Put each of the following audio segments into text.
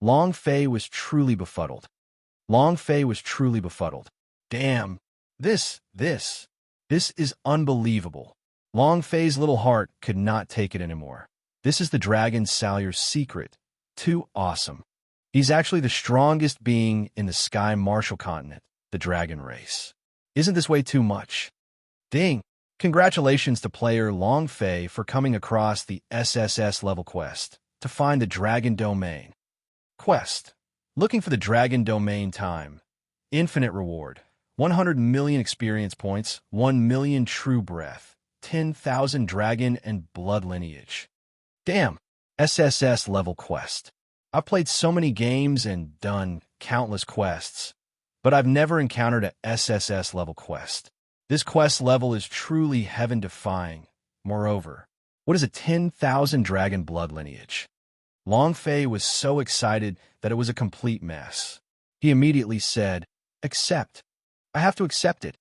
Long Fei was truly befuddled. Long Fei was truly befuddled. Damn, this is unbelievable. Long Fei's little heart could not take it anymore. This is the Dragon Salyer's secret. Too awesome. He's actually the strongest being in the Sky Martial continent, the Dragon race. Isn't this way too much? Ding! Congratulations to player Long Fei for coming across the SSS level quest to find the Dragon Domain. Quest. Looking for the Dragon Domain time. Infinite reward. 100 million experience points, 1 million true breath, 10,000 dragon and blood lineage. Damn. SSS level quest. I've played so many games and done countless quests, but I've never encountered a SSS level quest. This quest level is truly heaven-defying. Moreover, what is a 10,000 dragon blood lineage? Long Fei was so excited that it was a complete mess. He immediately said, "Accept. I have to accept it."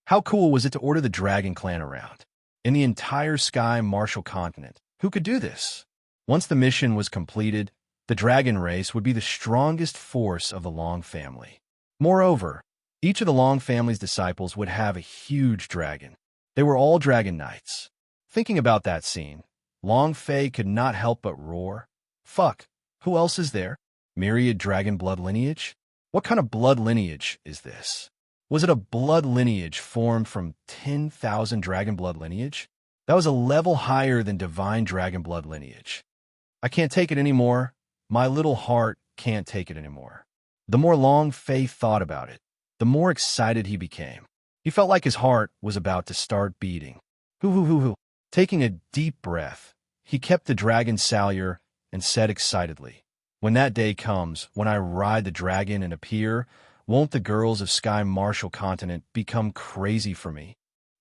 How cool was it to order the Dragon Clan around? In the entire Sky Martial continent, who could do this? Once the mission was completed, the Dragon race would be the strongest force of the Long family. Moreover, each of the Long family's disciples would have a huge dragon. They were all Dragon Knights. Thinking about that scene, Long Fei could not help but roar. Fuck, who else is there? Myriad dragon blood lineage? What kind of blood lineage is this? Was it a blood lineage formed from 10,000 dragon blood lineage? That was a level higher than divine dragon blood lineage. I can't take it anymore. My little heart can't take it anymore. The more Long Fei thought about it, the more excited he became. He felt like his heart was about to start beating. Hoo. Taking a deep breath, he kept the Dragon Salyer and said excitedly, "When that day comes, when I ride the dragon and appear, won't the girls of Sky Martial Continent become crazy for me?"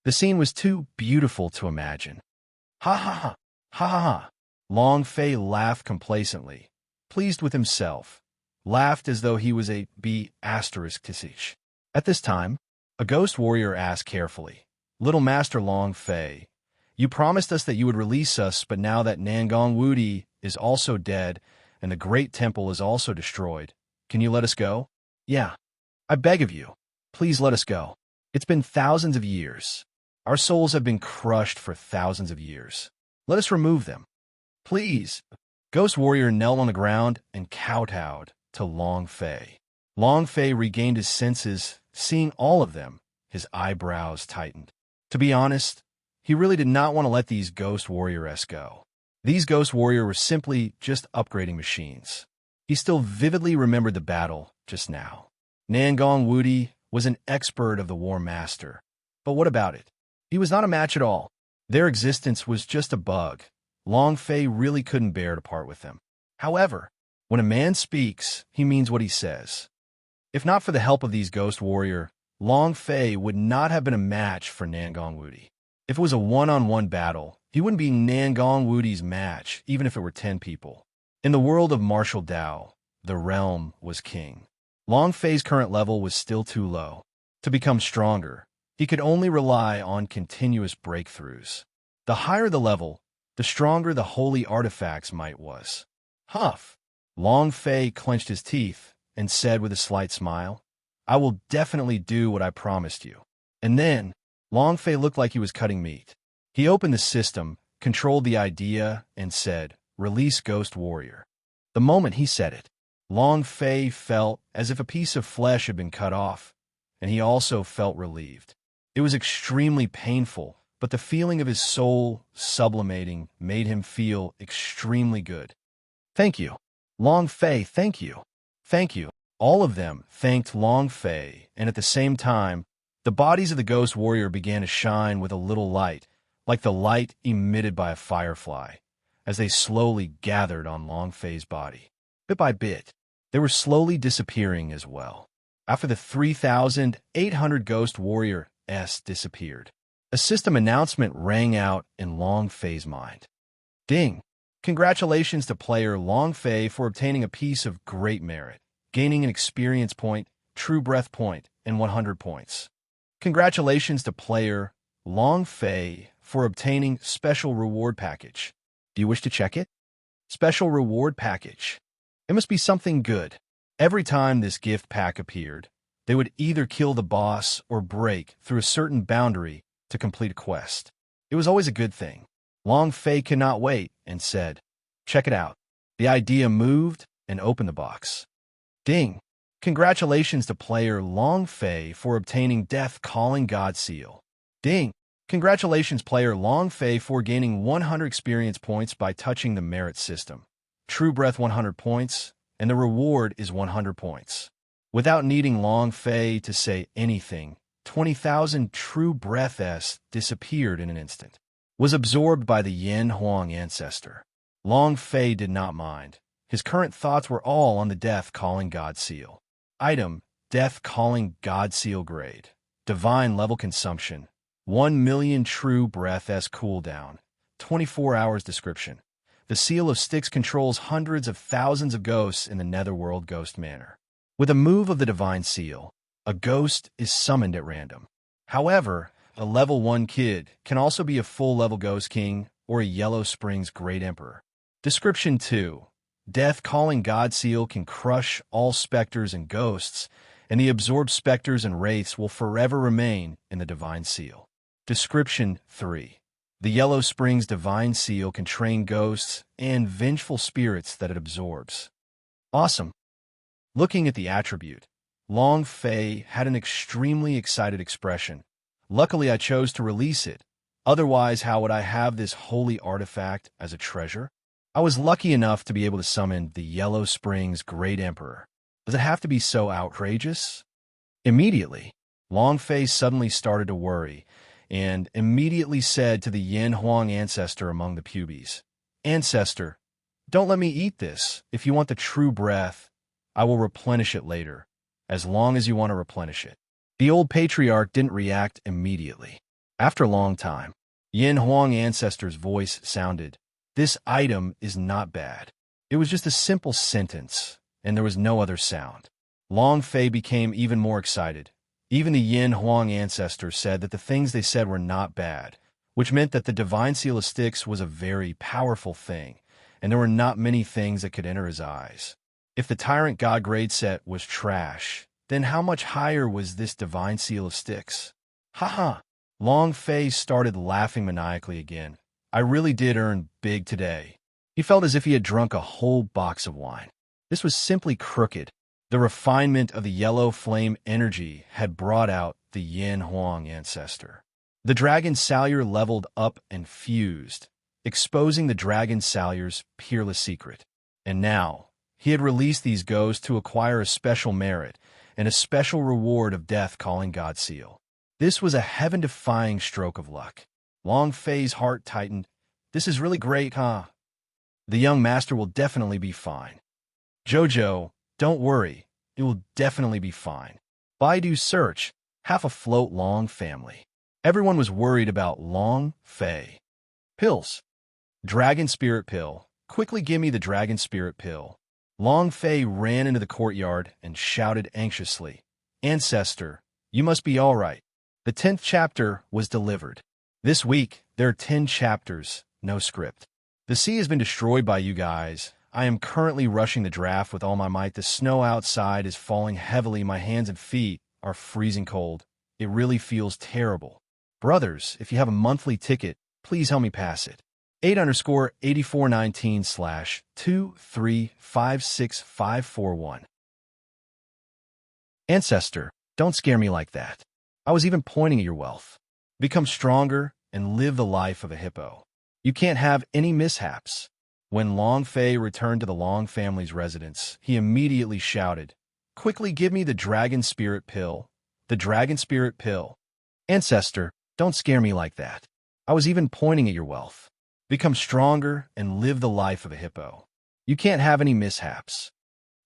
The scene was too beautiful to imagine. Ha ha ha, ha ha ha. Long Fei laughed complacently, pleased with himself, laughed as though he was a B***. At this time, a ghost warrior asked carefully, "Little Master Long Fei, you promised us that you would release us, but now that Nangong Wudi is also dead and the Great Temple is also destroyed, can you let us go?" "Yeah. I beg of you, please let us go. It's been thousands of years. Our souls have been crushed for thousands of years. Let us remove them. Please." Ghost Warrior knelt on the ground and kowtowed to Long Fei. Long Fei regained his senses, seeing all of them. His eyebrows tightened. To be honest, he really did not want to let these Ghost Warriors go. These Ghost Warriors were simply just upgrading machines. He still vividly remembered the battle just now. Nangong Wudi was an expert of the War Master. But what about it? He was not a match at all. Their existence was just a bug. Long Fei really couldn't bear to part with them. However, when a man speaks, he means what he says. If not for the help of these Ghost Warrior, Long Fei would not have been a match for Nangong Wudi. If it was a one-on-one battle, he wouldn't be Nangong Wudi's match, even if it were 10 people. In the world of martial Dao, the realm was king. Long Fei's current level was still too low. To become stronger, he could only rely on continuous breakthroughs. The higher the level, the stronger the holy artifact's might was. Huff! Long Fei clenched his teeth and said with a slight smile, "I will definitely do what I promised you." And then, Long Fei looked like he was cutting meat. He opened the system, controlled the idea, and said, "Release Ghost Warrior." The moment he said it, Long Fei felt as if a piece of flesh had been cut off, and he also felt relieved. It was extremely painful, but the feeling of his soul sublimating made him feel extremely good. "Thank you. Long Fei, thank you. Thank you." All of them thanked Long Fei, and at the same time, the bodies of the Ghost Warrior began to shine with a little light, like the light emitted by a firefly, as they slowly gathered on Long Fei's body. Bit by bit, they were slowly disappearing as well. After the 3,800 Ghost Warriors disappeared, a system announcement rang out in Long Fei's mind. Ding! Congratulations to player Long Fei for obtaining a piece of great merit, gaining an experience point, true breath point, and 100 points. Congratulations to player Long Fei for obtaining special reward package. Do you wish to check it? Special reward package. It must be something good. Every time this gift pack appeared, they would either kill the boss or break through a certain boundary to complete a quest. It was always a good thing. Long Fei could not wait and said, "Check it out." The idea moved and opened the box. Ding! Congratulations to player Long Fei for obtaining Death Calling God Seal. Ding! Congratulations player Long Fei for gaining 100 experience points by touching the merit system. True Breath 100 points, and the reward is 100 points. Without needing Long Fei to say anything, 20,000 True Breath S disappeared in an instant. Was absorbed by the Yin Huang ancestor. Long Fei did not mind. His current thoughts were all on the Death Calling God Seal. Item, Death Calling God Seal grade. Divine level consumption. 1 million True Breath S cooldown. 24 hours description. The Seal of Styx controls hundreds of thousands of ghosts in the Netherworld ghost manner. With a move of the Divine Seal, a ghost is summoned at random. However, a level 1 kid can also be a full-level Ghost King or a Yellow Springs Great Emperor. Description 2. Death Calling God Seal can crush all specters and ghosts, and the absorbed specters and wraiths will forever remain in the Divine Seal. Description 3. The Yellow Springs Divine Seal can train ghosts and vengeful spirits that it absorbs. Awesome. Looking at the attribute, Long Fei had an extremely excited expression. Luckily, I chose to release it. Otherwise, how would I have this holy artifact as a treasure? I was lucky enough to be able to summon the Yellow Springs Great Emperor. Does it have to be so outrageous? Immediately, Long Fei suddenly started to worry, and immediately said to the Yin Huang ancestor among the pubes, "Ancestor, don't let me eat this. If you want the true breath, I will replenish it later, as long as you want to replenish it." The old patriarch didn't react immediately. After a long time, Yin Huang ancestor's voice sounded, "This item is not bad." It was just a simple sentence, and there was no other sound. Long Fei became even more excited. Even the Yin Huang ancestor said that the things they said were not bad, which meant that the Divine Seal of Styx was a very powerful thing, and there were not many things that could enter his eyes. If the Tyrant God grade set was trash, then how much higher was this Divine Seal of Styx? Haha! Long Fei started laughing maniacally again. I really did earn big today. He felt as if he had drunk a whole box of wine. This was simply crooked. The refinement of the yellow flame energy had brought out the Yin Huang ancestor. The Dragon Salure leveled up and fused, exposing the Dragon Salure's peerless secret. And now, he had released these ghosts to acquire a special merit and a special reward of Death Calling God Seal. This was a heaven-defying stroke of luck. Long Fei's heart tightened. This is really great, huh? The young master will definitely be fine. Jojo, don't worry. It will definitely be fine. Baidu search, half afloat Long family. Everyone was worried about Long Fei. Pills. Dragon Spirit Pill. Quickly give me the Dragon Spirit Pill. Long Fei ran into the courtyard and shouted anxiously, "Ancestor, you must be all right." The 10th chapter was delivered. This week, there are 10 chapters, no script. The sea has been destroyed by you guys. I am currently rushing the draft with all my might. The snow outside is falling heavily. My hands and feet are freezing cold. It really feels terrible. Brothers, if you have a monthly ticket, please help me pass it. 8_8419/2356541. Ancestor, don't scare me like that. I was even pointing at your wealth. Become stronger and live the life of a hippo. You can't have any mishaps. When Long Fei returned to the Long family's residence, he immediately shouted, "Quickly give me the Dragon Spirit Pill. The Dragon Spirit Pill." Ancestor, don't scare me like that. I was even pointing at your wealth. Become stronger and live the life of a hippo. You can't have any mishaps.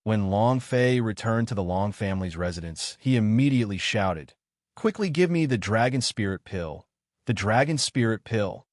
When Long Fei returned to the Long family's residence, he immediately shouted, "Quickly give me the Dragon Spirit Pill. The Dragon Spirit Pill."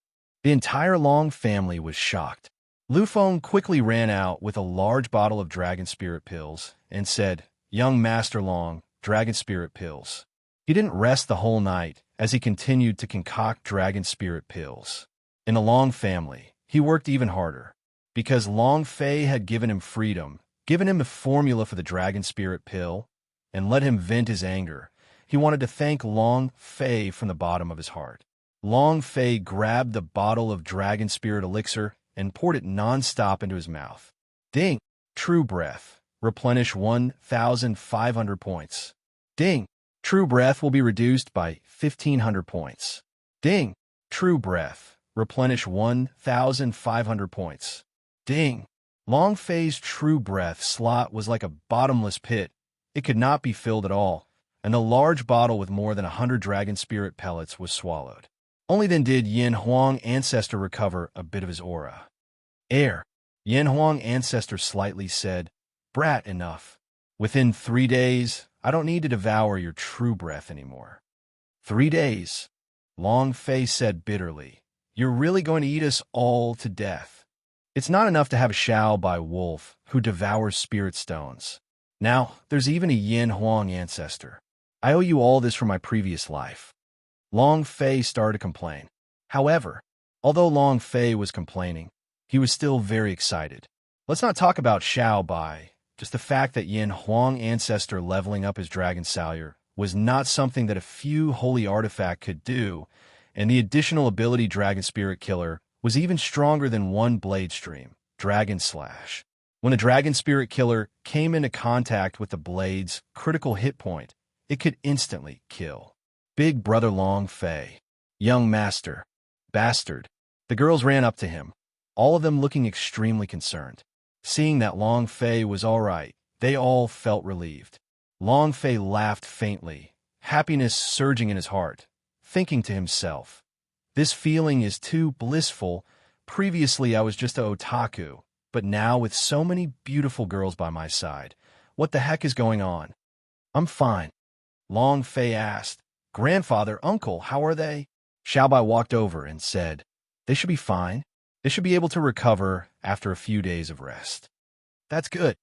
The entire Long family was shocked. Lu Feng quickly ran out with a large bottle of Dragon Spirit Pills and said, "Young Master Long, Dragon Spirit Pills." He didn't rest the whole night as he continued to concoct Dragon Spirit Pills. In the Long family, he worked even harder. Because Long Fei had given him freedom, given him the formula for the dragon spirit pill, and let him vent his anger, he wanted to thank Long Fei from the bottom of his heart. Long Fei grabbed the bottle of dragon spirit elixir and poured it non-stop into his mouth. Ding! True breath. Replenish 1,500 points. Ding! True breath will be reduced by 1,500 points. Ding! True breath. Replenish 1,500 points. Ding! Long Fei's true breath slot was like a bottomless pit. It could not be filled at all, and the large bottle with more than 100 dragon spirit pellets was swallowed. Only then did Yin Huang Ancestor recover a bit of his aura. Air. Yin Huang Ancestor slightly said, "Brat, enough. Within 3 days, I don't need to devour your true breath anymore." 3 days? Long Fei said bitterly. You're really going to eat us all to death? It's not enough to have a Shao Bai wolf who devours spirit stones. Now, there's even a Yin Huang Ancestor. I owe you all this from my previous life. Long Fei started to complain. However, although Long Fei was complaining, he was still very excited. Let's not talk about Shao Bai. Just the fact that Yin Huang Ancestor leveling up his Dragon Salyer was not something that a few holy artifact could do, and the additional ability Dragon Spirit Killer was even stronger than one blade stream, Dragon Slash. When the Dragon Spirit Killer came into contact with the blade's critical hit point, it could instantly kill. Big Brother Long Fei. Young Master. Bastard. The girls ran up to him, all of them looking extremely concerned. Seeing that Long Fei was all right, they all felt relieved. Long Fei laughed faintly, happiness surging in his heart, thinking to himself, "This feeling is too blissful. Previously I was just a otaku, but now with so many beautiful girls by my side, what the heck is going on?" "I'm fine." Long Fei asked, "Grandfather, uncle, how are they?" Xiaobai walked over and said, "They should be fine. They should be able to recover after a few days of rest." "That's good."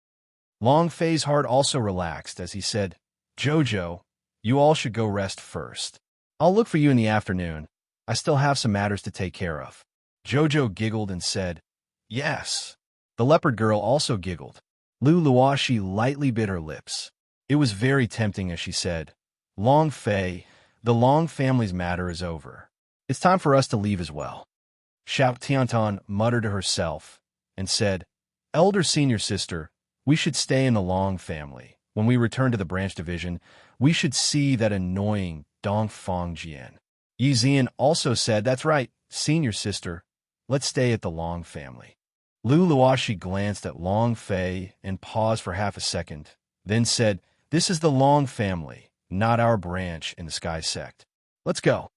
Long Fei's heart also relaxed as he said, "Jojo, you all should go rest first. I'll look for you in the afternoon. I still have some matters to take care of." Jojo giggled and said, "Yes." The leopard girl also giggled. Lu Luoshi lightly bit her lips. It was very tempting as she said, "Long Fei, the Long family's matter is over. It's time for us to leave as well." Xiao Tiantan muttered to herself and said, "Elder senior sister, we should stay in the Long family. When we return to the branch division, we should see that annoying Dongfang Jian." Yi Zian also said, "That's right, senior sister. Let's stay at the Long family." Lu Luoshi glanced at Long Fei and paused for half a second, then said, "This is the Long family, not our branch in the Sky Sect. Let's go."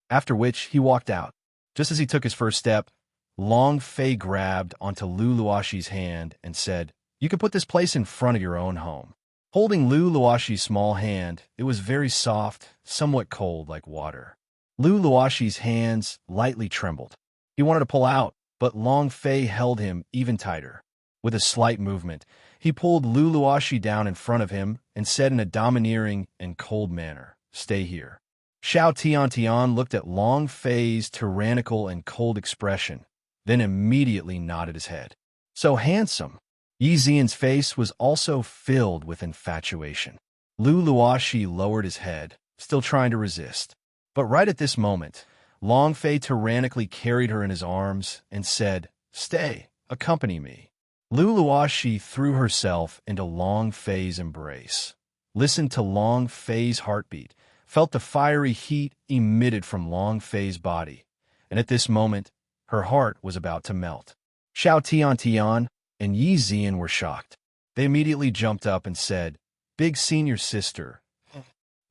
After which, he walked out. Just as he took his first step, Long Fei grabbed onto Lu Luoshi's hand and said, "You can put this place in front of your own home." Holding Lu Luoshi's small hand, it was very soft, somewhat cold like water. Lu Luoshi's hands lightly trembled. He wanted to pull out, but Long Fei held him even tighter. With a slight movement, he pulled Lu Luoshi down in front of him and said in a domineering and cold manner, "Stay here." Xiao Tiantian looked at Long Fei's tyrannical and cold expression, then immediately nodded his head. "So handsome." Yi Zian's face was also filled with infatuation. Lu Luoshi lowered his head, still trying to resist. But right at this moment, Long Fei tyrannically carried her in his arms and said, "Stay, accompany me." Lu Luoshi threw herself into Long Fei's embrace, listened to Long Fei's heartbeat, felt the fiery heat emitted from Long Fei's body, and at this moment, her heart was about to melt. Xiao Tiantian and Yi Zian were shocked. They immediately jumped up and said, "Big senior sister."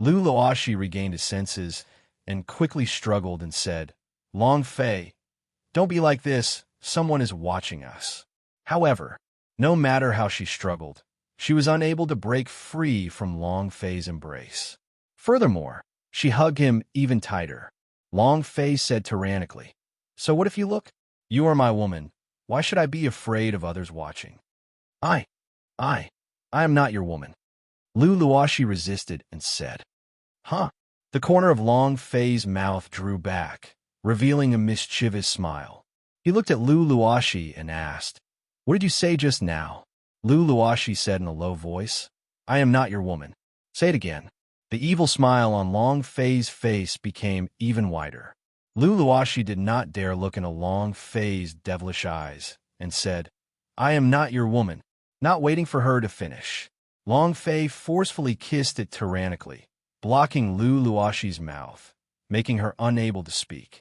Lu Luoshi regained his senses and quickly struggled and said, "Long Fei, don't be like this. Someone is watching us." However, no matter how she struggled, she was unable to break free from Long Fei's embrace. Furthermore, she hugged him even tighter. Long Fei said tyrannically, "So what if you look? You are my woman. Why should I be afraid of others watching?" I am not your woman." Lu Luoshi resisted and said, "Huh?" The corner of Long Fei's mouth drew back, revealing a mischievous smile. He looked at Lu Luoshi and asked, "What did you say just now?" Lu Luoshi said in a low voice. I am not your woman. Say it again. The evil smile on Long Fei's face became even wider. Lu Luoshi did not dare look into Long Fei's devilish eyes, and said, I am not your woman. Not waiting for her to finish, Long Fei forcefully kissed it tyrannically, blocking Lu Luoshi's mouth, making her unable to speak.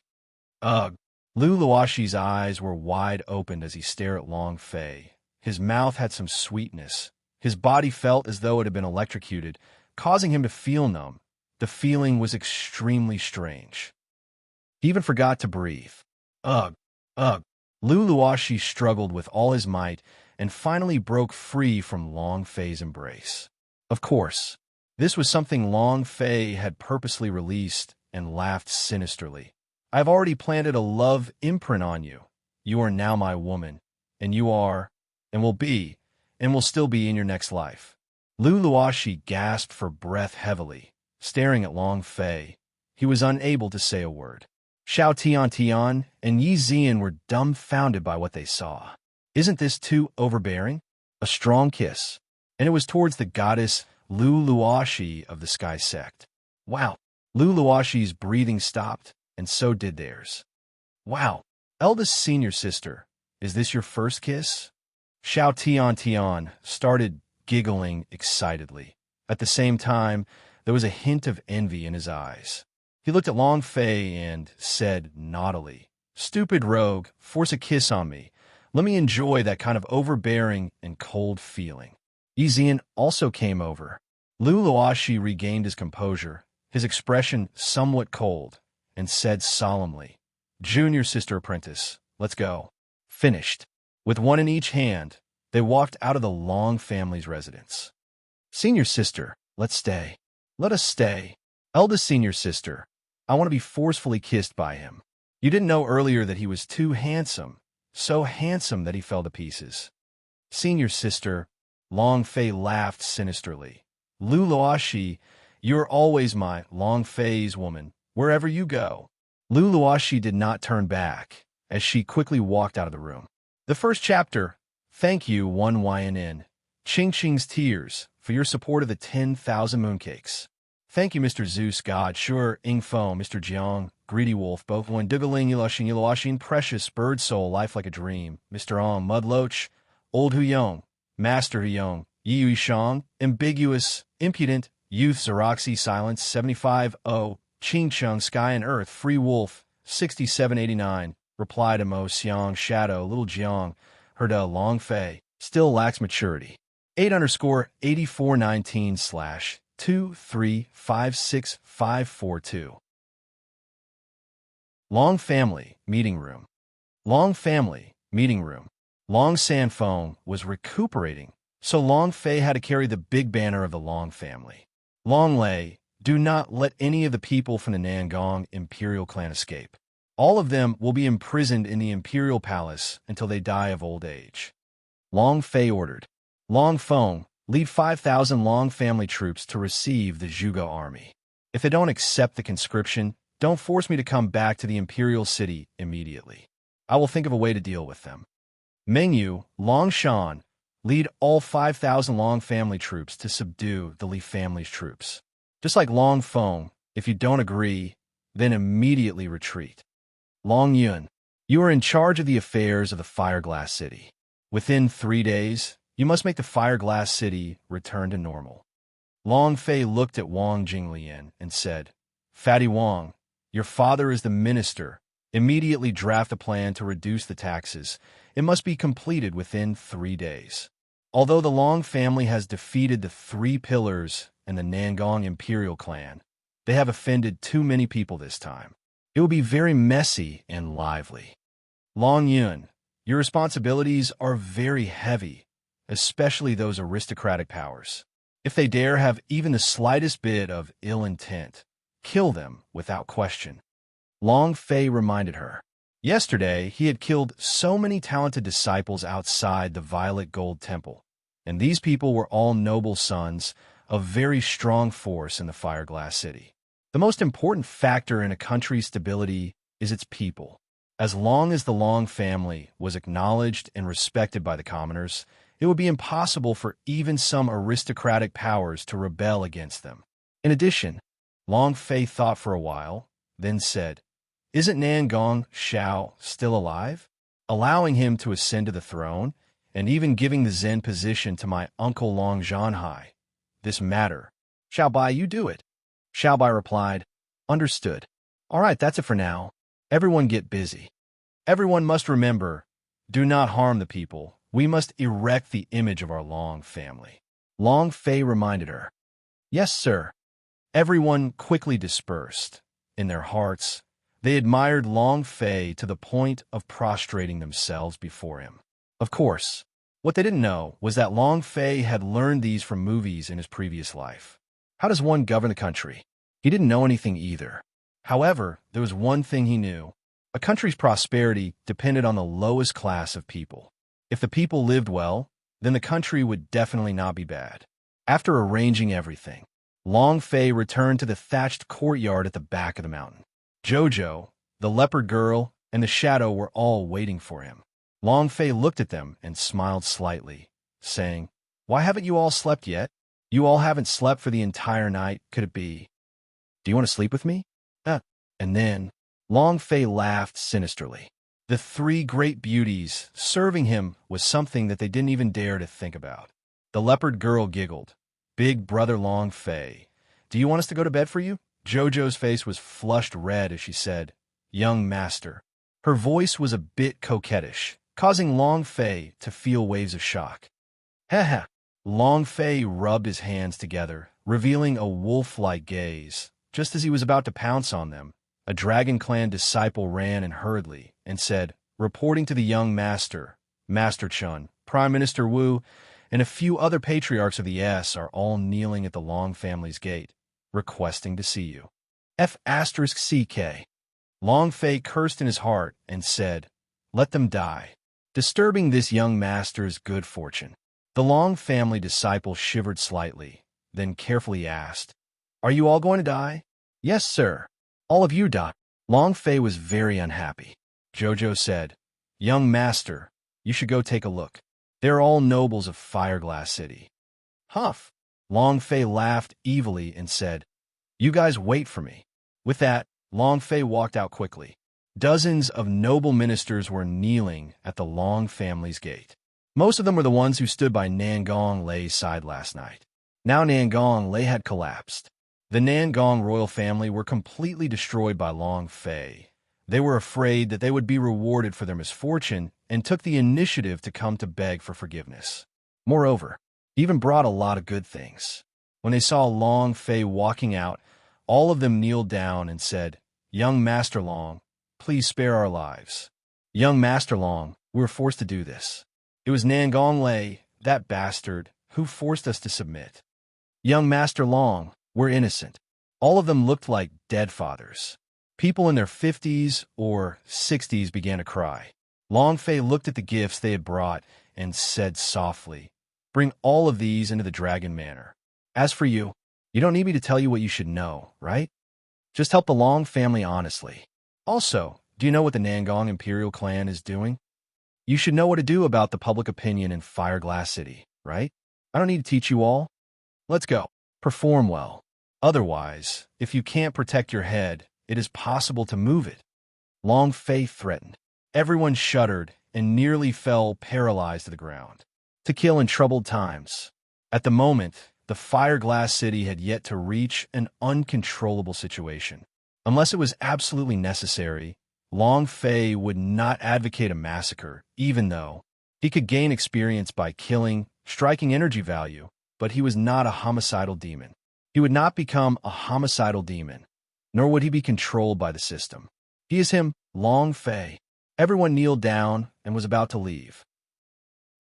Ugh! Lu Luoshi's eyes were wide opened as he stared at Long Fei. His mouth had some sweetness. His body felt as though it had been electrocuted, causing him to feel numb. The feeling was extremely strange. He even forgot to breathe. Ugh! Ugh! Lu Luoshi struggled with all his might and finally broke free from Long Fei's embrace. Of course, this was something Long Fei had purposely released, and laughed sinisterly. I've already planted a love imprint on you. You are now my woman, and you are, and will be, and will still be in your next life. Lu Luoshi gasped for breath heavily, staring at Long Fei. He was unable to say a word. Xiao Tian and Yi Zian were dumbfounded by what they saw. Isn't this too overbearing? A strong kiss. And it was towards the goddess Lu Luoshi of the Sky Sect. Wow. Lu Luoshi's breathing stopped, and so did theirs. Wow. Eldest senior sister, is this your first kiss? Xiao Tian started giggling excitedly. At the same time, there was a hint of envy in his eyes. He looked at Long Fei and said naughtily, Stupid rogue, force a kiss on me. Let me enjoy that kind of overbearing and cold feeling. Yi Zian also came over. Lu Luoshi regained his composure, his expression somewhat cold, and said solemnly, Junior sister apprentice, let's go. Finished. With one in each hand, they walked out of the Long family's residence. Senior sister, let's stay. Let us stay. Eldest senior sister, I want to be forcefully kissed by him. You didn't know earlier that he was too handsome, so handsome that he fell to pieces. Senior sister, Long Fei laughed sinisterly. Lu Luoshi, you're always my Long Fei's woman, wherever you go. Lu Luoshi did not turn back, as she quickly walked out of the room. The first chapter, thank you 1YNN, Ching Ching's Tears, for your support of the 10,000 mooncakes. Thank you Mr. Zeus God, Sure, Ing Fo, Mr. Jiang, Greedy Wolf, Both One, Dugaling, Yiluashing, Precious, Bird Soul, Life Like a Dream, Mr. Ong, Mudloach, Old Huyong, Master Huyong, Yi Shang, Ambiguous, Impudent, Youth Xeroxy, Silence, 75-0, Ching Chung, Sky and Earth, Free Wolf, 6789, Reply to Mo Xiang, Shadow, Little Jiang, Herda, Long Fei, still lacks maturity. 8_8419/2356542. Long Family, Meeting Room. Long Family, Meeting Room. Long Sanfeng was recuperating, so Long Fei had to carry the big banner of the Long family. Long Lei, do not let any of the people from the Nangong Imperial clan escape. All of them will be imprisoned in the Imperial Palace until they die of old age. Long Fei ordered. Long Feng, lead 5,000 Long family troops to receive the Zhuge army. If they don't accept the conscription, don't force me to come back to the Imperial City immediately. I will think of a way to deal with them. Mengyu, Long Shan, lead all 5,000 Long family troops to subdue the Li family's troops. Just like Long Feng, if you don't agree, then immediately retreat. Long Yun, you are in charge of the affairs of the Fireglass City. Within 3 days, you must make the Fireglass City return to normal. Long Fei looked at Wang Jinglian and said, Fatty Wang, your father is the minister. Immediately draft a plan to reduce the taxes. It must be completed within 3 days. Although the Long family has defeated the 3 pillars and the Nangong Imperial clan, they have offended too many people this time. It will be very messy and lively. Long Yun, your responsibilities are very heavy, especially those aristocratic powers. If they dare have even the slightest bit of ill intent, kill them without question. Long Fei reminded her. Yesterday, he had killed so many talented disciples outside the Violet Gold Temple, and these people were all noble sons of very strong force in the Fireglass City. The most important factor in a country's stability is its people. As long as the Long family was acknowledged and respected by the commoners, it would be impossible for even some aristocratic powers to rebel against them. In addition, Long Fei thought for a while, then said, "Isn't Nangong Shao still alive?" Allowing him to ascend to the throne, and even giving the Zen position to my uncle Long Zhanhai. This matter. Xiaobai, you do it. Xiaobai replied, "Understood. All right, that's it for now. Everyone get busy. Everyone must remember, do not harm the people. We must erect the image of our Long family." Long Fei reminded her. "Yes, sir." Everyone quickly dispersed. In their hearts, they admired Long Fei to the point of prostrating themselves before him. Of course, what they didn't know was that Long Fei had learned these from movies in his previous life. How does one govern a country? He didn't know anything either. However, there was one thing he knew. A country's prosperity depended on the lowest class of people. If the people lived well, then the country would definitely not be bad. After arranging everything, Long Fei returned to the thatched courtyard at the back of the mountain. Jojo, the leopard girl, and the shadow were all waiting for him. Long Fei looked at them and smiled slightly, saying, "Why haven't you all slept yet? You all haven't slept for the entire night, could it be? Do you want to sleep with me?" And then, Long Fei laughed sinisterly. The three great beauties serving him was something that they didn't even dare to think about. The leopard girl giggled. "Big brother Long Fei, do you want us to go to bed for you?" Jojo's face was flushed red as she said, "Young master." Her voice was a bit coquettish, causing Long Fei to feel waves of shock. "Heh." Long Fei rubbed his hands together, revealing a wolf-like gaze. Just as he was about to pounce on them, a Dragon Clan disciple ran in hurriedly and said, "Reporting to the young master, Master Chun, Prime Minister Wu, and a few other patriarchs of the S are all kneeling at the Long family's gate, requesting to see you." F***CK. Long Fei cursed in his heart and said, "Let them die," disturbing this young master's good fortune. The Long family disciple shivered slightly, then carefully asked, "Are you all going to die?" "Yes, sir. All of you die." Long Fei was very unhappy. Jojo said, "Young master, you should go take a look. They're all nobles of Fireglass City." "Huff." Long Fei laughed evilly and said, "You guys wait for me." With that, Long Fei walked out quickly. Dozens of noble ministers were kneeling at the Long family's gate. Most of them were the ones who stood by Nangong Lei's side last night. Now Nangong Lei had collapsed. The Nangong royal family were completely destroyed by Long Fei. They were afraid that they would be rewarded for their misfortune and took the initiative to come to beg for forgiveness. Moreover, he even brought a lot of good things. When they saw Long Fei walking out, all of them kneeled down and said, "Young Master Long, please spare our lives." "Young Master Long, we were forced to do this. It was Nangong Lei, that bastard, who forced us to submit. Young Master Long, we're innocent." All of them looked like dead fathers. People in their 50s or 60s began to cry. Long Fei looked at the gifts they had brought and said softly, "Bring all of these into the Dragon Manor. As for you, you don't need me to tell you what you should know, right? Just help the Long family honestly. Also, do you know what the Nangong Imperial Clan is doing? You should know what to do about the public opinion in Fireglass City, right? I don't need to teach you all. Let's go. Perform well. Otherwise, if you can't protect your head, it is possible to move it." Long Fei threatened. Everyone shuddered and nearly fell paralyzed to the ground. To kill in troubled times. At the moment, the Fireglass City had yet to reach an uncontrollable situation. Unless it was absolutely necessary, Long Fei would not advocate a massacre, even though he could gain experience by killing, striking energy value, but he was not a homicidal demon. He would not become a homicidal demon, nor would he be controlled by the system. He is him, Long Fei. Everyone kneeled down and was about to leave.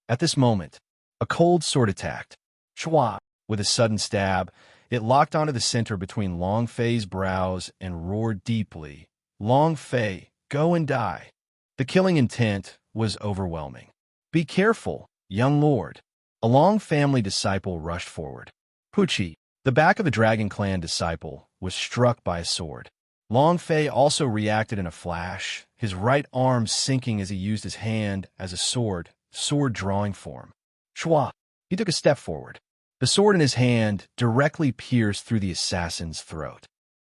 At this moment, a cold sword attacked. Chua! With a sudden stab, it locked onto the center between Long Fei's brows and roared deeply, "Long Fei, go and die." The killing intent was overwhelming. "Be careful, young lord." A Long family disciple rushed forward. Pucci, the back of the Dragon Clan disciple, was struck by a sword. Long Fei also reacted in a flash, his right arm sinking as he used his hand as a sword drawing form. Chua. He took a step forward. The sword in his hand directly pierced through the assassin's throat.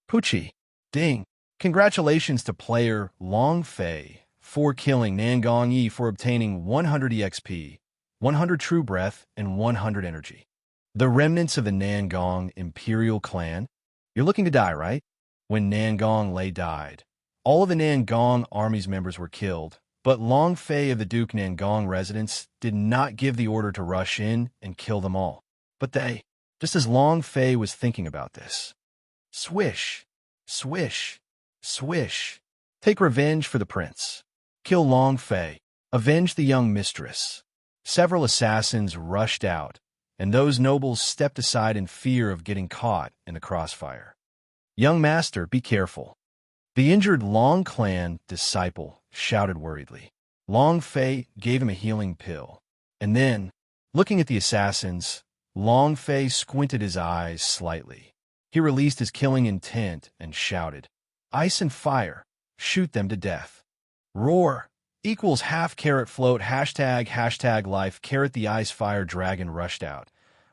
Pucci. Ding. Congratulations to player Long Fei for killing Nangong Yi for obtaining 100 EXP, 100 True Breath, and 100 Energy. The remnants of the Nangong Imperial clan. You're looking to die, right? When Nangong Lei died, all of the Nangong army's members were killed, but Long Fei of the Duke Nangong residence did not give the order to rush in and kill them all. But they, just as Long Fei was thinking about this, swish, swish, swish. Take revenge for the prince. Kill Long Fei. Avenge the young mistress. Several assassins rushed out, and those nobles stepped aside in fear of getting caught in the crossfire. Young master, be careful. The injured Long clan disciple shouted worriedly. Long Fei gave him a healing pill, and then, looking at the assassins, Long Fei squinted his eyes slightly. He released his killing intent and shouted, "Ice and fire, shoot them to death." Roar equals half carrot float hashtag life carrot. The ice fire dragon rushed out,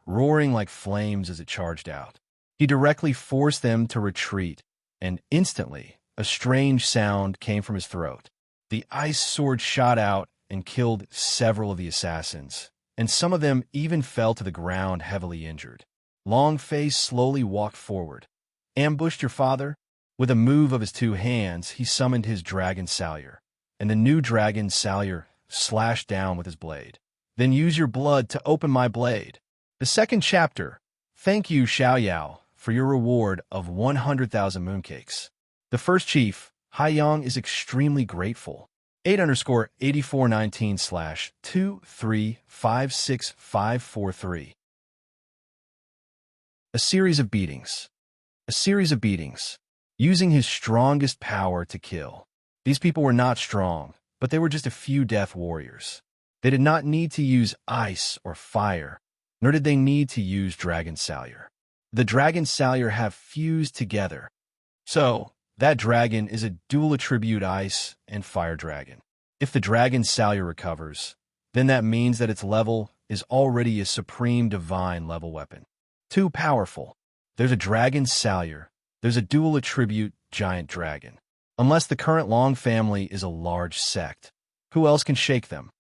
roaring like flames as it charged out. He directly forced them to retreat, and instantly a strange sound came from his throat. The ice sword shot out and killed several of the assassins, and some of them even fell to the ground heavily injured. Long Fei slowly walked forward. Ambushed your father? With a move of his two hands, he summoned his dragon Salyer, and the new dragon Salyer slashed down with his blade. Then use your blood to open my blade. The second chapter. Thank you, Xiaoyao, for your reward of 100,000 mooncakes. The first chief, Haiyang, is extremely grateful. 8_8419/2356543. A series of beatings. A series of beatings. Using his strongest power to kill. These people were not strong, but they were just a few death warriors. They did not need to use ice or fire, nor did they need to use Dragon Salyer. The Dragon Salyer have fused together. So, that dragon is a dual attribute ice and fire dragon. If the Dragon Salyer recovers, then that means that its level is already a supreme divine level weapon. Too powerful. There's a Dragon Salyer. There's a dual attribute giant dragon. Unless the current Long family is a large sect, who else can shake them?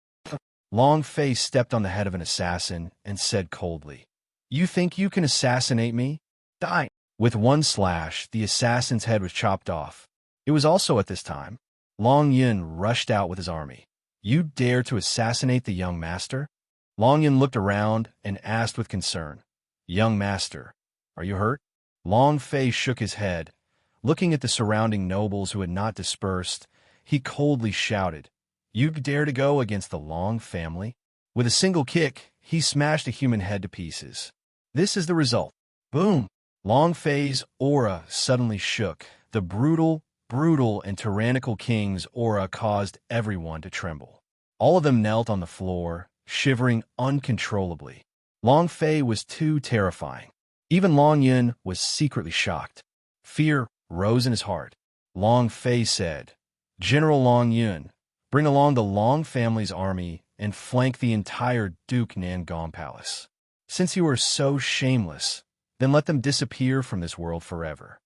Long Fei stepped on the head of an assassin and said coldly, "You think you can assassinate me? Die." With one slash, the assassin's head was chopped off. It was also at this time, Long Yun rushed out with his army. "You dare to assassinate the young master?" Long Yun looked around and asked with concern, "Young master, are you hurt?" Long Fei shook his head. Looking at the surrounding nobles who had not dispersed, he coldly shouted, "You dare to go against the Long family?" With a single kick, he smashed a human head to pieces. This is the result. Boom! Long Fei's aura suddenly shook. The brutal, and tyrannical king's aura caused everyone to tremble. All of them knelt on the floor, shivering uncontrollably. Long Fei was too terrifying. Even Long Yun was secretly shocked. Fear rose in his heart. Long Fei said, "General Long Yun, bring along the Long family's army and flank the entire Duke Nangong palace. Since you are so shameless, then let them disappear from this world forever.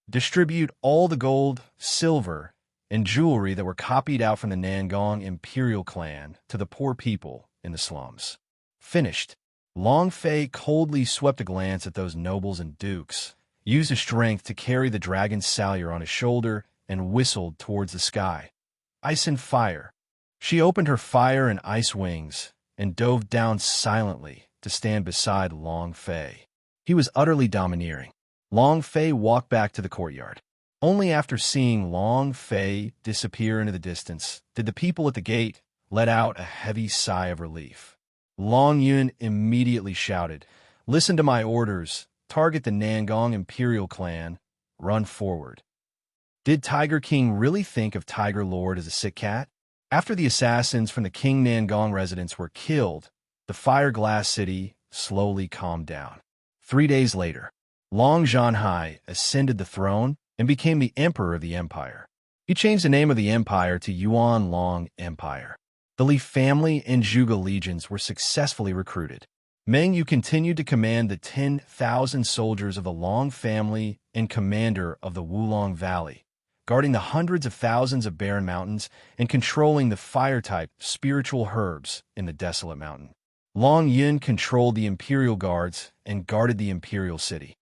Distribute all the gold, silver, and jewelry that were copied out from the Nangong Imperial clan to the poor people in the slums." Finished. Long Fei coldly swept a glance at those nobles and dukes, used his strength to carry the Dragon Salyer on his shoulder, and whistled towards the sky. Ice and fire. She opened her fire and ice wings and dove down silently to stand beside Long Fei. He was utterly domineering. Long Fei walked back to the courtyard. Only after seeing Long Fei disappear into the distance did the people at the gate let out a heavy sigh of relief. Long Yun immediately shouted, "Listen to my orders. Target the Nangong Imperial clan. Run forward." Did Tiger King really think of Tiger Lord as a sick cat? After the assassins from the King Nangong residence were killed, the Fire Glass City slowly calmed down. 3 days later, Long Zhanhai ascended the throne and became the emperor of the empire. He changed the name of the empire to Yuan Long Empire. The Li family and Zhuge legions were successfully recruited. Meng Yu continued to command the 10,000 soldiers of the Long family and commander of the Wulong Valley, guarding the hundreds of thousands of barren mountains and controlling the fire-type spiritual herbs in the desolate mountain. Long Yun controlled the imperial guards and guarded the imperial city.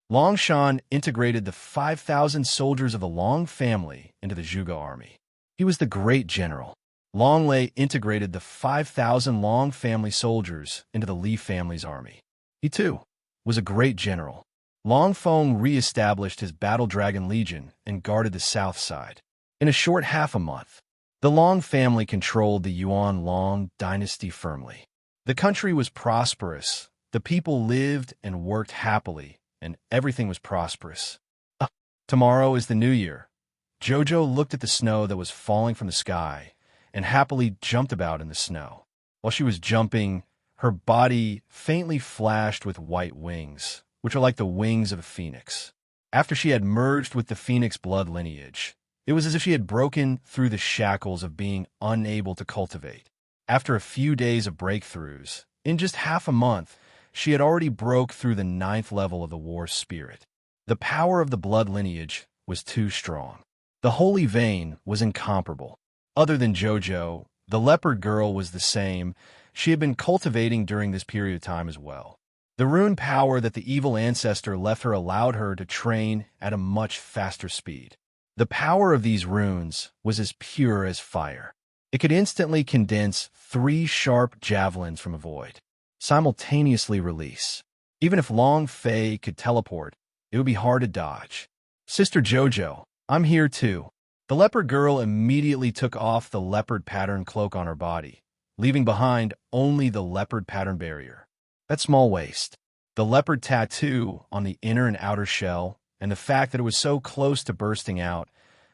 Long Shan integrated the 5,000 soldiers of the Long family into the Zhuge army. He was the great general. Long Lei integrated the 5,000 Long family soldiers into the Li family's army. He, too, was a great general. Long Feng re-established his Battle Dragon Legion and guarded the south side. In a short half a month, the Long family controlled the Yuan Long dynasty firmly. The country was prosperous, the people lived and worked happily, and everything was prosperous. Tomorrow is the new year. Jojo looked at the snow that was falling from the sky and happily jumped about in the snow. While she was jumping, her body faintly flashed with white wings, which are like the wings of a phoenix. After she had merged with the phoenix blood lineage, it was as if she had broken through the shackles of being unable to cultivate. After a few days of breakthroughs, in just half a month, she had already broke through the 9th level of the war spirit. The power of the blood lineage was too strong. The holy vein was incomparable. Other than Jojo, the leopard girl was the same. She had been cultivating during this period of time as well. The rune power that the evil ancestor left her allowed her to train at a much faster speed. The power of these runes was as pure as fire. It could instantly condense 3 sharp javelins from a void, simultaneously release. Even if Long Fei could teleport, it would be hard to dodge. Sister Jojo, I'm here too. The leopard girl immediately took off the leopard pattern cloak on her body, leaving behind only the leopard pattern barrier. That small waist, the leopard tattoo on the inner and outer shell, and the fact that it was so close to bursting out,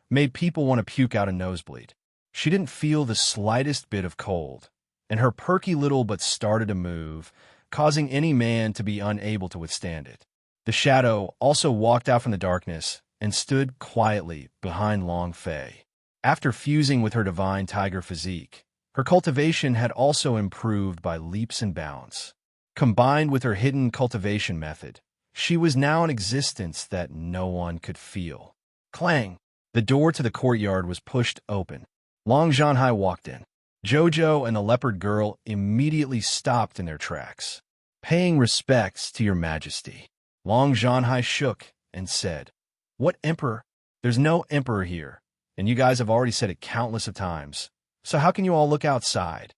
made people want to puke out a nosebleed. She didn't feel the slightest bit of cold, and her perky little butt started to move, causing any man to be unable to withstand it. The shadow also walked out from the darkness and stood quietly behind Long Fei. After fusing with her divine tiger physique, her cultivation had also improved by leaps and bounds. Combined with her hidden cultivation method, she was now an existence that no one could feel. Clang! The door to the courtyard was pushed open. Long Zhanhai walked in. Jojo and the leopard girl immediately stopped in their tracks. Paying respects to your majesty. Long Zhanhai shook and said, "What emperor? There's no emperor here, and you guys have already said it countless of times. So how can you all look outside?"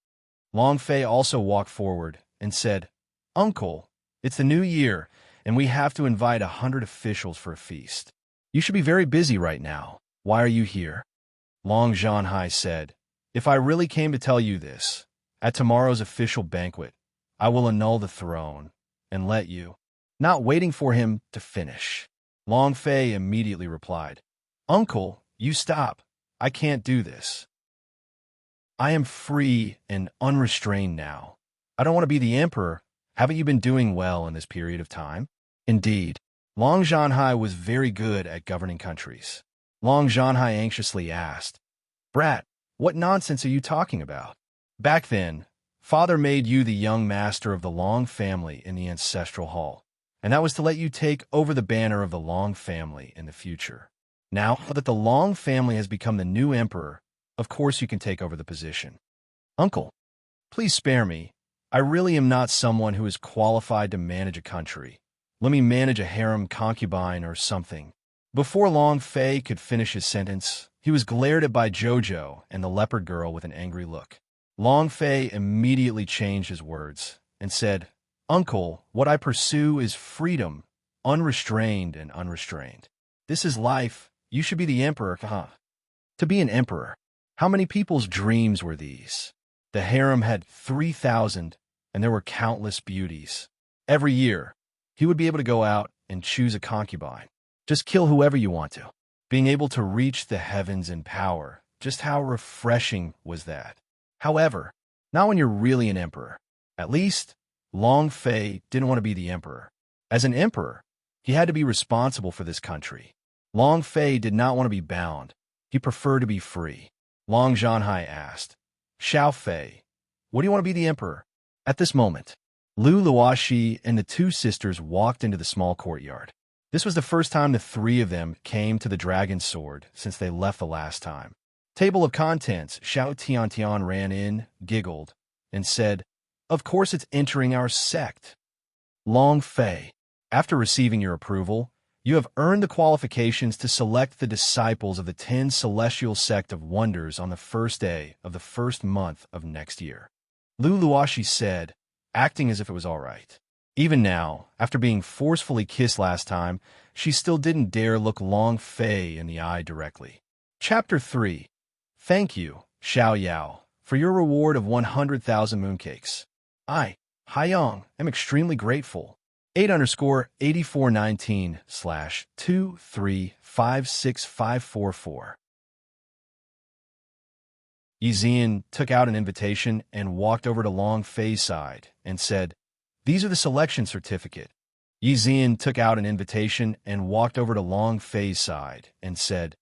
Long Fei also walked forward and said, "Uncle, it's the new year, and we have to invite 100 officials for a feast. You should be very busy right now. Why are you here?" Long Zhanhai said, "If I really came to tell you this, at tomorrow's official banquet, I will annul the throne and let you," not waiting for him to finish. Long Fei immediately replied, "Uncle, you stop. I can't do this. I am free and unrestrained now. I don't want to be the emperor. Haven't you been doing well in this period of time?" Indeed, Long Zhanhai was very good at governing countries. Long Zhanhai anxiously asked, "Brat, what nonsense are you talking about? Back then, Father made you the young master of the Long family in the ancestral hall, and that was to let you take over the banner of the Long family in the future. Now that the Long family has become the new emperor, of course you can take over the position. Uncle, please spare me. I really am not someone who is qualified to manage a country. Let me manage a harem concubine or something." Before Long Fei could finish his sentence, he was glared at by Jojo and the leopard girl with an angry look. Long Fei immediately changed his words and said, "Uncle, what I pursue is freedom, unrestrained and unrestrained. This is life. You should be the emperor, huh?" To be an emperor, how many people's dreams were these? The harem had 3,000, and there were countless beauties. Every year, he would be able to go out and choose a concubine. Just kill whoever you want to. Being able to reach the heavens in power, just how refreshing was that? However, not when you're really an emperor. At least, Long Fei didn't want to be the emperor. As an emperor, he had to be responsible for this country. Long Fei did not want to be bound. He preferred to be free. Long Zhanhai asked, Xiao Fei, what do you want to be the emperor? At this moment, Lu Luoxi and the two sisters walked into the small courtyard. This was the first time the three of them came to the dragon's sword since they left the last time. Table of contents, Xiao Tiantian ran in, giggled, and said, "Of course it's entering our sect. Long Fei, after receiving your approval, you have earned the qualifications to select the disciples of the 10 celestial sect of wonders on the first day of the first month of next year." Lu Luoxi said, acting as if it was all right. Even now, after being forcefully kissed last time, she still didn't dare look Long Fei in the eye directly. Chapter 3. Thank you, Xiao Yao, for your reward of 100,000 mooncakes. I, Haiyang, am extremely grateful. 8_8419/2356544. Yixian took out an invitation and walked over to Long Fei's side and said, "These are the selection certificate." Yixian took out an invitation and walked over to Long Fei's side and said,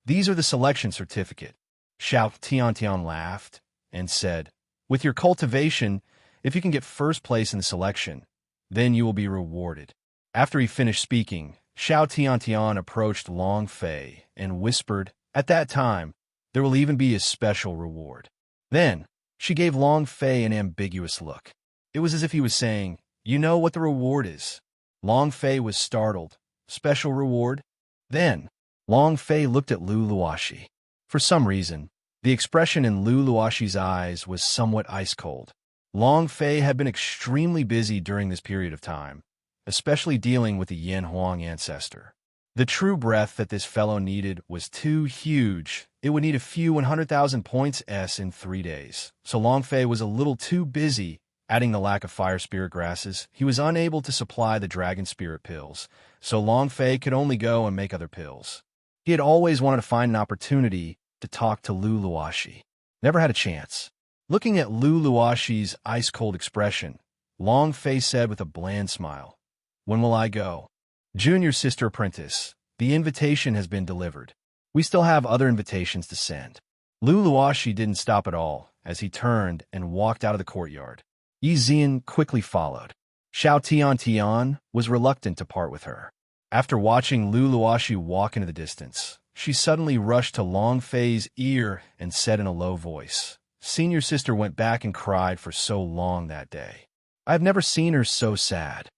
"These are the selection certificate." Xiao Tiantian laughed and said, "With your cultivation, if you can get first place in the selection, then you will be rewarded." After he finished speaking, Xiao Tiantian approached Long Fei and whispered, "At that time, there will even be a special reward." Then, she gave Long Fei an ambiguous look. It was as if he was saying, "You know what the reward is." Long Fei was startled. "Special reward?" Then, Long Fei looked at Lu Luoxi. For some reason, the expression in Lu Luoxi's eyes was somewhat ice-cold. Long Fei had been extremely busy during this period of time, especially dealing with the Yan Huang ancestor. The true breath that this fellow needed was too huge. It would need a few 100,000 points in 3 days. So Long Fei was a little too busy. Adding the lack of fire spirit grasses, he was unable to supply the dragon spirit pills, so Long Fei could only go and make other pills. He had always wanted to find an opportunity to talk to Lu Luoxi. Never had a chance. Looking at Lu Luoxi's ice-cold expression, Long Fei said with a bland smile, "When will I go?" "Junior sister apprentice, the invitation has been delivered. We still have other invitations to send." Lu Luoxi didn't stop at all as he turned and walked out of the courtyard. Yixian quickly followed. Xiao Tiantian was reluctant to part with her. After watching Lu Luoxi walk into the distance, she suddenly rushed to Long Fei's ear and said in a low voice, "Senior sister went back and cried for so long that day. I have never seen her so sad.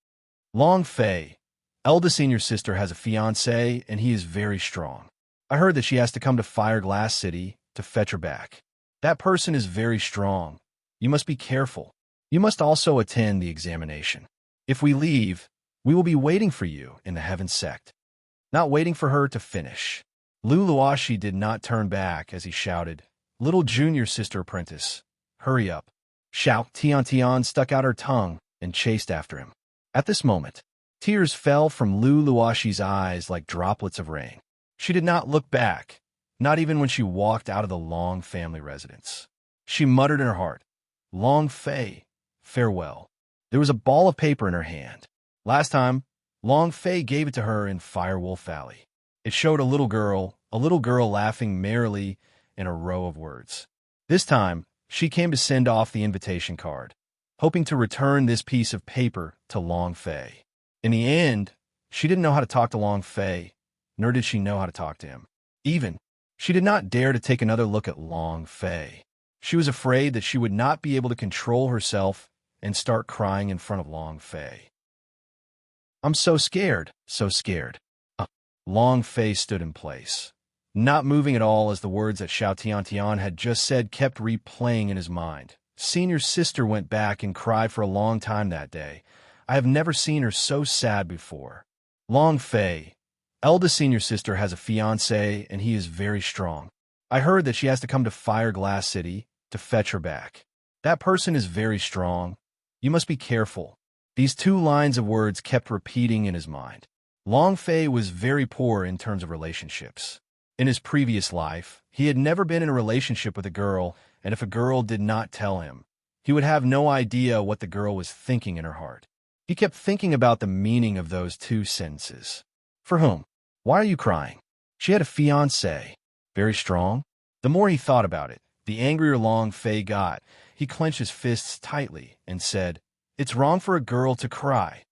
Long Fei, eldest senior sister has a fiancé and he is very strong. I heard that she has to come to Fire Glass City to fetch her back. That person is very strong. You must be careful. You must also attend the examination. If we leave, we will be waiting for you in the Heaven Sect." Not waiting for her to finish, Lu Luoxi did not turn back as he shouted, "Little junior sister apprentice, hurry up." Xiao Tiantian stuck out her tongue and chased after him. At this moment, tears fell from Lu Luoxi's eyes like droplets of rain. She did not look back, not even when she walked out of the Long family residence. She muttered in her heart, "Long Fei, farewell." There was a ball of paper in her hand. Last time, Long Fei gave it to her in Firewolf Valley. It showed a little girl laughing merrily in a row of words. This time, she came to send off the invitation card, hoping to return this piece of paper to Long Fei. In the end, she didn't know how to talk to Long Fei, nor did she know how to talk to him. She did not dare to take another look at Long Fei. She was afraid that she would not be able to control herself and start crying in front of Long Fei. "I'm so scared, so scared." Long Fei stood in place, not moving at all as the words that Xiao Tiantian had just said kept replaying in his mind. "Senior sister went back and cried for a long time that day. I have never seen her so sad before. Long Fei, eldest senior sister has a fiancé and he is very strong. I heard that she has to come to Fire Glass City to fetch her back. That person is very strong. You must be careful." These 2 lines of words kept repeating in his mind. Long Fei was very poor in terms of relationships. In his previous life, he had never been in a relationship with a girl, and if a girl did not tell him, he would have no idea what the girl was thinking in her heart. He kept thinking about the meaning of those 2 sentences. For whom? Why are you crying? She had a fiancé. Very strong? The more he thought about it, The angrier Long Fei got, he clenched his fists tightly and said, "It's wrong for a girl to cry."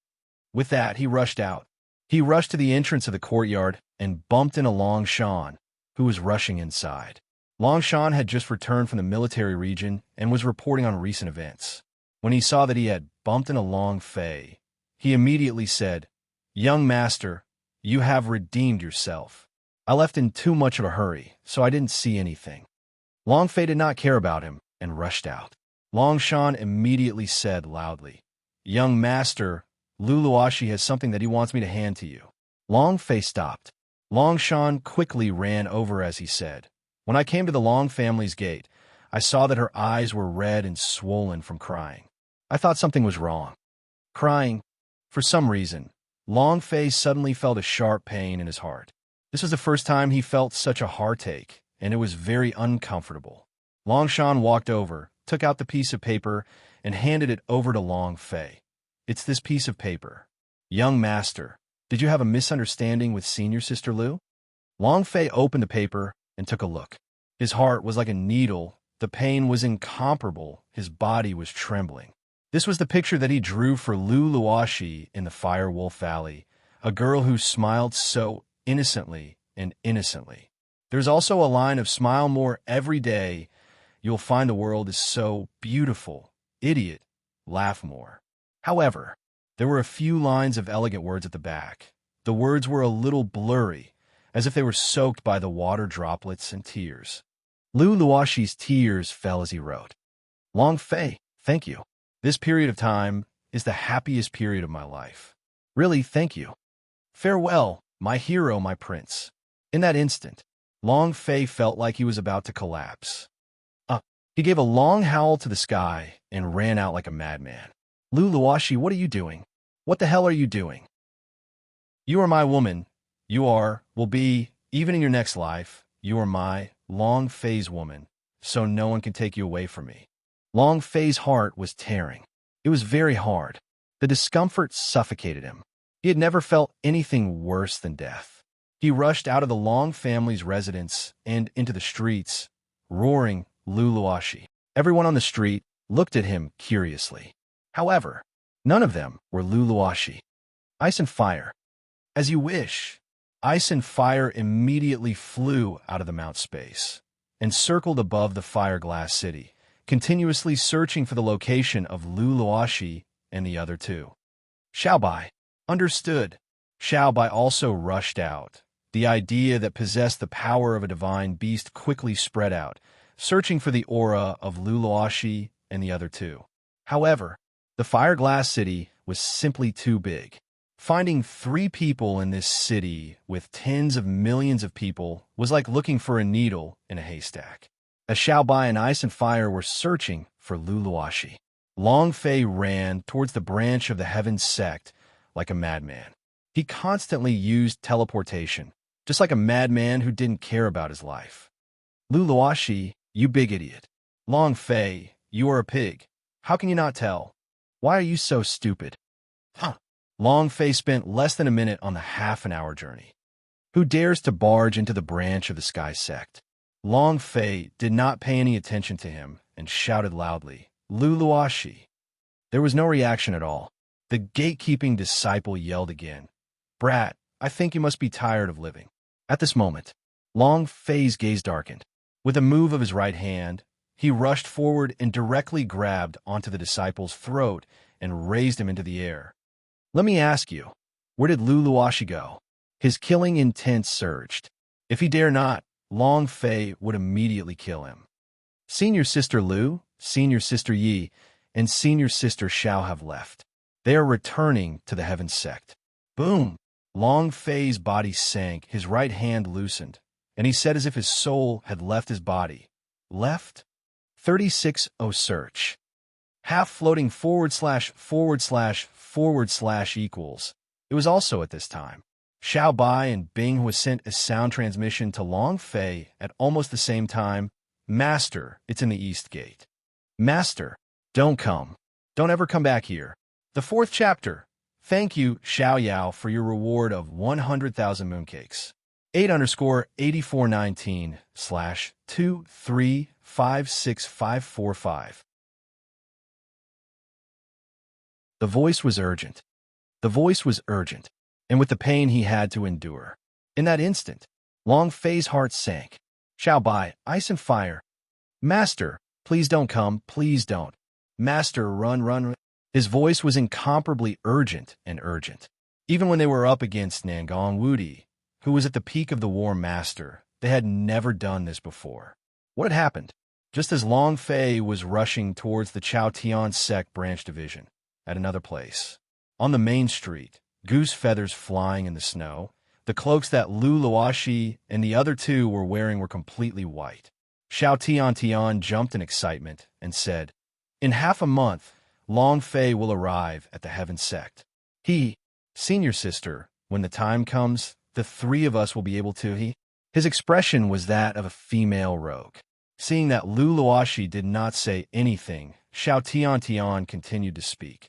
With that, he rushed out. He rushed to the entrance of the courtyard and bumped into Long Shan, who was rushing inside. Long Shan had just returned from the military region and was reporting on recent events. When he saw that he had bumped into Long Fei, he immediately said, "Young master, you have redeemed yourself. I left in too much of a hurry, so I didn't see anything." Long Fei did not care about him and rushed out. Long Shan immediately said loudly, "Young master, Luluashi has something that he wants me to hand to you." Long Fei stopped. Long Shan quickly ran over as he said, "When I came to the Long family's gate, I saw that her eyes were red and swollen from crying. I thought something was wrong." Crying? For some reason, Long Fei suddenly felt a sharp pain in his heart. This was the first time he felt such a heartache, and it was very uncomfortable. Long Shan walked over, took out the piece of paper, and handed it over to Long Fei. "It's this piece of paper. Young master, did you have a misunderstanding with senior sister Lu?" Long Fei opened the paper and took a look. His heart was like a needle. The pain was incomparable. His body was trembling. This was the picture that he drew for Lu Luoshi in the Fire Wolf Valley, a girl who smiled so innocently and innocently. There's also a line of "Smile more every day. You'll find the world is so beautiful. Idiot, laugh more." However, there were a few lines of elegant words at the back. The words were a little blurry, as if they were soaked by the water droplets and tears. Lu Luoshi's tears fell as he wrote, "Long Fei, thank you. This period of time is the happiest period of my life. Really, thank you. Farewell, my hero, my prince." In that instant, Long Fei felt like he was about to collapse. He gave a long howl to the sky and ran out like a madman. "Lu Luoshi, what are you doing? What the hell are you doing? You are my woman. You will be, even in your next life, you are my, Long Fei's woman, so no one can take you away from me." Long Fei's heart was tearing. It was very hard. The discomfort suffocated him. He had never felt anything worse than death. He rushed out of the Long family's residence and into the streets, roaring, "Lu Luoshi." Everyone on the street looked at him curiously. However, none of them were Lu Luoshi. "Ice and fire." "As you wish." Ice and fire immediately flew out of the mount space and circled above the fire-glass city, continuously searching for the location of Lu Luoshi and the other two. Xiaobai. Understood. Xiaobai also rushed out. The idea that possessed the power of a divine beast quickly spread out, searching for the aura of Lu Luoshi and the other two. However, the fire-glass city was simply too big. Finding 3 people in this city with tens of millions of people was like looking for a needle in a haystack. As Xiaobai and Ice and Fire were searching for Lu Luoshi, Long Fei ran towards the branch of the Heaven sect like a madman. He constantly used teleportation, just like a madman who didn't care about his life. "Lu Luoshi, you big idiot. Long Fei, you are a pig. How can you not tell? Why are you so stupid?" Long Fei spent less than a minute on the half-an-hour journey. Who dares to barge into the branch of the Sky sect? Long Fei did not pay any attention to him and shouted loudly, "Lu Luoshi." There was no reaction at all. The gatekeeping disciple yelled again, "Brat, I think you must be tired of living." At this moment, Long Fei's gaze darkened. With a move of his right hand, he rushed forward and directly grabbed onto the disciple's throat and raised him into the air. "Let me ask you, where did Lu Luoshi go?" His killing intent surged. If he dare not, Long Fei would immediately kill him. Senior Sister Lu, Senior Sister Yi, and Senior Sister Xiao have left. They are returning to the Heaven sect. Boom! Long Fei's body sank, his right hand loosened, and he said as if his soul had left his body. Left? 36O search. Half floating / / equals. It was also at this time. Xiao Bai and Bing, who has sent a sound transmission to Long Fei at almost the same time. "Master, it's in the East Gate." "Master, don't come. Don't ever come back here." The 4th chapter. Thank you, Xiao Yao, for your reward of 100,000 mooncakes. 8_8419/2356545. The voice was urgent. The voice was urgent, and with the pain he had to endure. In that instant, Long Fei's heart sank. Xiao Bai, ice and fire. Master, please don't come, please don't. Master, run, run. His voice was incomparably urgent and urgent. Even when they were up against Nangong Wudi, who was at the peak of the war, master, they had never done this before. What had happened? Just as Long Fei was rushing towards the Chao Tian sect branch division, at another place. On the main street, goose feathers flying in the snow, the cloaks that Lu Luoxi and the other two were wearing were completely white. Xiao Tian jumped in excitement and said, "In half a month, Long Fei will arrive at the Heaven Sect. Senior sister, when the time comes, the three of us will be able to." His expression was that of a female rogue. Seeing that Lu Luoxi did not say anything, Xiao Tian continued to speak.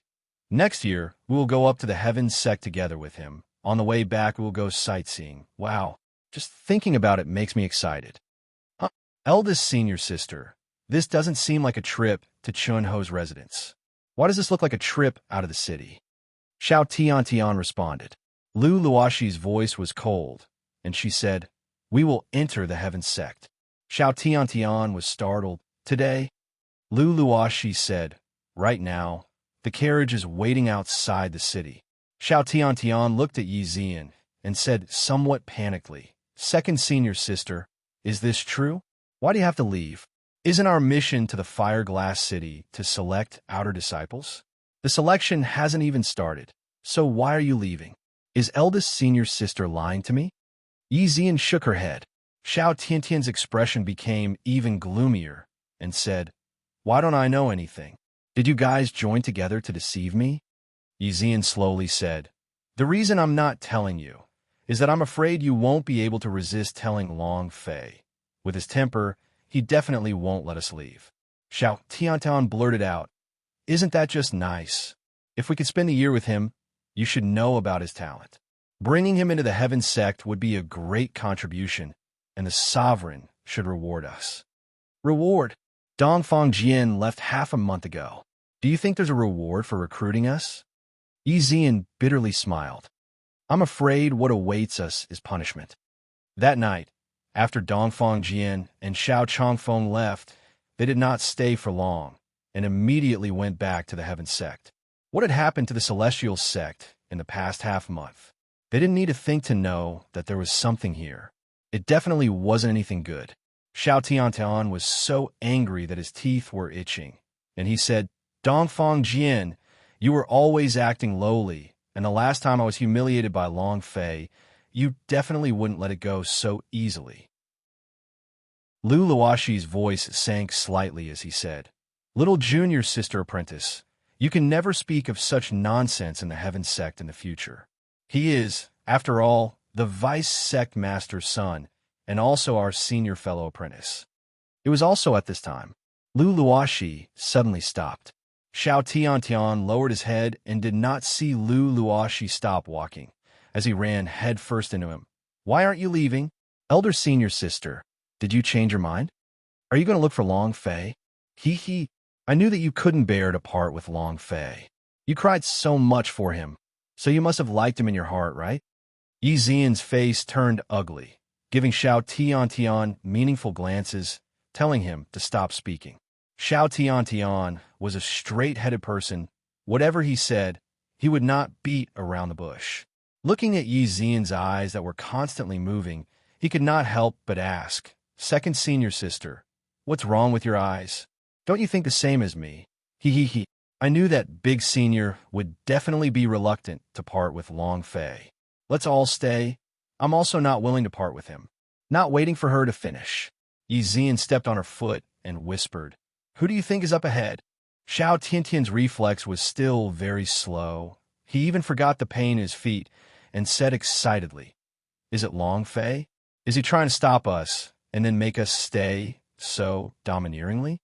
"Next year, we will go up to the Heaven Sect together with him. On the way back, we'll go sightseeing. Wow, just thinking about it makes me excited." Huh? Eldest senior sister, this doesn't seem like a trip to Chunho's residence. Why does this look like a trip out of the city? Xiao Tian responded. Lu Luoxi's voice was cold, and she said, "We will enter the Heaven Sect." Xiao Tian was startled. "Today?" Lu Luoxi said, "Right now. The carriage is waiting outside the city." Xiao Tian looked at Yi Zian and said somewhat panically, "Second senior sister, is this true? Why do you have to leave? Isn't our mission to the Fire Glass City to select outer disciples? The selection hasn't even started, so why are you leaving? Is eldest senior sister lying to me?" Yi Zian shook her head. Xiao Tiantian's expression became even gloomier and said, "Why don't I know anything? Did you guys join together to deceive me?" Yi Zian slowly said, "The reason I'm not telling you is that I'm afraid you won't be able to resist telling Long Fei. With his temper, he definitely won't let us leave." Xiao Tiantian blurted out, "Isn't that just nice? If we could spend a year with him, you should know about his talent. Bringing him into the Heaven Sect would be a great contribution, and the sovereign should reward us." "Reward? Dongfang Jian left half a month ago. Do you think there's a reward for recruiting us?" Yi Zian bitterly smiled. "I'm afraid what awaits us is punishment." That night, after Dongfang Jian and Xiao Chongfeng left, they did not stay for long, and immediately went back to the Heaven Sect. What had happened to the Celestial Sect in the past half-month? They didn't need to think to know that there was something here. It definitely wasn't anything good. Xiao Tiantian was so angry that his teeth were itching, and he said, "Dongfang Jian, you were always acting lowly, and the last time I was humiliated by Long Fei, you definitely wouldn't let it go so easily." Lu Luoxi's voice sank slightly as he said, "Little junior sister apprentice, you can never speak of such nonsense in the Heaven Sect in the future. He is, after all, the vice sect master's son, and also our senior fellow apprentice." It was also at this time. Lu Luoxi suddenly stopped. Xiao Tiantian lowered his head and did not see Lu Luoxi stop walking, as he ran headfirst into him. "Why aren't you leaving? Elder senior sister, did you change your mind? Are you going to look for Long Fei?" I knew that you couldn't bear to part with Long Fei. You cried so much for him, so you must have liked him in your heart, right?" Yi Zian's face turned ugly, giving Xiao Tiantian meaningful glances, telling him to stop speaking. Xiao Tiantian was a straight-headed person. Whatever he said, he would not beat around the bush. Looking at Yi Zian's eyes that were constantly moving, he could not help but ask, "Second senior sister, what's wrong with your eyes? Don't you think the same as me?" I knew that Big Senior would definitely be reluctant to part with Long Fei. "Let's all stay. I'm also not willing to part with him." Not waiting for her to finish, Yi Zian stepped on her foot and whispered, "Who do you think is up ahead?" Xiao Tiantian's reflex was still very slow. He even forgot the pain in his feet and said excitedly, "Is it Long Fei? Is he trying to stop us and then make us stay so domineeringly?"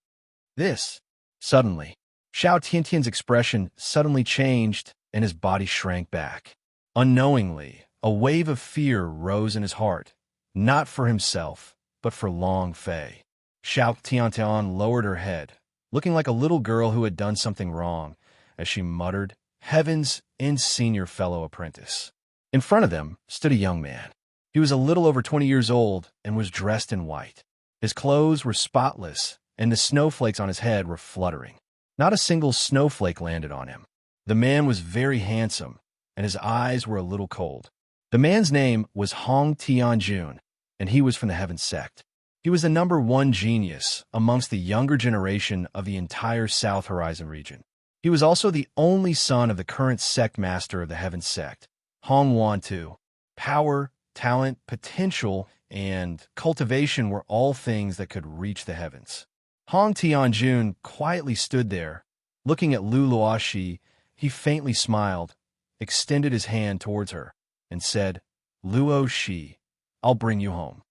Suddenly, Xiao Tiantian's expression suddenly changed and his body shrank back. Unknowingly, a wave of fear rose in his heart, not for himself, but for Long Fei. Xiao Tiantian lowered her head, looking like a little girl who had done something wrong, as she muttered, "Heavens, in senior fellow apprentice." In front of them stood a young man. He was a little over 20 years old and was dressed in white. His clothes were spotless, and the snowflakes on his head were fluttering. Not a single snowflake landed on him. The man was very handsome, and his eyes were a little cold. The man's name was Hong Tianjun, and he was from the Heaven Sect. He was the #1 genius amongst the younger generation of the entire South Horizon region. He was also the only son of the current sect master of the Heaven Sect, Hong Wantu. Power, talent, potential, and cultivation were all things that could reach the heavens. Hong Tianjun quietly stood there, looking at Lu Luoxi. He faintly smiled, extended his hand towards her, and said, "Luoxi, I'll bring you home."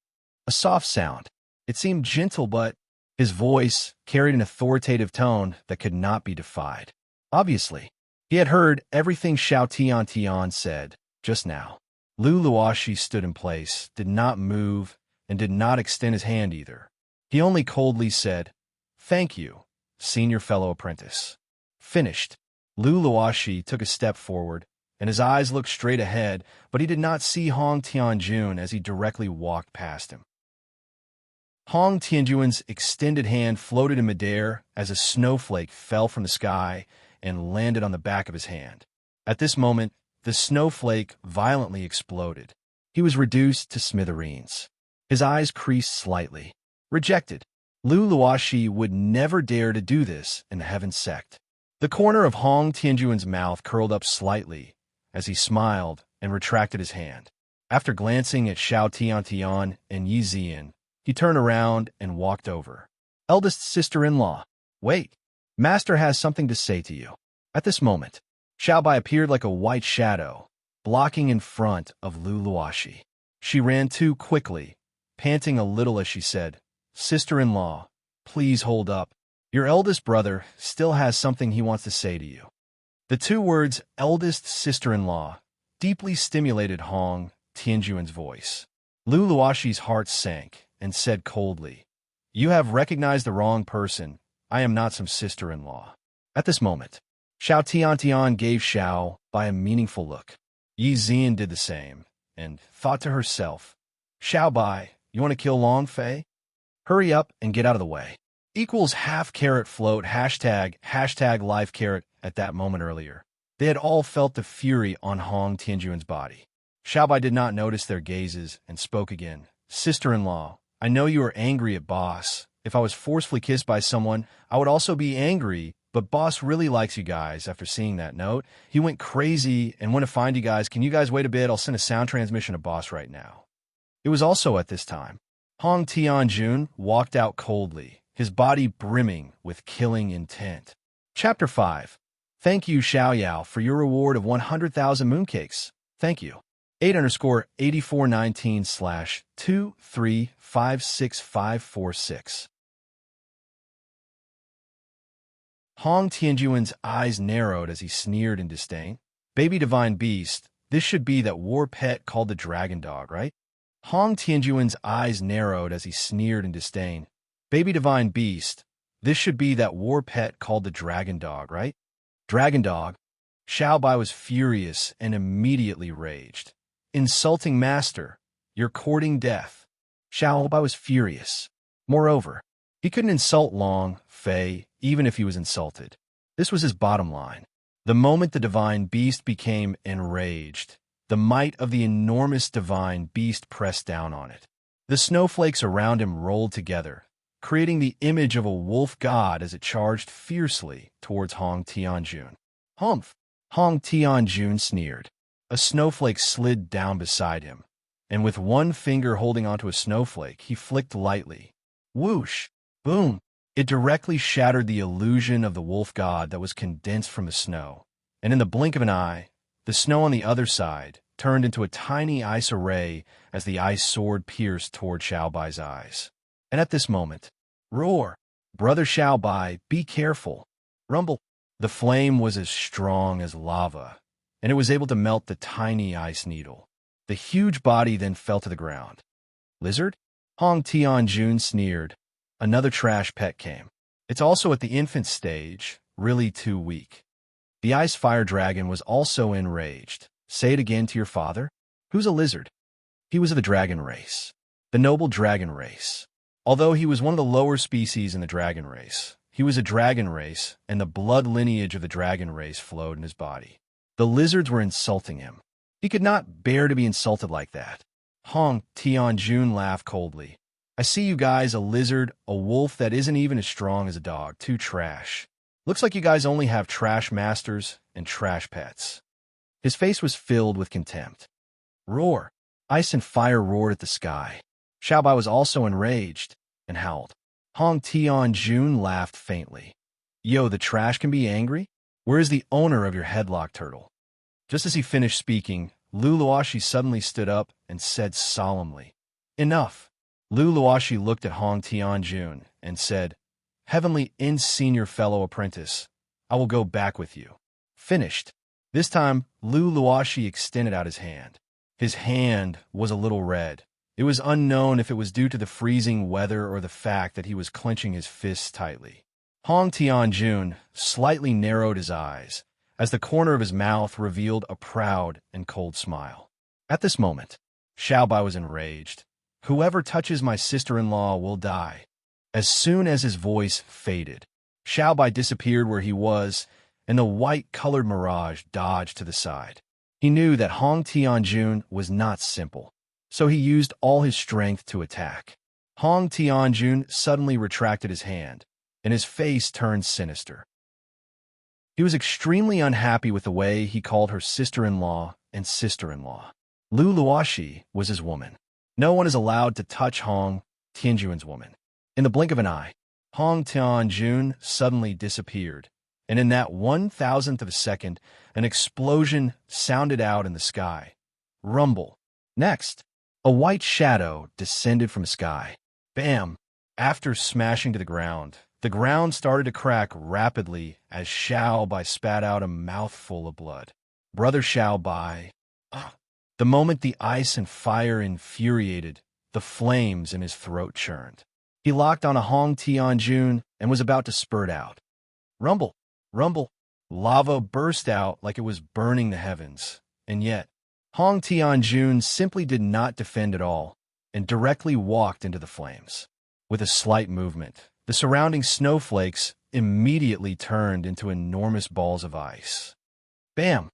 A soft sound. It seemed gentle, but his voice carried an authoritative tone that could not be defied. Obviously, he had heard everything Xiao Tiantian said just now. Lu Luoxi stood in place, did not move, and did not extend his hand either. He only coldly said, "Thank you, senior fellow apprentice." Finished. Lu Luoxi took a step forward, and his eyes looked straight ahead, but he did not see Hong Tianjun as he directly walked past him. Hong Tianjun's extended hand floated in midair as a snowflake fell from the sky and landed on the back of his hand. At this moment, the snowflake violently exploded. He was reduced to smithereens. His eyes creased slightly. Rejected. Lu Luoxi would never dare to do this in the Heaven Sect. The corner of Hong Tianjun's mouth curled up slightly as he smiled and retracted his hand. After glancing at Xiao Tiantian and Yi Zian, he turned around and walked over. "Eldest sister-in-law, wait. Master has something to say to you." At this moment, Xiaobai appeared like a white shadow, blocking in front of Lu Luoxi. She ran too quickly, panting a little as she said, "Sister-in-law, please hold up. Your eldest brother still has something he wants to say to you." The two words, eldest sister-in-law, deeply stimulated Hong Tianjun's voice. Lu Luoxi's heart sank and said coldly, "You have recognized the wrong person. I am not some sister-in-law." At this moment, Xiao Tiantian gave Xiao by a meaningful look. Yi Zian did the same, and thought to herself, "Xiao Bai, you want to kill Long Fei? Hurry up and get out of the way." Equals half carrot float hashtag live carrot at that moment earlier. They had all felt the fury on Hong Tianjun's body. Xiao Bai did not notice their gazes and spoke again. "Sister-in-law, I know you are angry at boss. If I was forcefully kissed by someone, I would also be angry, but boss really likes you guys after seeing that note. He went crazy and went to find you guys. Can you guys wait a bit? I'll send a sound transmission to boss right now." It was also at this time. Hong Tianjun walked out coldly, his body brimming with killing intent. Chapter 5. Thank you, Xiao Yao, for your reward of 100,000 mooncakes. Thank you. 8_8419/2356546. Hong Tianjun's eyes narrowed as he sneered in disdain. "Baby divine beast, this should be that war pet called the dragon dog, right?" Hong Tianjun's eyes narrowed as he sneered in disdain. "Baby divine beast, this should be that war pet called the dragon dog, right?" Dragon dog. Xiao Bai was furious and immediately raged. "Insulting master, you're courting death." Xiao Bai was furious. Moreover, he couldn't insult Long Fei even if he was insulted. This was his bottom line. The moment the divine beast became enraged, the might of the enormous divine beast pressed down on it. The snowflakes around him rolled together, creating the image of a wolf god as it charged fiercely towards Hong Tianjun. "Humph!" Hong Tianjun sneered. A snowflake slid down beside him, and with one finger holding onto a snowflake, he flicked lightly. Whoosh! Boom! It directly shattered the illusion of the wolf god that was condensed from the snow, and in the blink of an eye, the snow on the other side turned into a tiny ice array as the ice sword pierced toward Xiao Bai's eyes. And at this moment, roar! Brother Xiao Bai, be careful! Rumble! The flame was as strong as lava, and it was able to melt the tiny ice needle. The huge body then fell to the ground. Lizard? Hong Tianjun sneered. Another trash pet came. It's also at the infant stage, really too weak. The ice fire dragon was also enraged. Say it again to your father? Who's a lizard? He was of the dragon race. The noble dragon race. Although he was one of the lower species in the dragon race, he was a dragon race, and the blood lineage of the dragon race flowed in his body. The lizards were insulting him. He could not bear to be insulted like that. Hong Tianjun laughed coldly. I see you guys a lizard, a wolf that isn't even as strong as a dog. Too trash. Looks like you guys only have trash masters and trash pets. His face was filled with contempt. Roar. Ice and fire roared at the sky. Xiaobai was also enraged and howled. Hong Tianjun laughed faintly. Yo, the trash can be angry? Where is the owner of your headlock turtle? Just as he finished speaking, Lu Luoshi suddenly stood up and said solemnly, Enough. Lu Luoshi looked at Hong Tianjun and said, Heavenly senior fellow apprentice, I will go back with you. Finished. This time, Lu Luoshi extended out his hand. His hand was a little red. It was unknown if it was due to the freezing weather or the fact that he was clenching his fists tightly. Hong Tianjun slightly narrowed his eyes, as the corner of his mouth revealed a proud and cold smile. At this moment, Xiaobai was enraged. Whoever touches my sister-in-law will die. As soon as his voice faded, Xiaobai disappeared where he was, and the white-colored mirage dodged to the side. He knew that Hong Tianjun was not simple, so he used all his strength to attack. Hong Tianjun suddenly retracted his hand, and his face turned sinister. He was extremely unhappy with the way he called her sister-in-law and sister-in-law. Lu Luoshi was his woman. No one is allowed to touch Hong Tianjun's woman. In the blink of an eye, Hong Tianjun suddenly disappeared, and in that 1,000th of a second, an explosion sounded out in the sky. Rumble. Next, a white shadow descended from the sky. Bam! After smashing to the ground started to crack rapidly as Xiaobai spat out a mouthful of blood. Brother Xiaobai. The moment the ice and fire infuriated, the flames in his throat churned. He locked on a Hong Tianjun and was about to spurt out. Rumble, rumble. Lava burst out like it was burning the heavens. And yet, Hong Tianjun simply did not defend at all and directly walked into the flames. With a slight movement, the surrounding snowflakes immediately turned into enormous balls of ice. Bam!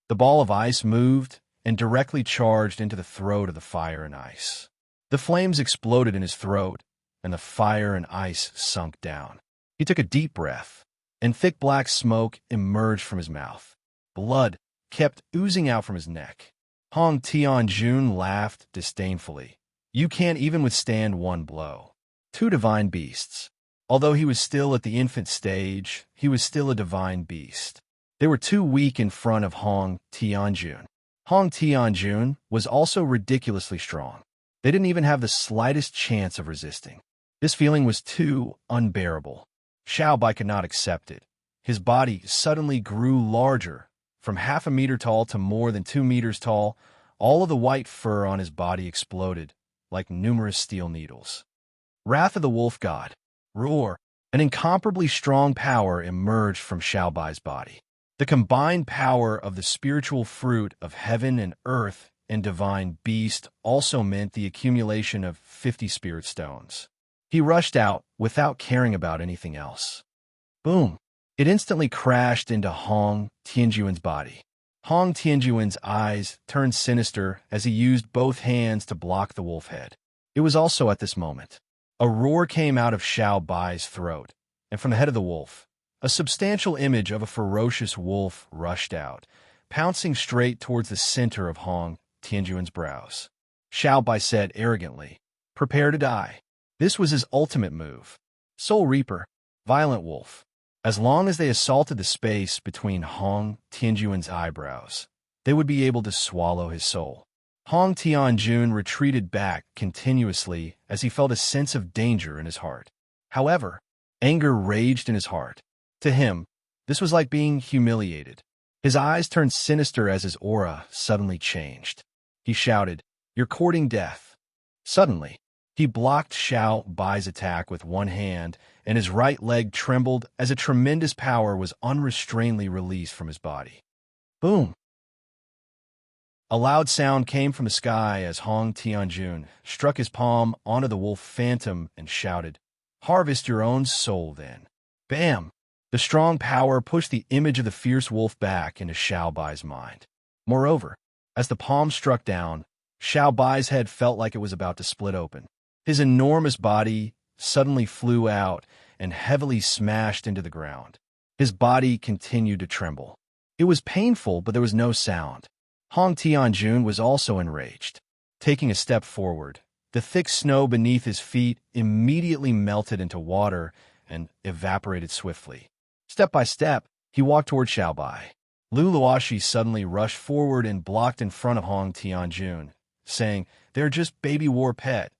The ball of ice moved and directly charged into the throat of the fire and ice. The flames exploded in his throat, and the fire and ice sunk down. He took a deep breath, and thick black smoke emerged from his mouth. Blood kept oozing out from his neck. Hong Tianjun laughed disdainfully. You can't even withstand one blow. Two divine beasts. Although he was still at the infant stage, he was still a divine beast. They were too weak in front of Hong Tianjun. Hong Tianjun was also ridiculously strong. They didn't even have the slightest chance of resisting. This feeling was too unbearable. Xiaobai could not accept it. His body suddenly grew larger, from half a meter tall to more than 2 meters tall. All of the white fur on his body exploded, like numerous steel needles. Wrath of the Wolf God. Roar. An incomparably strong power emerged from Xiaobai's body. The combined power of the spiritual fruit of heaven and earth and divine beast also meant the accumulation of 50 spirit stones. He rushed out without caring about anything else. Boom! It instantly crashed into Hong Tianjun's body. Hong Tianjun's eyes turned sinister as he used both hands to block the wolf head. It was also at this moment. A roar came out of Xiaobai's throat, and from the head of the wolf, a substantial image of a ferocious wolf rushed out, pouncing straight towards the center of Hong Tianjun's brows. Xiaobai said arrogantly, Prepare to die. This was his ultimate move. Soul Reaper, Violent Wolf. As long as they assaulted the space between Hong Tianjun's eyebrows, they would be able to swallow his soul. Hong Tianjun retreated back continuously as he felt a sense of danger in his heart. However, anger raged in his heart. To him, this was like being humiliated. His eyes turned sinister as his aura suddenly changed. He shouted, You're courting death. Suddenly, he blocked Xiao Bai's attack with one hand, and his right leg trembled as a tremendous power was unrestrainedly released from his body. Boom! A loud sound came from the sky as Hong Tianjun struck his palm onto the wolf phantom and shouted, "Harvest your own soul, then." Bam! The strong power pushed the image of the fierce wolf back into Xiao Bai's mind. Moreover, as the palm struck down, Xiao Bai's head felt like it was about to split open. His enormous body suddenly flew out and heavily smashed into the ground. His body continued to tremble. It was painful, but there was no sound. Hong Tianjun was also enraged. Taking a step forward, the thick snow beneath his feet immediately melted into water and evaporated swiftly. Step by step, he walked toward Xiao Bai. Lu Luoxi suddenly rushed forward and blocked in front of Hong Tianjun, saying, "They're just baby war pet.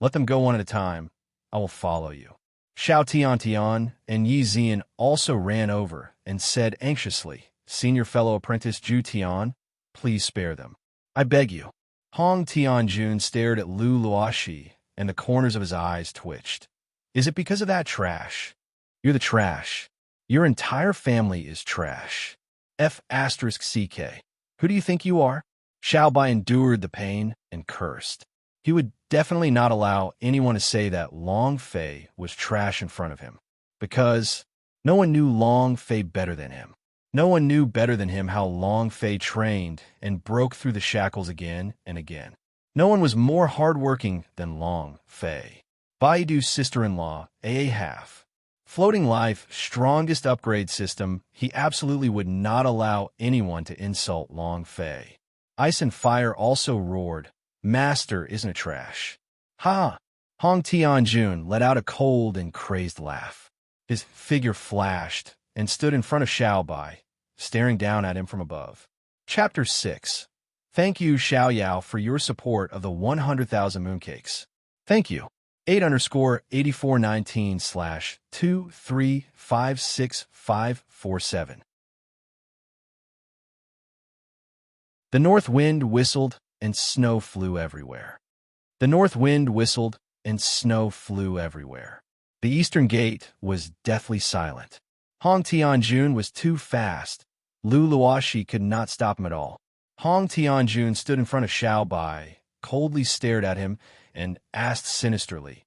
Let them go one at a time. I will follow you." Xiao Tiantian and Yi Zian also ran over and said anxiously, "Senior fellow apprentice Zhu Tian, please spare them. I beg you." Hong Tianjun stared at Lu Luoxi, and the corners of his eyes twitched. "Is it because of that trash? You're the trash. Your entire family is trash. F***CK. Who do you think you are?" Xiao Bai endured the pain and cursed. He would definitely not allow anyone to say that Long Fei was trash in front of him, because no one knew Long Fei better than him. No one knew better than him how Long Fei trained and broke through the shackles again and again. No one was more hardworking than Long Fei. Baidu's sister-in-law, AA Half. Floating Life, strongest upgrade system, he absolutely would not allow anyone to insult Long Fei. Ice and Fire also roared, "Master isn't a trash." Ha! Hong Tianjun let out a cold and crazed laugh. His figure flashed and stood in front of Xiao Bai, staring down at him from above. Chapter 6. Thank you, Xiao Yao, for your support of the 100,000 mooncakes. Thank you. 8_8419/2356547. The north wind whistled and snow flew everywhere. The north wind whistled and snow flew everywhere. The eastern gate was deathly silent. Hong Tianjun was too fast. Lu Luoxi could not stop him at all. Hong Tianjun stood in front of Xiao Bai, coldly stared at him, and asked sinisterly,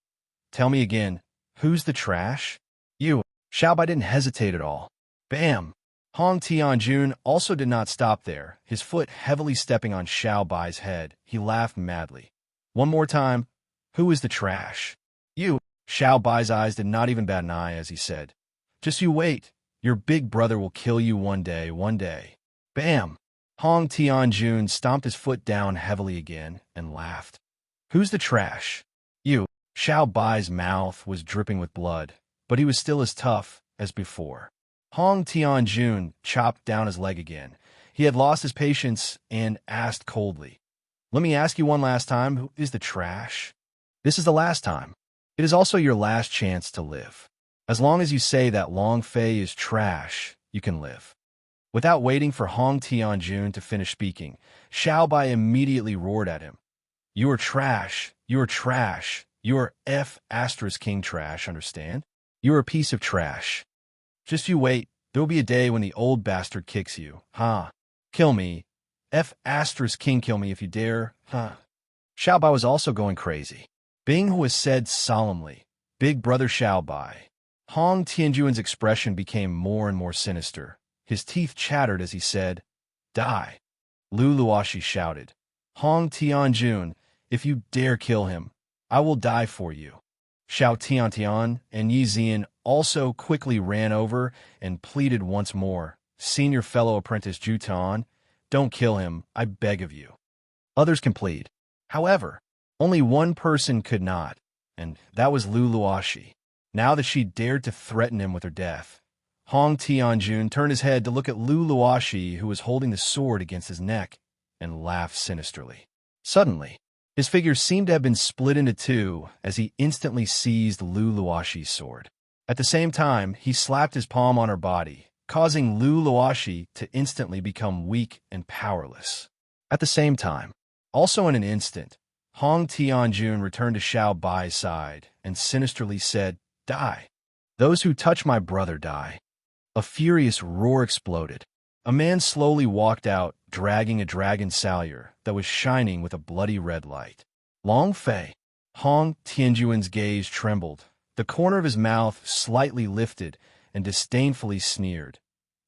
"Tell me again, who's the trash?" "You." Xiao Bai didn't hesitate at all. Bam! Hong Tianjun also did not stop there, his foot heavily stepping on Xiao Bai's head. He laughed madly. "One more time, who is the trash?" "You." Xiao Bai's eyes did not even bat an eye as he said, "Just you wait. Your big brother will kill you one day, one day." Bam! Hong Tianjun stomped his foot down heavily again and laughed. "Who's the trash?" "You." Xiao Bai's mouth was dripping with blood, but he was still as tough as before. Hong Tianjun chopped down his leg again. He had lost his patience and asked coldly, "Let me ask you one last time, who is the trash?" "This is the last time. It is also your last chance to live. As long as you say that Long Fei is trash, you can live." Without waiting for Hong Tianjun to finish speaking, Xiao Bai immediately roared at him, "You are trash. You are trash. You are F***king trash, understand? You are a piece of trash. Just you wait, there will be a day when the old bastard kicks you, huh? Kill me. F***king kill me if you dare, huh?" Xiao Bai was also going crazy. Bing was said solemnly, "Big brother Xiao Bai." Hong Tianjun's expression became more and more sinister. His teeth chattered as he said, "Die." Lu Luoxi shouted, "Hong Tianjun, if you dare kill him, I will die for you." Xiao Tiantian and Yi Zian also quickly ran over and pleaded once more, "Senior fellow apprentice Zhu Tian, don't kill him, I beg of you." Others can plead. However, only one person could not, and that was Lu Luoxi. Now that she dared to threaten him with her death, Hong Tianjun turned his head to look at Lu Luoxi, who was holding the sword against his neck, and laughed sinisterly. Suddenly, his figure seemed to have been split into two as he instantly seized Lu Luoxi's sword. At the same time, he slapped his palm on her body, causing Lu Luoxi to instantly become weak and powerless. At the same time, also in an instant, Hong Tianjun returned to Xiao Bai's side and sinisterly said, "Die. Those who touch my brother die." A furious roar exploded. A man slowly walked out, dragging a dragon salyer that was shining with a bloody red light. Long Fei. Hong Tianjun's gaze trembled. The corner of his mouth slightly lifted and disdainfully sneered.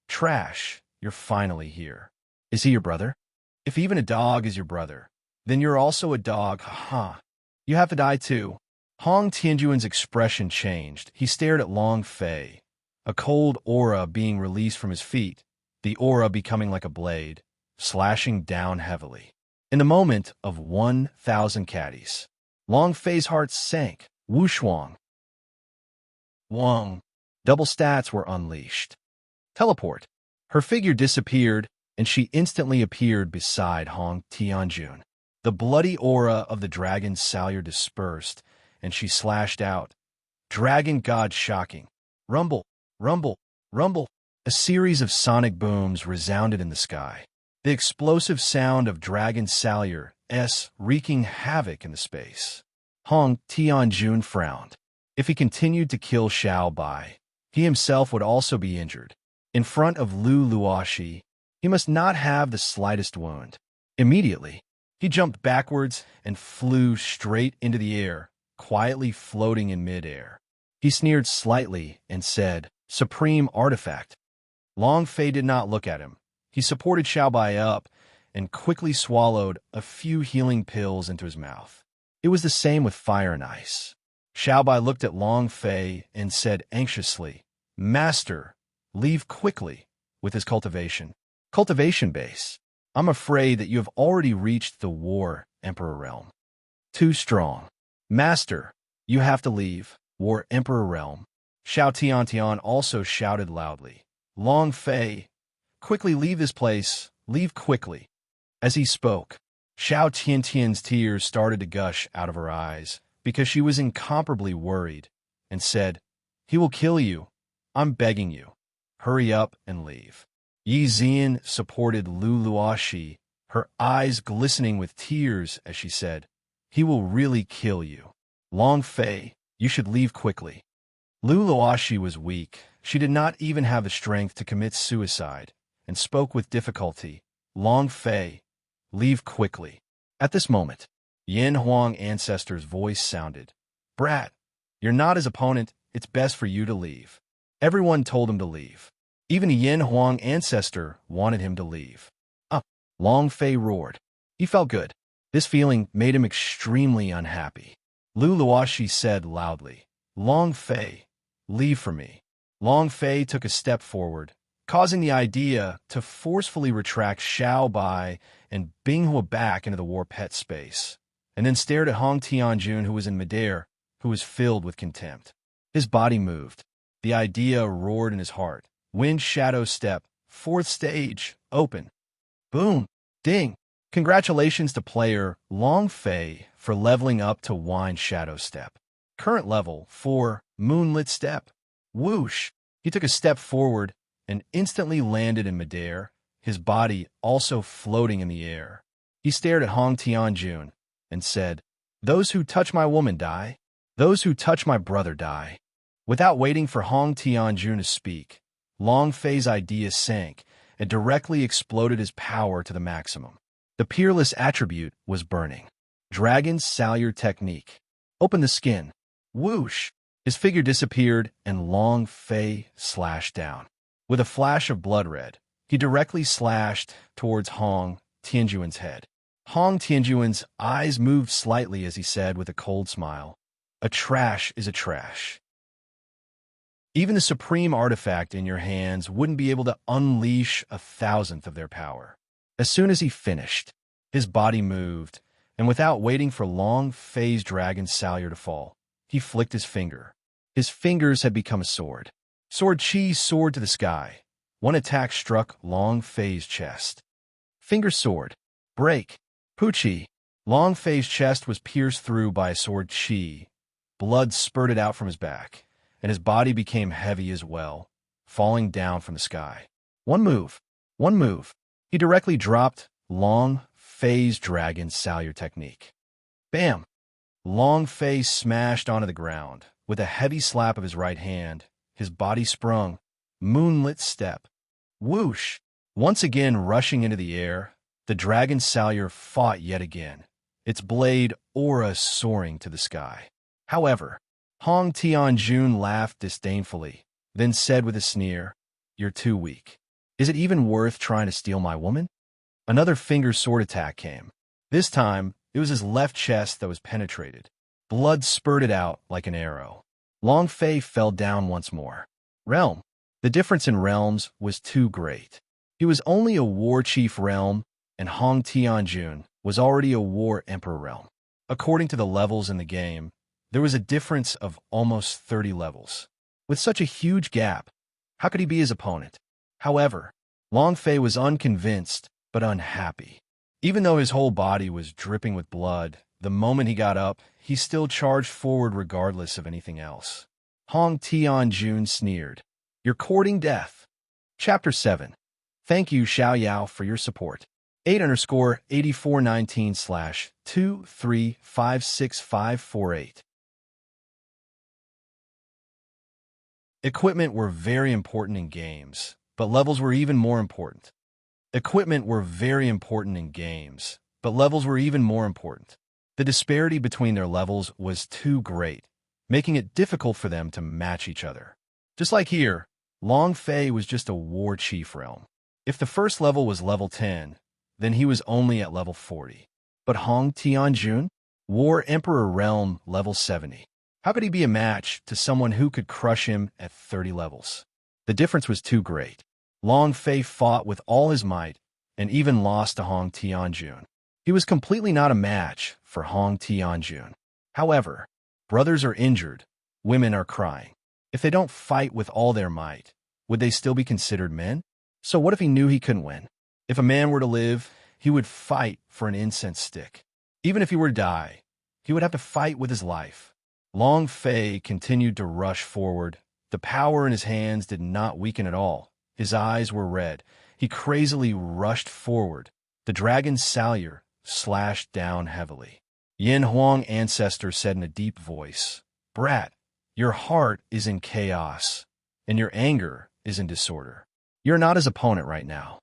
"Trash, you're finally here. Is he your brother? If even a dog is your brother, then you're also a dog, haha. You have to die too." Hong Tianjun's expression changed. He stared at Long Fei, a cold aura being released from his feet, the aura becoming like a blade, slashing down heavily. In the moment of 1,000 caddies, Long Fei's heart sank. Wushuang. Wang. Double stats were unleashed. Teleport. Her figure disappeared, and she instantly appeared beside Hong Tianjun. The bloody aura of the dragon's salyer dispersed, and she slashed out. "Dragon God shocking. Rumble, rumble, rumble." A series of sonic booms resounded in the sky. The explosive sound of dragon salyer's wreaking havoc in the space. Hong Tianjun frowned. If he continued to kill Xiao Bai, he himself would also be injured. In front of Lu Luoxi, he must not have the slightest wound. Immediately, he jumped backwards and flew straight into the air, quietly floating in midair. He sneered slightly and said, "Supreme artifact." Long Fei did not look at him. He supported Xiao Bai up and quickly swallowed a few healing pills into his mouth. It was the same with fire and ice. Xiao Bai looked at Long Fei and said anxiously, "Master, leave quickly with his cultivation. Cultivation base. I'm afraid that you have already reached the War Emperor realm. Too strong. Master, you have to leave War Emperor realm." Xiao Tiantian also shouted loudly, "Long Fei, quickly leave this place, leave quickly." As he spoke, Xiao Tiantian's tears started to gush out of her eyes because she was incomparably worried, and said, "He will kill you. I'm begging you. Hurry up and leave." Yi Zian supported Lu Luoxi, her eyes glistening with tears as she said, "He will really kill you. Long Fei, you should leave quickly." Lu Luoxi was weak. She did not even have the strength to commit suicide, and spoke with difficulty, "Long Fei, leave quickly." At this moment, Yin Huang Ancestor's voice sounded, "Brat, you're not his opponent. It's best for you to leave." Everyone told him to leave. Even Yin Huang Ancestor wanted him to leave. Up, Long Fei roared. He felt good. This feeling made him extremely unhappy. Lu Luoxi said loudly, "Long Fei, leave for me." Long Fei took a step forward, causing the idea to forcefully retract Xiao Bai and Binghua back into the war pet space, and then stared at Hong Tianjun, who was in midair, who was filled with contempt. His body moved. The idea roared in his heart. Wind Shadow Step, 4th stage, open. Boom. Ding. Congratulations to player Long Fei for leveling up to Wind Shadow Step. Current level 4, Moonlit Step. Whoosh. He took a step forward and instantly landed in midair, his body also floating in the air. He stared at Hong Tianjun and said, "Those who touch my woman die. Those who touch my brother die." Without waiting for Hong Tianjun to speak, Long Fei's idea sank and directly exploded his power to the maximum. The peerless attribute was burning. Dragon's Salyer Technique. Open the skin. Whoosh! His figure disappeared and Long Fei slashed down. With a flash of blood red, he directly slashed towards Hong Tianjun's head. Hong Tianjun's eyes moved slightly as he said with a cold smile, "A trash is a trash. Even the supreme artifact in your hands wouldn't be able to unleash 1,000th of their power." As soon as he finished, his body moved, and without waiting for Long Fei's dragon salyer to fall, he flicked his finger. His fingers had become a sword. Sword Chi soared to the sky. One attack struck Long Fei's chest. Finger sword. Break. Puchi. Long Fei's chest was pierced through by a sword Chi. Blood spurted out from his back, and his body became heavy as well, falling down from the sky. One move. One move. He directly dropped Long Fei's dragon salyer technique. Bam! Long Fei smashed onto the ground. With a heavy slap of his right hand, his body sprung. Moonlit step. Whoosh! Once again rushing into the air, the dragon Salyer fought yet again, its blade aura soaring to the sky. However, Hong Tianjun laughed disdainfully, then said with a sneer, "You're too weak. Is it even worth trying to steal my woman?" Another finger sword attack came. This time, it was his left chest that was penetrated. Blood spurted out like an arrow. Long Fei fell down once more. Realm. The difference in realms was too great. He was only a war chief realm, and Hong Tianjun was already a war emperor realm. According to the levels in the game, there was a difference of almost 30 levels. With such a huge gap, how could he be his opponent? However, Long Fei was unconvinced but unhappy. Even though his whole body was dripping with blood, the moment he got up, he still charged forward regardless of anything else. Hong Tianjun sneered, "You're courting death." Chapter 7. Thank you, Xiao Yao, for your support. 8_8419/2356548. Equipment were very important in games, but levels were even more important. Equipment were very important in games, but levels were even more important. The disparity between their levels was too great, making it difficult for them to match each other. Just like here, Long Fei was just a war chief realm. If the first level was level 10, then he was only at level 40. But Hong Tianjun, war emperor realm level 70. How could he be a match to someone who could crush him at 30 levels? The difference was too great. Long Fei fought with all his might and even lost to Hong Tianjun. He was completely not a match for Hong Tianjun. However, brothers are injured, women are crying. If they don't fight with all their might, would they still be considered men? So what if he knew he couldn't win? If a man were to live, he would fight for an incense stick. Even if he were to die, he would have to fight with his life. Long Fei continued to rush forward. The power in his hands did not weaken at all. His eyes were red. He crazily rushed forward. The dragon Salyer slashed down heavily. Yin Huang Ancestor said in a deep voice, "Brat, your heart is in chaos, and your anger is in disorder. You're not his opponent right now.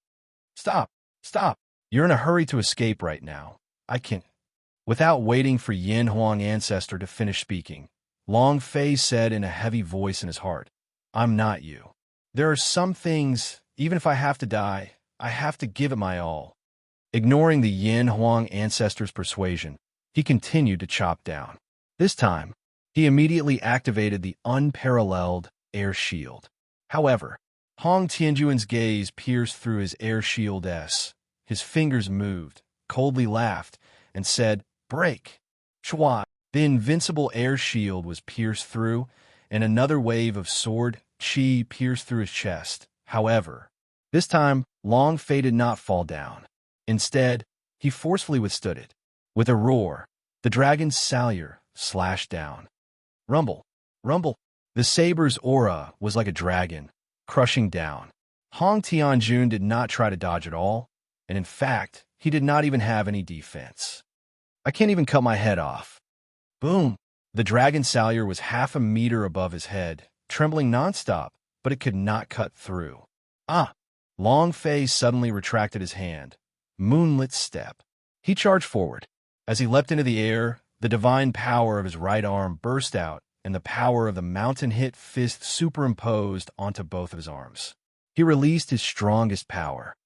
Stop, stop. You're in a hurry to escape right now. I can't." Without waiting for Yin Huang Ancestor to finish speaking, Long Fei said in a heavy voice in his heart, "I'm not you. There are some things, even if I have to die, I have to give it my all." Ignoring the Yin Huang Ancestor's persuasion, he continued to chop down. This time, he immediately activated the unparalleled air shield. However, Hong Tianjun's gaze pierced through his air shield S. His fingers moved, coldly laughed, and said, "Break." Chua. The invincible air shield was pierced through, and another wave of sword chi pierced through his chest. However, this time, Long Fei did not fall down. Instead, he forcefully withstood it. With a roar, the dragon Salyer slashed down. Rumble, rumble. The saber's aura was like a dragon, crushing down. Hong Tianjun did not try to dodge at all, and in fact, he did not even have any defense. "I can't even cut my head off." Boom! The dragon Salyer was half a meter above his head, trembling nonstop, but it could not cut through. Ah! Long Fei suddenly retracted his hand. Moonlit step. He charged forward. As he leapt into the air, the divine power of his right arm burst out, and the power of the mountain-hit fist superimposed onto both of his arms. He released his strongest power.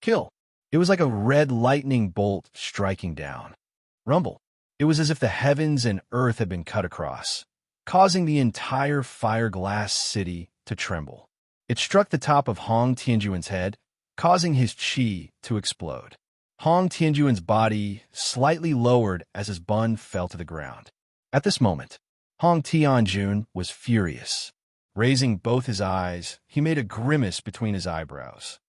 Kill! It was like a red lightning bolt striking down. Rumble. It was as if the heavens and earth had been cut across, causing the entire fire-glass city to tremble. It struck the top of Hong Tianjun's head, causing his chi to explode. Hong Tianjun's body slightly lowered as his bun fell to the ground. At this moment, Hong Tianjun was furious. Raising both his eyes, he made a grimace between his eyebrows.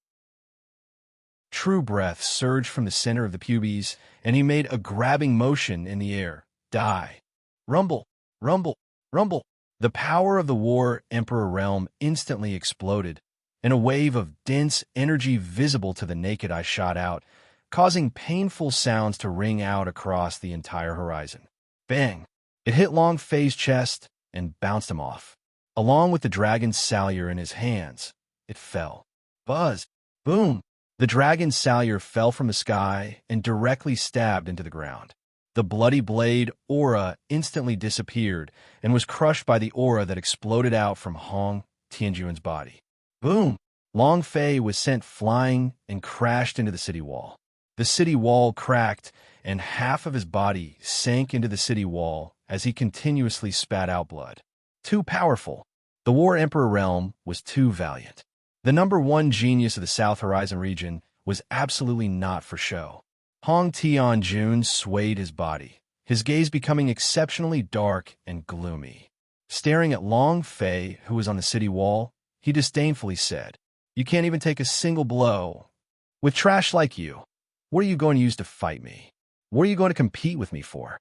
True breath surged from the center of the pubes, and he made a grabbing motion in the air. Die. Rumble, rumble, rumble. The power of the War Emperor realm instantly exploded, and a wave of dense energy visible to the naked eye shot out, causing painful sounds to ring out across the entire horizon. Bang! It hit Long Fei's chest and bounced him off. Along with the dragon's salyer in his hands, it fell. Buzz! Boom! The dragon's salyer fell from the sky and directly stabbed into the ground. The bloody blade aura instantly disappeared and was crushed by the aura that exploded out from Hong Tianjuan's body. Boom! Long Fei was sent flying and crashed into the city wall. The city wall cracked, and half of his body sank into the city wall as he continuously spat out blood. Too powerful. The War Emperor realm was too valiant. The #1 genius of the South Horizon region was absolutely not for show. Hong Tianjun swayed his body, his gaze becoming exceptionally dark and gloomy. Staring at Long Fei, who was on the city wall, he disdainfully said, "You can't even take a single blow. With trash like you, what are you going to use to fight me? What are you going to compete with me for?"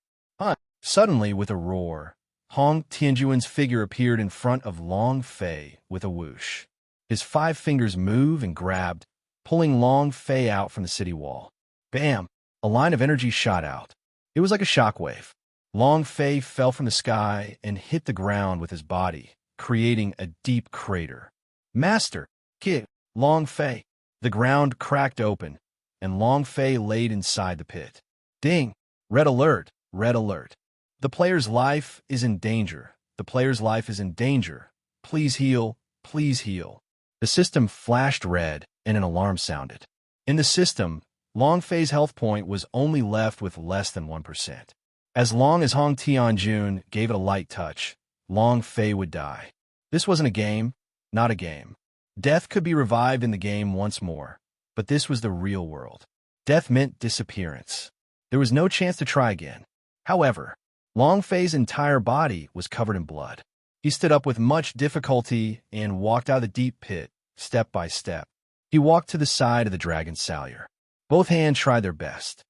Suddenly, with a roar, Hong Tianjuan's figure appeared in front of Long Fei with a whoosh. His 5 fingers moved and grabbed, pulling Long Fei out from the city wall. Bam! A line of energy shot out. It was like a shockwave. Long Fei fell from the sky and hit the ground with his body, creating a deep crater. "Master! Kid! Long Fei!" The ground cracked open, and Long Fei laid inside the pit. Ding! Red alert! Red alert! The player's life is in danger. The player's life is in danger. Please heal. Please heal. The system flashed red, and an alarm sounded. In the system, Long Fei's health point was only left with less than 1%. As long as Hong Tianjun gave it a light touch, Long Fei would die. This wasn't a game, not a game. Death could be revived in the game once more, but this was the real world. Death meant disappearance. There was no chance to try again. However, Long Fei's entire body was covered in blood. He stood up with much difficulty and walked out of the deep pit, step by step. He walked to the side of the dragon's salyer. Both hands tried their best.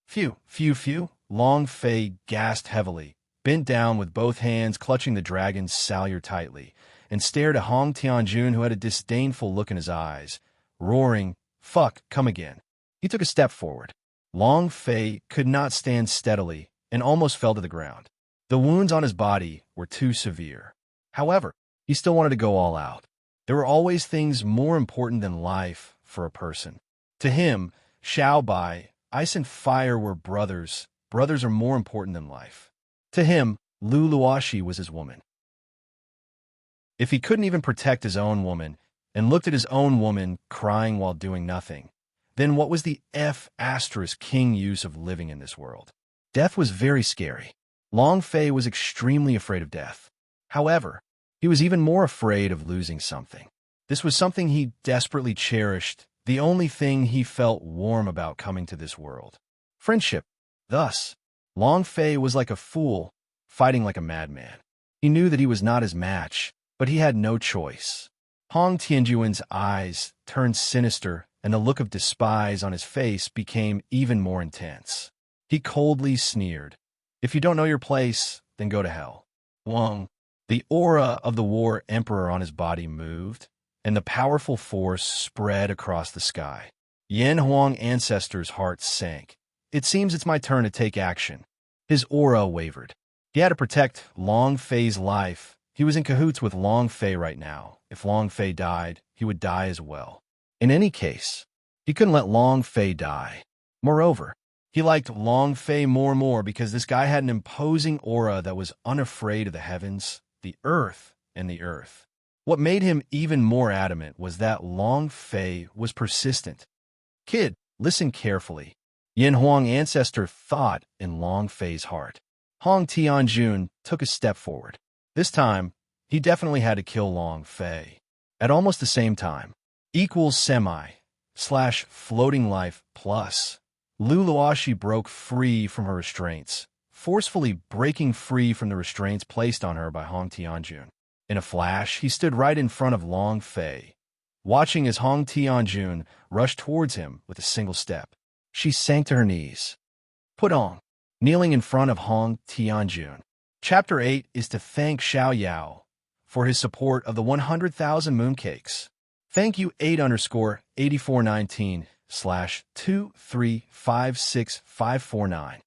Phew, phew, phew. Long Fei gasped heavily, bent down with both hands clutching the dragon's salyer tightly, and stared at Hong Tianjun, who had a disdainful look in his eyes, roaring, "Fuck, come again." He took a step forward. Long Fei could not stand steadily and almost fell to the ground. The wounds on his body were too severe. However, he still wanted to go all out. There were always things more important than life for a person. To him, Xiao Bai, ice and fire were brothers. Brothers are more important than life. To him, Lu Luoxi was his woman. If he couldn't even protect his own woman and looked at his own woman crying while doing nothing, then what was the king use of living in this world? Death was very scary. Long Fei was extremely afraid of death. However, he was even more afraid of losing something. This was something he desperately cherished, the only thing he felt warm about coming to this world. Friendship. Thus, Long Fei was like a fool, fighting like a madman. He knew that he was not his match, but he had no choice. Hong Tianjuan's eyes turned sinister, and the look of despise on his face became even more intense. He coldly sneered, "If you don't know your place, then go to hell." Wong. The aura of the War Emperor on his body moved, and the powerful force spread across the sky. Yan Huang Ancestor's heart sank. It seems it's my turn to take action. His aura wavered. He had to protect Long Fei's life. He was in cahoots with Long Fei right now. If Long Fei died, he would die as well. In any case, he couldn't let Long Fei die. Moreover, he liked Long Fei more and more because this guy had an imposing aura that was unafraid of the heavens, the earth, and the earth. What made him even more adamant was that Long Fei was persistent. "Kid, listen carefully." Yin Huang Ancestor thought in Long Fei's heart. Hong Tianjun took a step forward. This time, he definitely had to kill Long Fei. At almost the same time, equals semi/floating life plus. Lu Luoxi broke free from her restraints, forcefully breaking free from the restraints placed on her by Hong Tianjun. In a flash, he stood right in front of Long Fei, watching as Hong Tianjun rushed towards him with a single step. She sank to her knees. Put on, kneeling in front of Hong Tianjun. Chapter 8 is to thank Xiao Yao for his support of the 100,000 mooncakes. Thank you 8_8419 /2356549.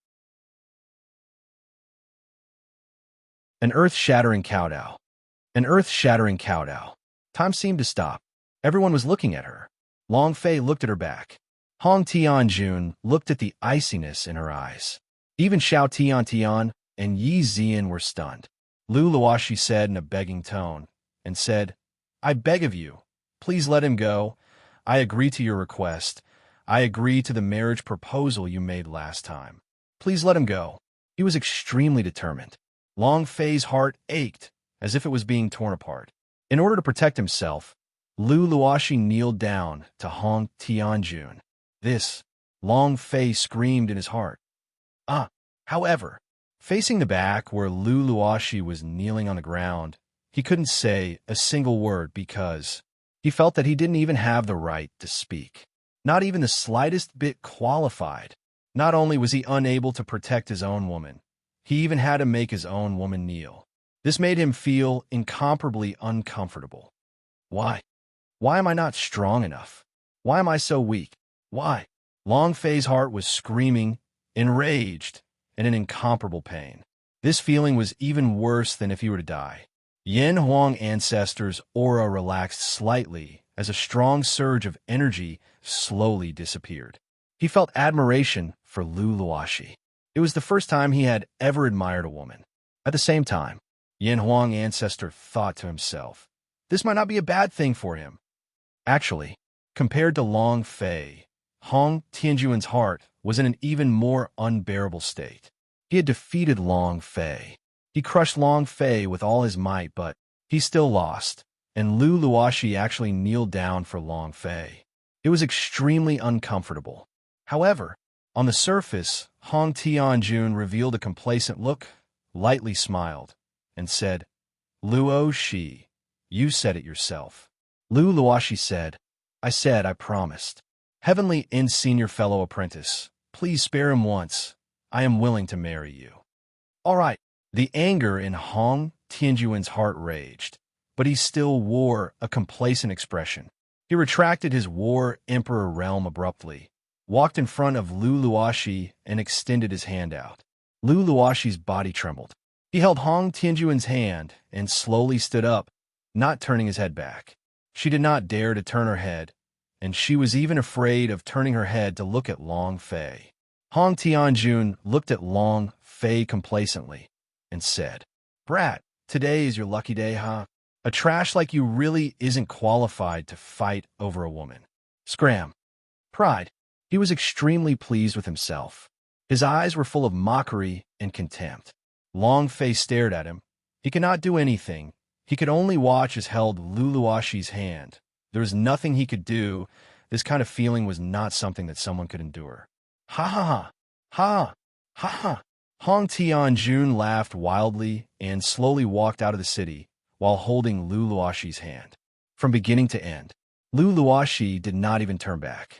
An earth-shattering kowtow. An earth-shattering kowtow. Time seemed to stop. Everyone was looking at her. Long Fei looked at her back. Hong Tianjun looked at the iciness in her eyes. Even Xiao Tiantian and Yi Zian were stunned. Lu Luoxi said in a begging tone, and said, "I beg of you, please let him go. I agree to your request. I agree to the marriage proposal you made last time. Please let him go." He was extremely determined. Long Fei's heart ached, as if it was being torn apart. In order to protect himself, Lu Luoxi kneeled down to Hong Tianjun. This, Long Fei screamed in his heart. However, facing the back where Lu Luoxi was kneeling on the ground, he couldn't say a single word because he felt that he didn't even have the right to speak. Not even the slightest bit qualified. Not only was he unable to protect his own woman, he even had to make his own woman kneel. This made him feel incomparably uncomfortable. Why? Why am I not strong enough? Why am I so weak? Why? Long Fei's heart was screaming, enraged, and in incomparable pain. This feeling was even worse than if he were to die. Yin Huang ancestor's aura relaxed slightly as a strong surge of energy slowly disappeared. He felt admiration for Lu Luoxi. It was the first time he had ever admired a woman. At the same time, Yin Huang ancestor thought to himself, this might not be a bad thing for him. Actually, compared to Long Fei, Hong Tianjuan's heart was in an even more unbearable state. He had defeated Long Fei. He crushed Long Fei with all his might, but he still lost, and Lu Luoxi actually kneeled down for Long Fei. It was extremely uncomfortable. However, on the surface, Hong Tianjun revealed a complacent look, lightly smiled, and said, "Luoxi, you said it yourself." Lu Luoxi said, I promised. Heavenly senior fellow apprentice, please spare him once. I am willing to marry you." All right. The anger in Hong Tianjuan's heart raged, but he still wore a complacent expression. He retracted his War Emperor realm abruptly, walked in front of Lu Luoxi, and extended his hand out. Lu Luoxi's body trembled. He held Hong Tianjuan's hand and slowly stood up, not turning his head back. She did not dare to turn her head, and she was even afraid of turning her head to look at Long Fei. Hong Tianjun looked at Long Fei complacently and said, "Brat, today is your lucky day, huh? A trash like you really isn't qualified to fight over a woman." Scram. Pride. He was extremely pleased with himself. His eyes were full of mockery and contempt. Long Fei stared at him. He could not do anything. He could only watch as held Lu Luoxi's hand. There was nothing he could do. This kind of feeling was not something that someone could endure. Ha ha ha. Ha ha ha. Hong Tianjun laughed wildly and slowly walked out of the city while holding Lu Luoxi's hand. From beginning to end, Lu Luoxi did not even turn back.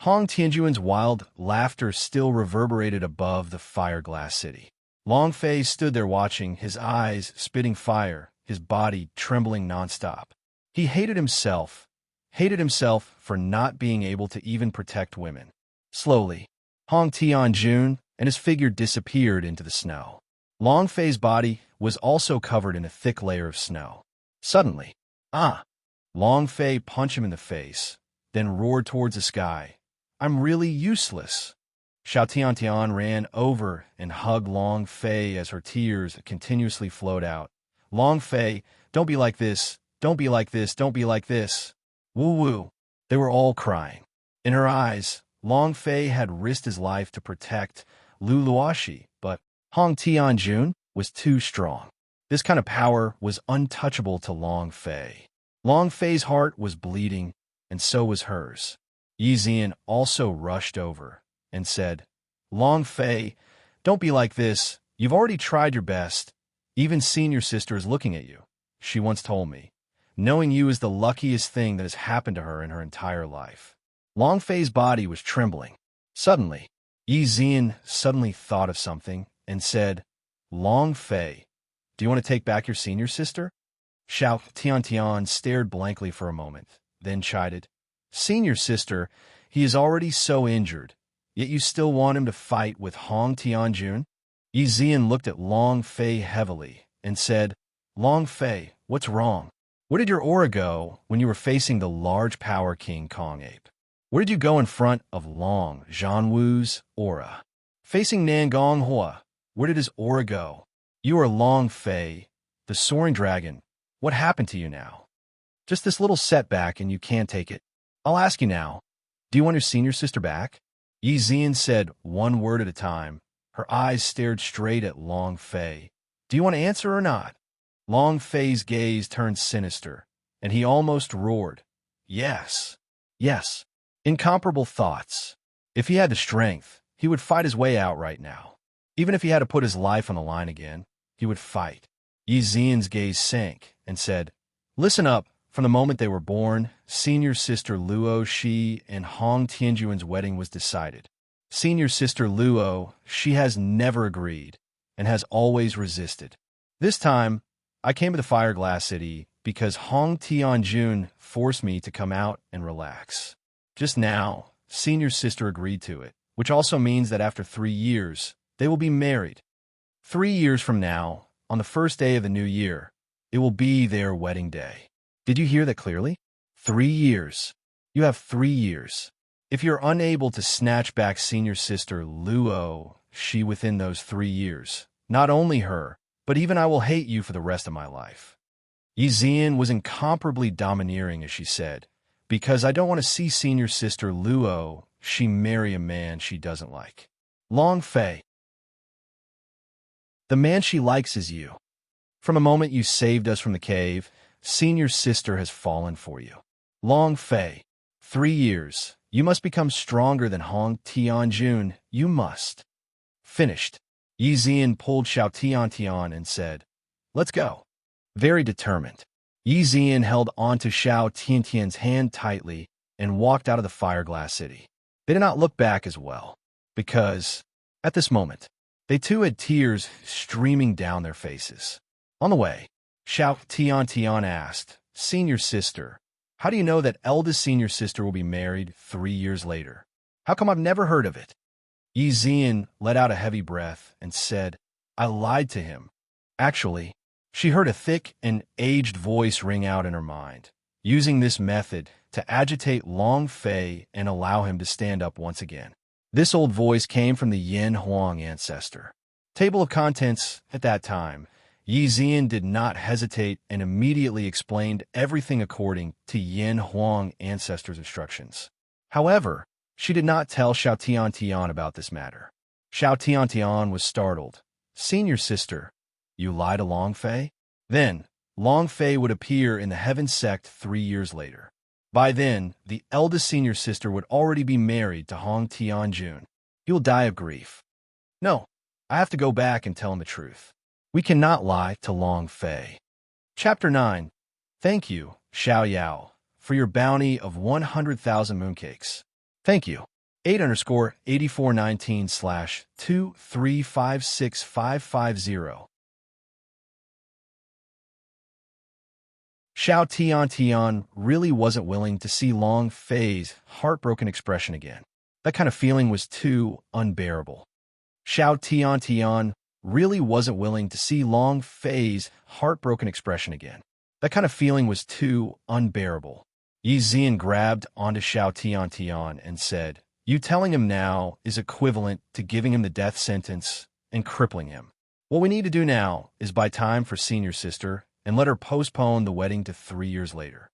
Hong Tianjuan's wild laughter still reverberated above the fire-glass city. Long Fei stood there watching, his eyes spitting fire, his body trembling nonstop. He hated himself for not being able to even protect women. Slowly, Hong Tianjun and his figure disappeared into the snow. Long Fei's body was also covered in a thick layer of snow. Suddenly, Long Fei punched him in the face, then roared towards the sky, "I'm really useless." Xiao Tiantian ran over and hugged Long Fei as her tears continuously flowed out. "Long Fei, don't be like this. Don't be like this. Don't be like this." Woo woo. They were all crying. In her eyes, Long Fei had risked his life to protect Lu Luoxi, but Hong Tianjun was too strong. This kind of power was untouchable to Long Fei. Long Fei's heart was bleeding, and so was hers. Yi Zian also rushed over and said, "Long Fei, don't be like this. You've already tried your best. Even senior sister is looking at you. She once told me, knowing you is the luckiest thing that has happened to her in her entire life." Long Fei's body was trembling. Suddenly, Yi Zian suddenly thought of something and said, "Long Fei, do you want to take back your senior sister?" Xiao Tiantian stared blankly for a moment, then chided, Senior sister, he is already so injured, yet you still want him to fight with Hong Tianjun? Yi Zian looked at Long Fei heavily and said, Long Fei, what's wrong? Where did your aura go when you were facing the large power King Kong ape? Where did you go in front of Long Zhanwu's aura? Facing Nangong Hua, where did his aura go? You are Long Fei, the soaring dragon. What happened to you now? Just this little setback and you can't take it. I'll ask you now, do you want your senior sister back? Yi Zian said one word at a time. Her eyes stared straight at Long Fei. Do you want to answer or not? Long Fei's gaze turned sinister, and he almost roared. Yes. Yes. Incomparable thoughts. If he had the strength, he would fight his way out right now. Even if he had to put his life on the line again, he would fight. Yi Zian's gaze sank and said, Listen up. From the moment they were born, senior sister Luo Shi and Hong Tianjuan's wedding was decided. Senior sister Luo, she has never agreed and has always resisted. This time, I came to the Fireglass City because Hong Tianjun forced me to come out and relax. Just now, senior sister agreed to it, which also means that after 3 years, they will be married. 3 years from now, on the first day of the new year, it will be their wedding day. Did you hear that clearly? 3 years. You have 3 years. If you're unable to snatch back senior sister Luo Shi within those 3 years, not only her, but even I will hate you for the rest of my life. Yi Zian was incomparably domineering as she said, because I don't want to see senior sister Luo Shi marry a man she doesn't like. Long Fei. The man she likes is you. From the moment you saved us from the cave, senior sister has fallen for you. Long Fei. 3 years. You must become stronger than Hong Tianjun. You must. Finished. Yi Zian pulled Xiao Tiantian and said, Let's go. Very determined. Yi Zian held onto Xiao Tiantian's hand tightly and walked out of the Fireglass City. They did not look back as well, because, at this moment, they too had tears streaming down their faces. On the way, Xiao Tiantian asked, Senior sister, how do you know that eldest senior sister will be married 3 years later? How come I've never heard of it? Yi Zian let out a heavy breath and said, I lied to him. Actually, she heard a thick and aged voice ring out in her mind, using this method to agitate Long Fei and allow him to stand up once again. This old voice came from the Yin Huang ancestor. Table of contents at that time. Yi Zian did not hesitate and immediately explained everything according to Yin Huang ancestor's instructions. However, she did not tell Xiao Tiantian about this matter. Xiao Tiantian was startled. Senior sister, you lied to Long Fei? Then, Long Fei would appear in the Heaven Sect 3 years later. By then, the eldest senior sister would already be married to Hong Tianjun. He will die of grief. No, I have to go back and tell him the truth. We cannot lie to Long Fei. Chapter 9. Thank you, Xiao Yao, for your bounty of 100,000 mooncakes. Thank you. 8_8419/2356550. Xiao Tiantian really wasn't willing to see Long Fei's heartbroken expression again. That kind of feeling was too unbearable. Xiao Tiantian really wasn't willing to see Long Fei's heartbroken expression again. That kind of feeling was too unbearable. Yi Zian grabbed onto Xiao Tiantian and said, You telling him now is equivalent to giving him the death sentence and crippling him. What we need to do now is buy time for senior sister and let her postpone the wedding to 3 years later.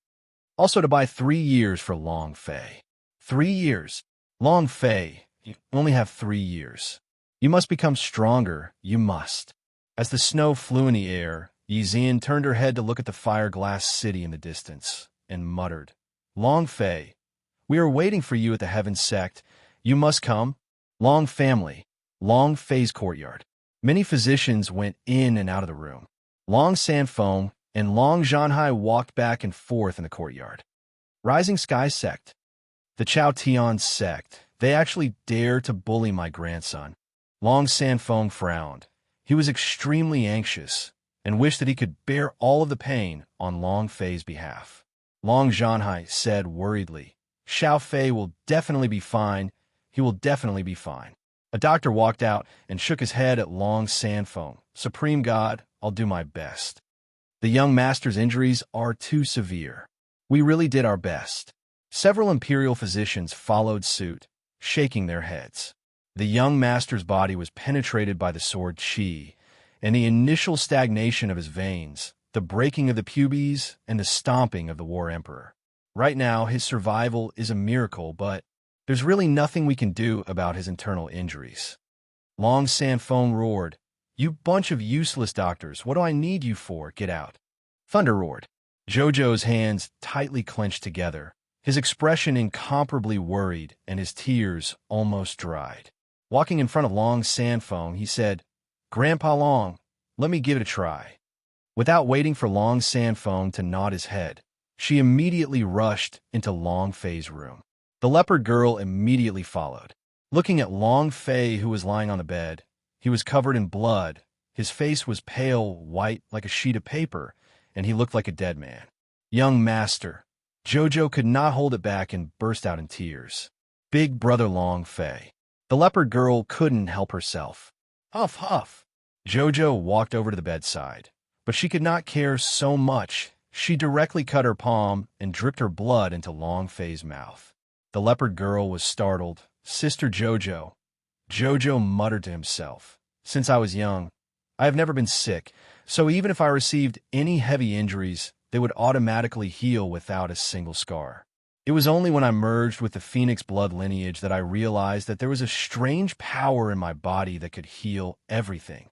Also to buy 3 years for Long Fei. 3 years. Long Fei, you only have 3 years. You must become stronger, you must. As the snow flew in the air, Yi Zian turned her head to look at the Fireglass City in the distance, and muttered, Long Fei, we are waiting for you at the Heaven Sect. You must come. Long family. Long Fei's courtyard. Many physicians went in and out of the room. Long Sanfeng and Long Zhanhai walked back and forth in the courtyard. Rising Sky Sect. The Chao Tian Sect. They actually dare to bully my grandson. Long Sanfeng frowned. He was extremely anxious and wished that he could bear all of the pain on Long Fei's behalf. Long Zhanhai said worriedly, Xiao Fei will definitely be fine. He will definitely be fine. A doctor walked out and shook his head at Long Sanfeng. Supreme God, I'll do my best. The young master's injuries are too severe. We really did our best. Several imperial physicians followed suit, shaking their heads. The young master's body was penetrated by the sword qi, and the initial stagnation of his veins, the breaking of the pubes, and the stomping of the war emperor. Right now, his survival is a miracle, but there's really nothing we can do about his internal injuries. Long Sanfeng roared, "You bunch of useless doctors, what do I need you for? Get out." Thunder roared. Jojo's hands tightly clenched together, his expression incomparably worried and his tears almost dried. Walking in front of Long Sanfeng, he said, "Grandpa Long, let me give it a try." Without waiting for Long Sanfeng to nod his head, she immediately rushed into Long Fei's room. The leopard girl immediately followed. Looking at Long Fei, who was lying on the bed, he was covered in blood, his face was pale white like a sheet of paper, and he looked like a dead man. "Young master." Jojo could not hold it back and burst out in tears. "Big brother Long Fei." The leopard girl couldn't help herself. Huff, huff. Jojo walked over to the bedside, but she could not care so much. She directly cut her palm and dripped her blood into Long Fei's mouth. The leopard girl was startled. "Sister Jojo." Jojo muttered to himself, "Since I was young, I have never been sick, so even if I received any heavy injuries, they would automatically heal without a single scar. It was only when I merged with the Phoenix blood lineage that I realized that there was a strange power in my body that could heal everything.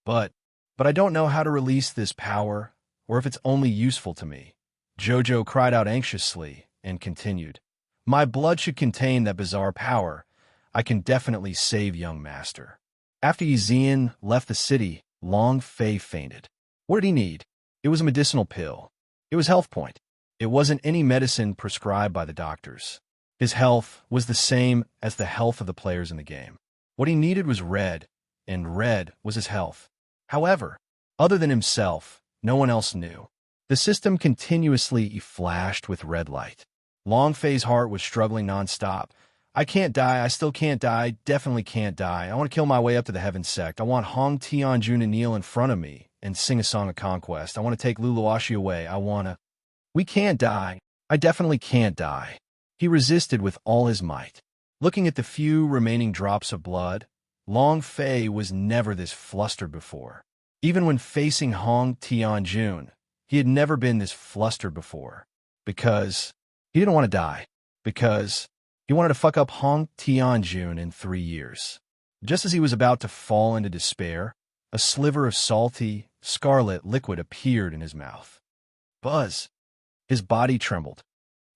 But I don't know how to release this power, or if it's only useful to me." Jojo cried out anxiously and continued, "My blood should contain that bizarre power. I can definitely save young master." After Yixian left the city, Long Fei fainted. What did he need? It was a medicinal pill. It was health point. It wasn't any medicine prescribed by the doctors. His health was the same as the health of the players in the game. What he needed was red, and red was his health. However, other than himself, no one else knew. The system continuously flashed with red light. Long Fei's heart was struggling nonstop. "I can't die, I still can't die, definitely can't die. I want to kill my way up to the Heaven Sect. I want Hong Tianjun to kneel in front of me and sing a song of conquest. I want to take Luluashi away. I want to... We can't die. I definitely can't die." He resisted with all his might. Looking at the few remaining drops of blood, Long Fei was never this flustered before. Even when facing Hong Tianjun, he had never been this flustered before. Because he didn't want to die. Because he wanted to fuck up Hong Tianjun in 3 years. Just as he was about to fall into despair, a sliver of salty, scarlet liquid appeared in his mouth. Buzz. His body trembled.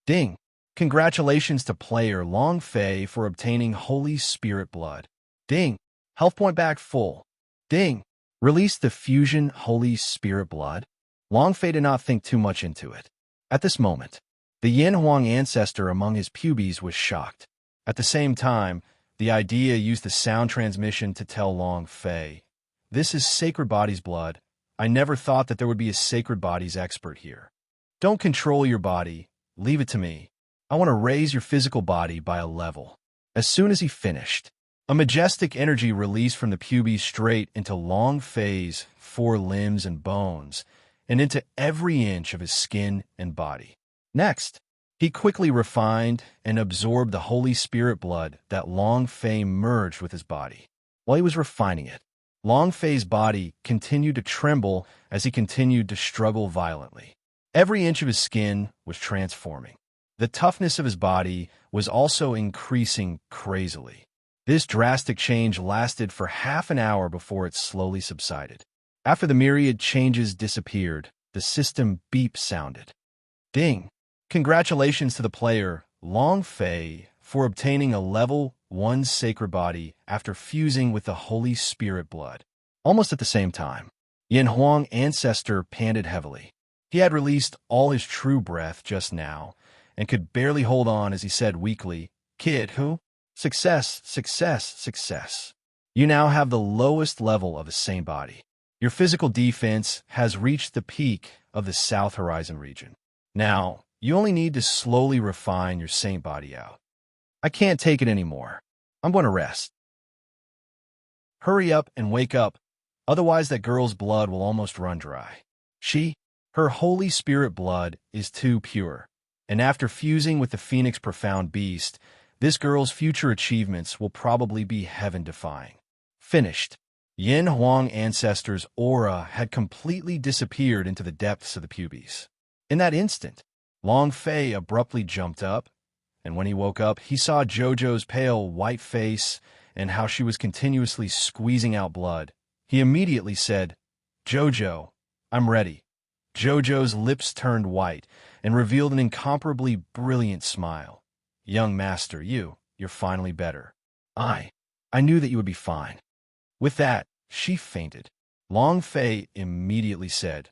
Ding. Congratulations to player Long Fei for obtaining Holy Spirit blood. Ding. Health point back full. Ding. Release the fusion Holy Spirit blood. Long Fei did not think too much into it. At this moment, the Yin Huang ancestor among his pubes was shocked. At the same time, the idea used the sound transmission to tell Long Fei, "This is Sacred Body's blood. I never thought that there would be a Sacred Body's expert here. Don't control your body. Leave it to me. I want to raise your physical body by a level." As soon as he finished, a majestic energy released from the pubes straight into Long Fei's 4 limbs and bones, and into every inch of his skin and body. Next, he quickly refined and absorbed the Holy Spirit blood that Long Fei merged with his body. While he was refining it, Long Fei's body continued to tremble as he continued to struggle violently. Every inch of his skin was transforming. The toughness of his body was also increasing crazily. This drastic change lasted for half an hour before it slowly subsided. After the myriad changes disappeared, the system beep sounded. Ding! Congratulations to the player, Long Fei, for obtaining a level 1 sacred body after fusing with the Holy Spirit blood. Almost at the same time, Yin Huang ancestor panted heavily. He had released all his true breath just now, and could barely hold on as he said weakly, "Kid, who? Success, success, success. You now have the lowest level of the same body. Your physical defense has reached the peak of the South Horizon region. Now, You only need to slowly refine your saint body out. I can't take it anymore. I'm going to rest. Hurry up and wake up, otherwise that girl's blood will almost run dry. Her Holy Spirit blood is too pure, and after fusing with the Phoenix Profound Beast, this girl's future achievements will probably be heaven-defying. Finished. Yin Huang ancestor's aura had completely disappeared into the depths of the pubes. In that instant, Long Fei abruptly jumped up, and when he woke up, he saw Jojo's pale white face and how she was continuously squeezing out blood. He immediately said, "Jojo, I'm ready." Jojo's lips turned white and revealed an incomparably brilliant smile. "Young master, you're finally better. I knew that you would be fine." With that, she fainted. Long Fei immediately said,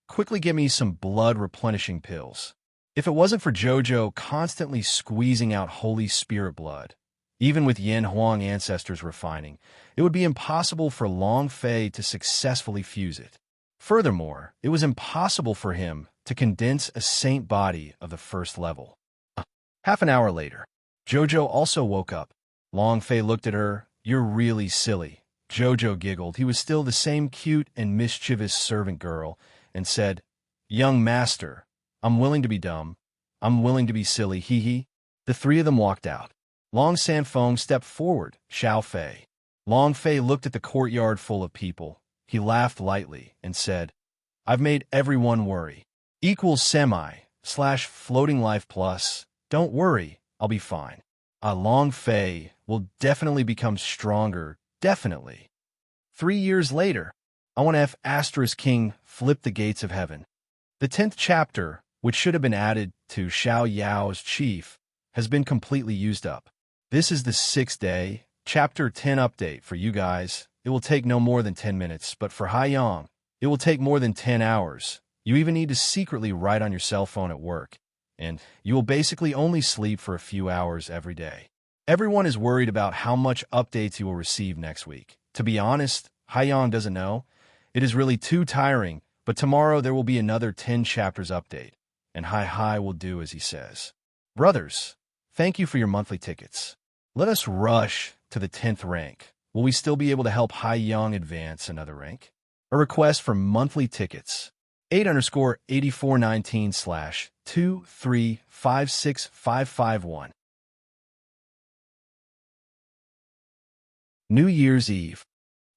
"Quickly get me some blood-replenishing pills." If it wasn't for Jojo constantly squeezing out Holy Spirit blood, even with Yin Huang ancestors refining, it would be impossible for Long Fei to successfully fuse it. Furthermore, it was impossible for him to condense a saint body of the first level. Half an hour later, Jojo also woke up. Long Fei looked at her. "You're really silly." Jojo giggled. He was still the same cute and mischievous servant girl, and said, "Young master, I'm willing to be dumb. I'm willing to be silly, hee." The three of them walked out. Long Sanfeng stepped forward, Xiao Fei. Long Fei looked at the courtyard full of people. He laughed lightly and said, "I've made everyone worry. Equals semi/floating life plus. Don't worry, I'll be fine. Long Fei will definitely become stronger, definitely." 3 years later, I want to have Asterisk King flip the gates of heaven. The 10th chapter, which should have been added to Xiao Yao's chief, has been completely used up. This is the 6th day, chapter 10 update for you guys. It will take no more than 10 minutes, but for Haiyang, it will take more than 10 hours. You even need to secretly write on your cell phone at work, and you will basically only sleep for a few hours every day. Everyone is worried about how much updates you will receive next week. To be honest, Haiyang doesn't know. It is really too tiring, but tomorrow there will be another 10 chapters update, and Hai will do as he says. Brothers, thank you for your monthly tickets. Let us rush to the 10th rank. Will we still be able to help Haiyang advance another rank? A request for monthly tickets. 8_8419/2356551. New Year's Eve.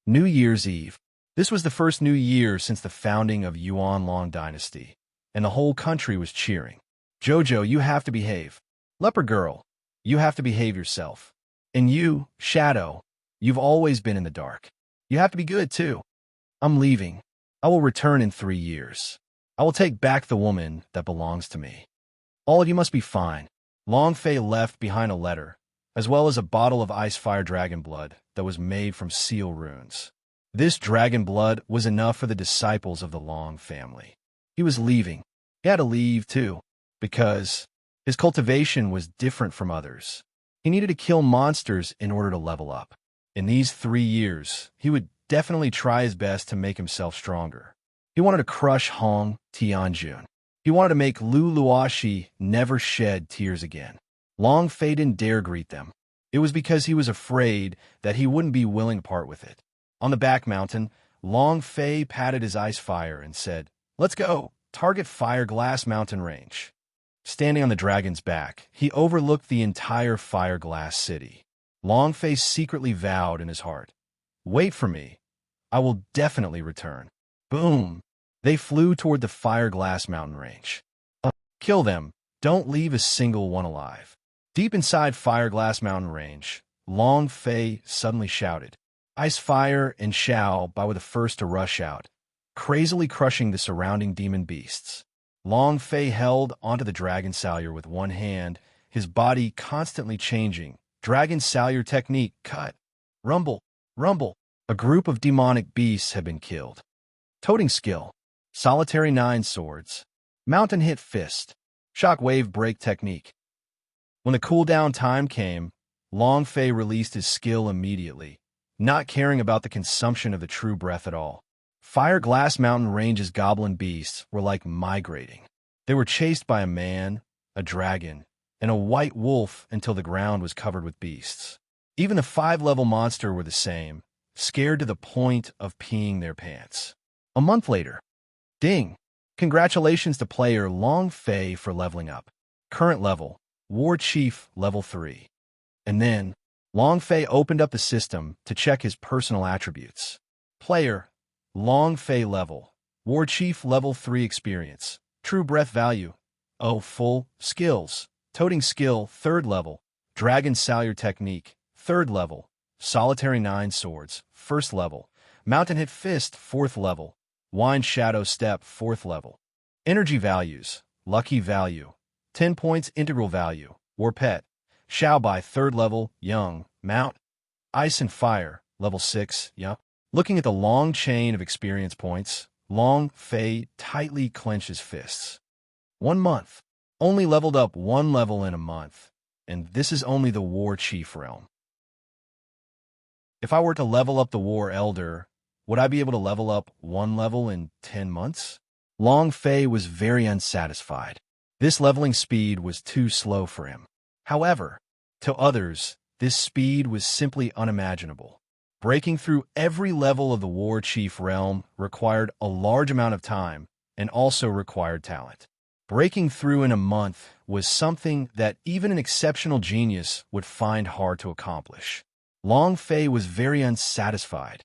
New Year's Eve. This was the first New Year since the founding of Yuan Long Dynasty, and the whole country was cheering. "Jojo, you have to behave. Leopard Girl, you have to behave yourself. And you, Shadow, you've always been in the dark. You have to be good, too. I'm leaving. I will return in 3 years. I will take back the woman that belongs to me. All of you must be fine." Long Fei left behind a letter, as well as a bottle of ice fire dragon blood that was made from seal runes. This dragon blood was enough for the disciples of the Long family. He was leaving. He had to leave, too, because his cultivation was different from others. He needed to kill monsters in order to level up. In these 3 years, he would definitely try his best to make himself stronger. He wanted to crush Hong Tianjun. He wanted to make Lu Luoxi never shed tears again. Long Fei didn't dare greet them. It was because he was afraid that he wouldn't be willing to part with it. On the back mountain, Long Fei patted his ice fire and said, "Let's go. Target Fire Glass Mountain Range." Standing on the dragon's back, he overlooked the entire Fire Glass city. Long Fei secretly vowed in his heart, "Wait for me. I will definitely return." Boom! They flew toward the Fire Glass Mountain Range. Kill them. Don't leave a single one alive. Deep inside Fire Glass Mountain Range, Long Fei suddenly shouted. Ice Fire and Xiao Bai were the first to rush out, crazily crushing the surrounding demon beasts. Long Fei held onto the Dragon Salyer with one hand, his body constantly changing. Dragon Salyer technique, cut. Rumble, rumble. A group of demonic beasts had been killed. Toting skill, Solitary 9 swords. Mountain hit fist, Shockwave break technique. When the cooldown time came, Long Fei released his skill immediately, not caring about the consumption of the true breath at all. Fire Glass Mountain Range's goblin beasts were like migrating. They were chased by a man, a dragon, and a white wolf until the ground was covered with beasts. Even the 5-level monster were the same, scared to the point of peeing their pants. A month later. Ding! Congratulations to player Long Fei for leveling up. Current level, War Chief level 3. And then, Long Fei opened up the system to check his personal attributes. Player, Long Fei level, War Chief level 3 experience, True Breath value, full, skills, Toting skill, 3rd level, Dragon Salyer technique, 3rd level, Solitary 9 swords, 1st level, Mountain Hit Fist, 4th level, Wind Shadow Step, 4th level. Energy values, Lucky value, 10 points integral value, War Pet, Xiao Bai 3rd level, Young, Mount, Ice and Fire, level 6, Young. Looking at the long chain of experience points, Long Fei tightly clenches fists. 1 month. Only leveled up 1 level in a month, and this is only the War Chief realm. If I were to level up the War Elder, would I be able to level up 1 level in 10 months? Long Fei was very unsatisfied. This leveling speed was too slow for him. However, to others, this speed was simply unimaginable. Breaking through every level of the War Chief realm required a large amount of time and also required talent. Breaking through in a month was something that even an exceptional genius would find hard to accomplish. Long Fei was very unsatisfied.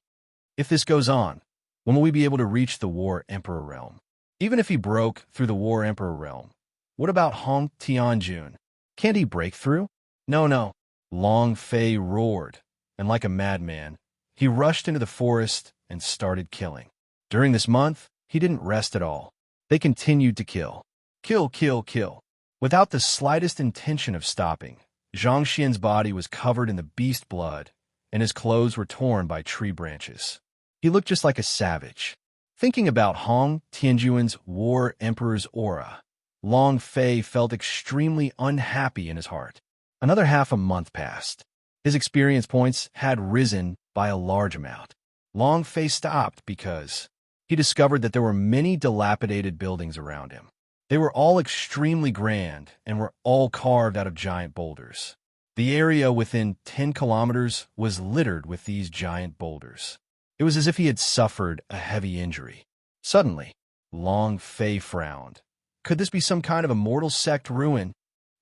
If this goes on, when will we be able to reach the War Emperor realm? Even if he broke through the War Emperor realm, what about Hong Tianjun? Can't he break through? No. Long Fei roared, and like a madman, he rushed into the forest and started killing. During this month, he didn't rest at all. They continued to kill. Kill. Without the slightest intention of stopping, Zhang Xian's body was covered in the beast blood, and his clothes were torn by tree branches. He looked just like a savage. Thinking about Hong Tianjun's War Emperor's aura, Long Fei felt extremely unhappy in his heart. Another half a month passed. His experience points had risen by a large amount. Long Fei stopped because he discovered that there were many dilapidated buildings around him. They were all extremely grand and were all carved out of giant boulders. The area within 10 kilometers was littered with these giant boulders. It was as if he had suffered a heavy injury. Suddenly, Long Fei frowned. Could this be some kind of immortal sect ruin?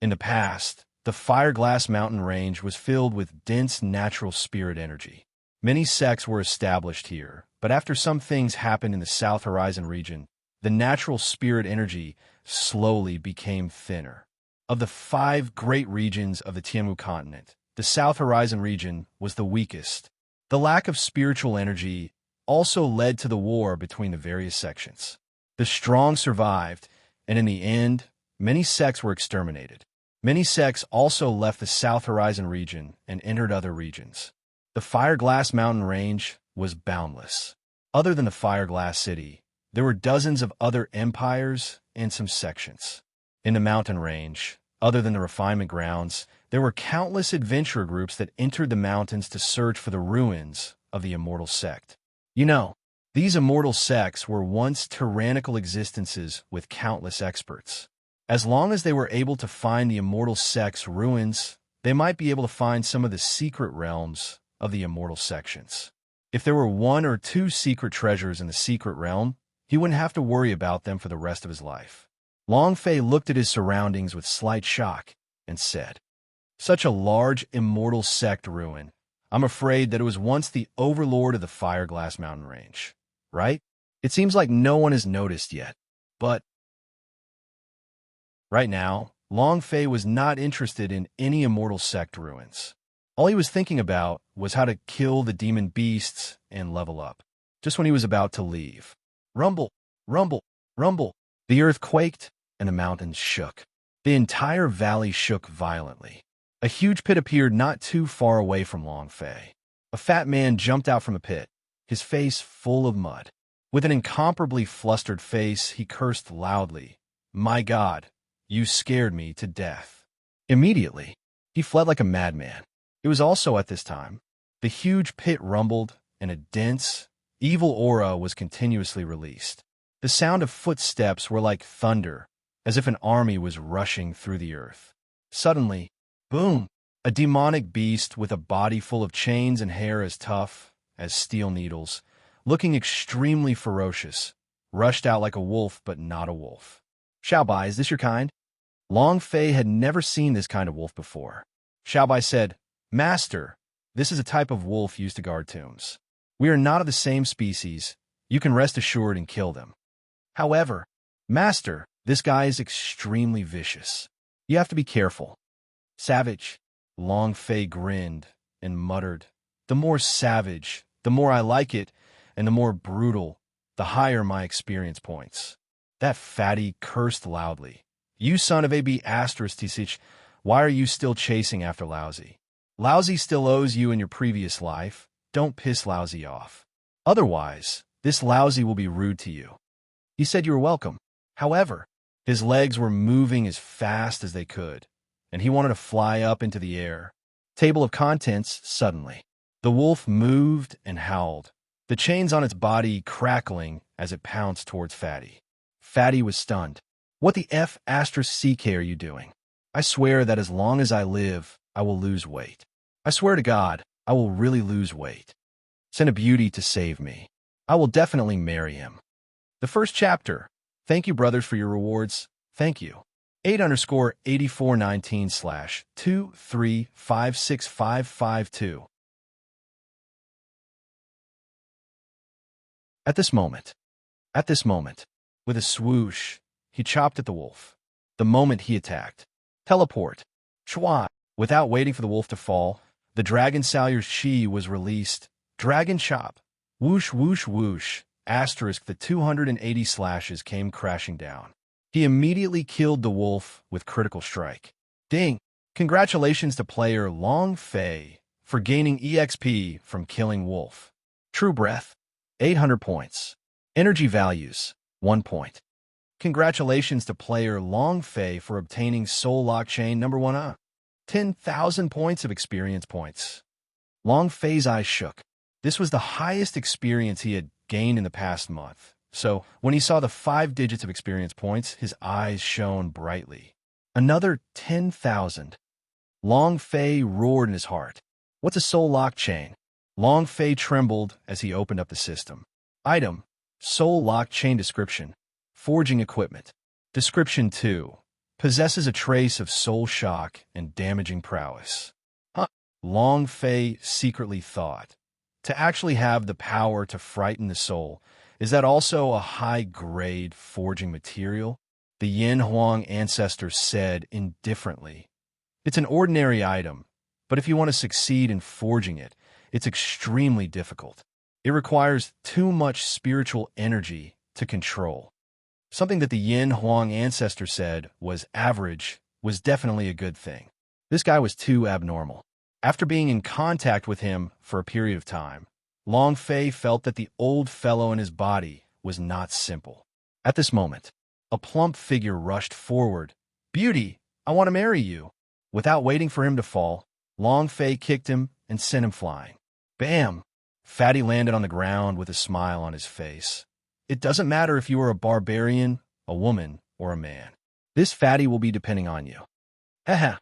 In the past, the Fireglass Mountain Range was filled with dense natural spirit energy. Many sects were established here, but after some things happened in the South Horizon region, the natural spirit energy slowly became thinner. Of the 5 great regions of the Tianmu continent, the South Horizon region was the weakest. The lack of spiritual energy also led to the war between the various sections. The strong survived, and in the end, many sects were exterminated. Many sects also left the South Horizon region and entered other regions. The Fireglass Mountain Range was boundless. Other than the Fireglass City, there were dozens of other empires and some sections. In the mountain range, other than the refinement grounds, there were countless adventurer groups that entered the mountains to search for the ruins of the immortal sect. These immortal sects were once tyrannical existences with countless experts. As long as they were able to find the immortal sect's ruins, they might be able to find some of the secret realms of the immortal sections. If there were 1 or 2 secret treasures in the secret realm, he wouldn't have to worry about them for the rest of his life. Long Fei looked at his surroundings with slight shock and said, "Such a large immortal sect ruin. I'm afraid that it was once the overlord of the Fireglass Mountain Range, right? It seems like no one has noticed yet, but..." Right now, Long Fei was not interested in any immortal sect ruins. All he was thinking about was how to kill the demon beasts and level up. Just when he was about to leave, rumble, rumble, rumble. The earth quaked and the mountains shook. The entire valley shook violently. A huge pit appeared not too far away from Long Fei. A fat man jumped out from a pit, his face full of mud. With an incomparably flustered face, he cursed loudly, "My God, you scared me to death." Immediately, he fled like a madman. It was also at this time, the huge pit rumbled and a dense, evil aura was continuously released. The sound of footsteps were like thunder, as if an army was rushing through the earth. Suddenly, boom! A demonic beast with a body full of chains and hair as tough as steel needles, looking extremely ferocious, rushed out like a wolf but not a wolf. Xiaobai, is this your kind? Long Fei had never seen this kind of wolf before. Xiaobai said, Master, this is a type of wolf used to guard tombs. We are not of the same species. You can rest assured and kill them. However, Master, this guy is extremely vicious. You have to be careful. Savage. Long Fei grinned and muttered, the more savage, the more I like it, and the more brutal, the higher my experience points. That fatty cursed loudly. You son of a b****, why are you still chasing after Lousy? Lousy still owes you in your previous life. Don't piss Lousy off. Otherwise, this Lousy will be rude to you. He said you were welcome. However, his legs were moving as fast as they could, and he wanted to fly up into the air. Table of contents, suddenly. The wolf moved and howled, the chains on its body crackling as it pounced towards Fatty. Fatty was stunned. What the F***ck are you doing? I swear that as long as I live, I will lose weight. I swear to God, I will really lose weight. Send a beauty to save me. I will definitely marry him. The first chapter. Thank you, brothers, for your rewards. Thank you. 8_8419/2356552. At this moment, with a swoosh, he chopped at the wolf. The moment he attacked. Teleport. Chua. Without waiting for the wolf to fall, the Dragon Salyer's chi was released. Dragon Chop. Whoosh, whoosh, whoosh. Asterisk, the 280 slashes came crashing down. He immediately killed the wolf with critical strike. Ding! Congratulations to player Long Fei for gaining EXP from killing wolf. True Breath. 800 points. Energy values. 1 point. Congratulations to player Long Fei for obtaining Soul Lock Chain number 1. 10,000 points of experience points. Long Fei's eyes shook. This was the highest experience he had gained in the past month. So, when he saw the 5 digits of experience points, his eyes shone brightly. Another 10,000. Long Fei roared in his heart. What's a Soul Lock Chain? Long Fei trembled as he opened up the system. Item. Soul Lock Chain description. Forging equipment. Description 2. Possesses a trace of soul shock and damaging prowess. Long Fei secretly thought. To actually have the power to frighten the soul, is that also a high-grade forging material? The Yin Huang ancestors said indifferently. It's an ordinary item, but if you want to succeed in forging it, it's extremely difficult. It requires too much spiritual energy to control. Something that the Yin Huang ancestor said was average was definitely a good thing. This guy was too abnormal. After being in contact with him for a period of time, Long Fei felt that the old fellow in his body was not simple. At this moment, a plump figure rushed forward. Beauty, I want to marry you. Without waiting for him to fall, Long Fei kicked him and sent him flying. Bam! Fatty landed on the ground with a smile on his face. It doesn't matter if you are a barbarian, a woman, or a man. This Fatty will be depending on you. Haha.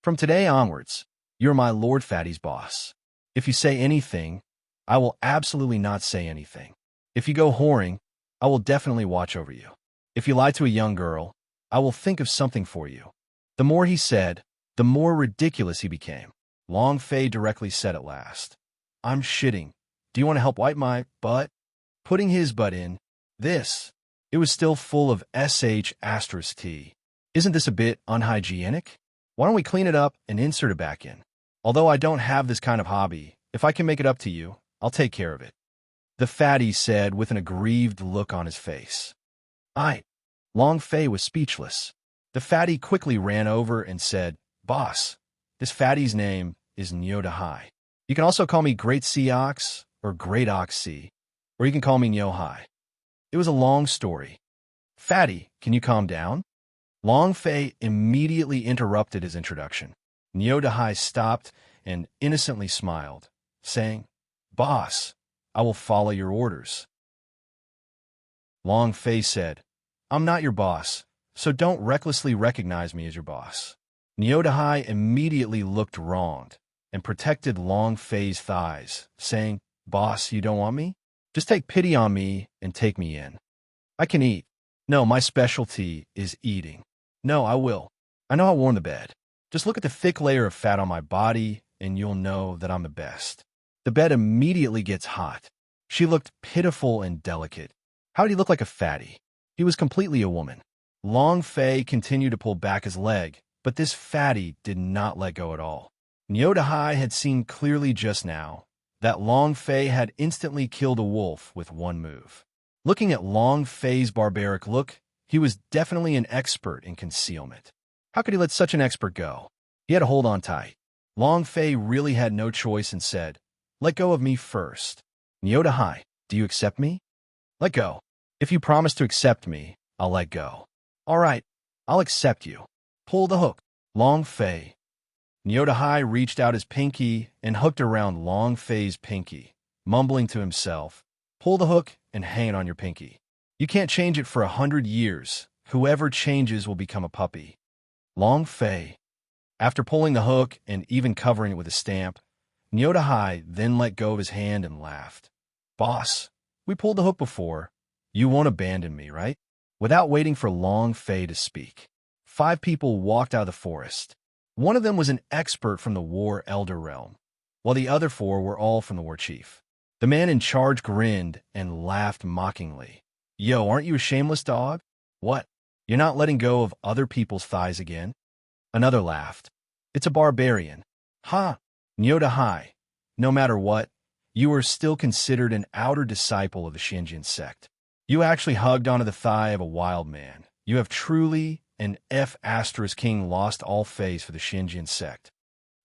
From today onwards, you're my Lord Fatty's boss. If you say anything, I will absolutely not say anything. If you go whoring, I will definitely watch over you. If you lie to a young girl, I will think of something for you. The more he said, the more ridiculous he became. Long Fei directly said at last, I'm shitting. Do you want to help wipe my butt? Putting his butt in. This. It was still full of sh**t. Isn't this a bit unhygienic? Why don't we clean it up and insert it back in? Although I don't have this kind of hobby, if I can make it up to you, I'll take care of it. The Fatty said with an aggrieved look on his face. Long Fei was speechless. The Fatty quickly ran over and said, Boss, this Fatty's name is Nyodahai. You can also call me Great Sea Ox or Great Ox Sea, or you can call me Nyohai. It was a long story. Fatty, can you calm down? Long Fei immediately interrupted his introduction. Nyodahai stopped and innocently smiled, saying, Boss, I will follow your orders. Long Fei said, I'm not your boss, so don't recklessly recognize me as your boss. Nyodahai immediately looked wronged and protected Long Fei's thighs, saying, Boss, you don't want me? Just take pity on me and take me in. I can eat. No, my specialty is eating. No, I will. I know how to warm the bed. Just look at the thick layer of fat on my body, and you'll know that I'm the best. The bed immediately gets hot. She looked pitiful and delicate. How did he look like a fatty? He was completely a woman. Long Fei continued to pull back his leg, but this fatty did not let go at all. Nyodahai had seen clearly just now that Long Fei had instantly killed a wolf with one move. Looking at Long Fei's barbaric look, he was definitely an expert in concealment. How could he let such an expert go? He had to hold on tight. Long Fei really had no choice and said, Let go of me first. Nyodahai, do you accept me? Let go. If you promise to accept me, I'll let go. All right, I'll accept you. Pull the hook. Long Fei. Nyodahai reached out his pinky and hooked around Long Fei's pinky, mumbling to himself, Pull the hook and hang it on your pinky. You can't change it for 100 years. Whoever changes will become a puppy. Long Fei. After pulling the hook and even covering it with a stamp, Nyodahai then let go of his hand and laughed. Boss, we pulled the hook before. You won't abandon me, right? Without waiting for Long Fei to speak, 5 people walked out of the forest. One of them was an expert from the War Elder realm, while the other 4 were all from the War Chief. The man in charge grinned and laughed mockingly. Yo, aren't you a shameless dog? What? You're not letting go of other people's thighs again? Another laughed. It's a barbarian. Ha! Nyodahai. No matter what, you are still considered an outer disciple of the Shinjin sect. You actually hugged onto the thigh of a wild man. You have truly an King lost all phase for the Shinjin sect.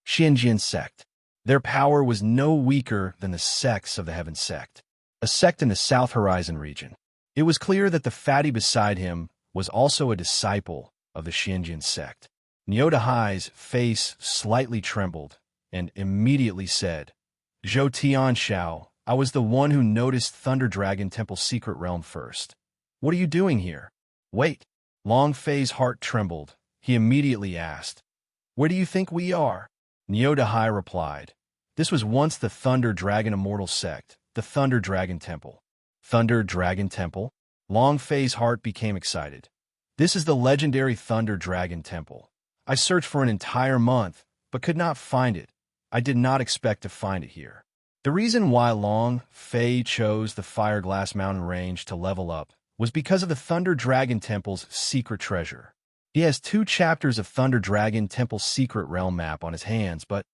Shinjin sect. Their power was no weaker than the sects of the Heaven sect, a sect in the South Horizon region. It was clear that the fatty beside him was also a disciple of the Shinjin sect. Nyodahai's face slightly trembled and immediately said, Zhou Tianxiao, I was the one who noticed Thunder Dragon Temple's secret realm first. What are you doing here? Wait. Long Fei's heart trembled. He immediately asked, Where do you think we are? Nyodahai replied, This was once the Thunder Dragon Immortal sect, the Thunder Dragon Temple. Thunder Dragon Temple? Long Fei's heart became excited. This is the legendary Thunder Dragon Temple. I searched for an entire month, but could not find it. I did not expect to find it here. The reason why Long Fei chose the Fireglass Mountain range to level up was because of the Thunder Dragon Temple's secret treasure. He has 2 chapters of Thunder Dragon Temple's secret realm map on his hands, but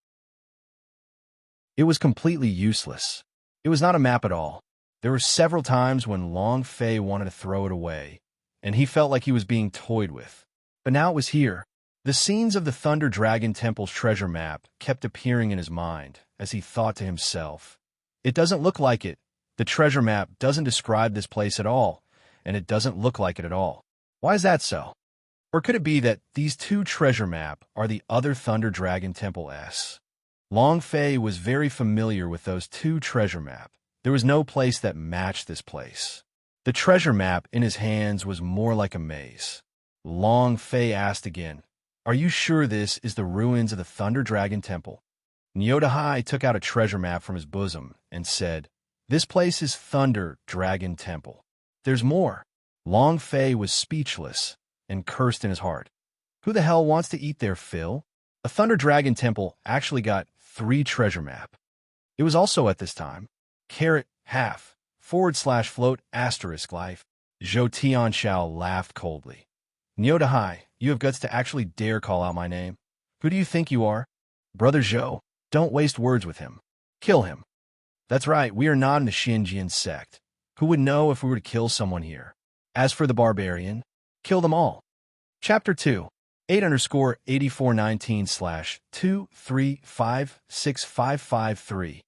it was completely useless. It was not a map at all. There were several times when Long Fei wanted to throw it away, and he felt like he was being toyed with. But now it was here. The scenes of the Thunder Dragon Temple's treasure map kept appearing in his mind as he thought to himself, It doesn't look like it. The treasure map doesn't describe this place at all, and it doesn't look like it at all. Why is that so? Or could it be that these 2 treasure map are the other Thunder Dragon Temple S? Long Fei was very familiar with those 2 treasure map. There was no place that matched this place. The treasure map in his hands was more like a maze. Long Fei asked again, Are you sure this is the ruins of the Thunder Dragon Temple? Nyodahai took out a treasure map from his bosom and said, This place is Thunder Dragon Temple. There's more. Long Fei was speechless and cursed in his heart. Who the hell wants to eat their fill? A Thunder Dragon Temple actually got 3 treasure map. It was also at this time, /float life. Zhou Tianxiao laughed coldly. Nyodahai, you have guts to actually dare call out my name. Who do you think you are? Brother Zhou, don't waste words with him. Kill him. That's right, we are not in the Shinjin sect. Who would know if we were to kill someone here? As for the barbarian, kill them all. Chapter 2, 8_8419/2356553.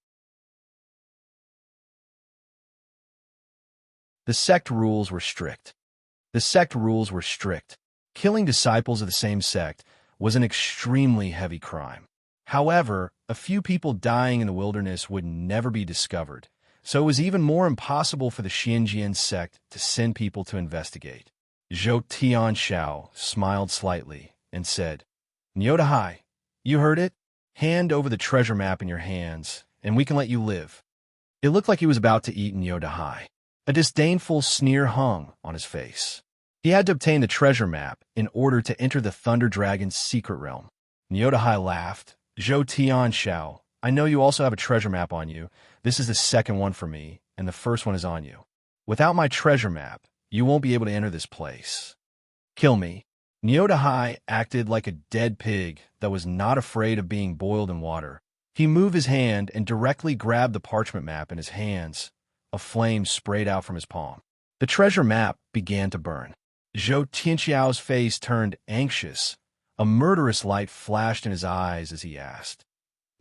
The sect rules were strict. The sect rules were strict. Killing disciples of the same sect was an extremely heavy crime. However, a few people dying in the wilderness would never be discovered, so it was even more impossible for the Shinjin sect to send people to investigate. Zhou Tianxiao smiled slightly and said, Nyodahai, you heard it? Hand over the treasure map in your hands, and we can let you live. It looked like he was about to eat Nyodahai. A disdainful sneer hung on his face. He had to obtain the treasure map in order to enter the Thunder Dragon's secret realm. Nyodahai laughed. Zhou Tianxiao, I know you also have a treasure map on you. This is the second one for me, and the first one is on you. Without my treasure map, you won't be able to enter this place. Kill me. Nyodahai acted like a dead pig that was not afraid of being boiled in water. He moved his hand and directly grabbed the parchment map in his hands. A flame sprayed out from his palm. The treasure map began to burn. Zhou Tianxiao's face turned anxious. A murderous light flashed in his eyes as he asked,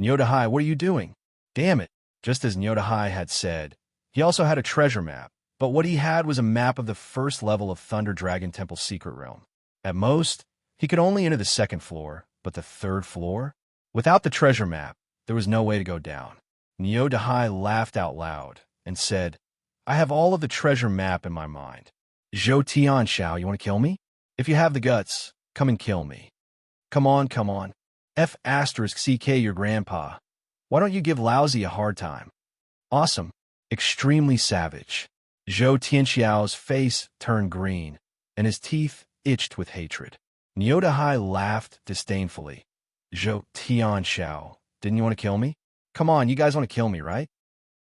Nyodahai, what are you doing? Damn it. Just as Nyodahai had said, he also had a treasure map, but what he had was a map of the first level of Thunder Dragon Temple's secret realm. At most, he could only enter the second floor, but the third floor? Without the treasure map, there was no way to go down. Nyodahai laughed out loud and said, I have all of the treasure map in my mind. Zhou Tianxiao, you want to kill me? If you have the guts, come and kill me. Come on, come on. F***CK your grandpa. Why don't you give Lousy a hard time? Awesome. Extremely savage. Zhou Tianxiao's face turned green, and his teeth itched with hatred. Nyodahai laughed disdainfully. Zhou Tianxiao, didn't you want to kill me? Come on, you guys want to kill me, right?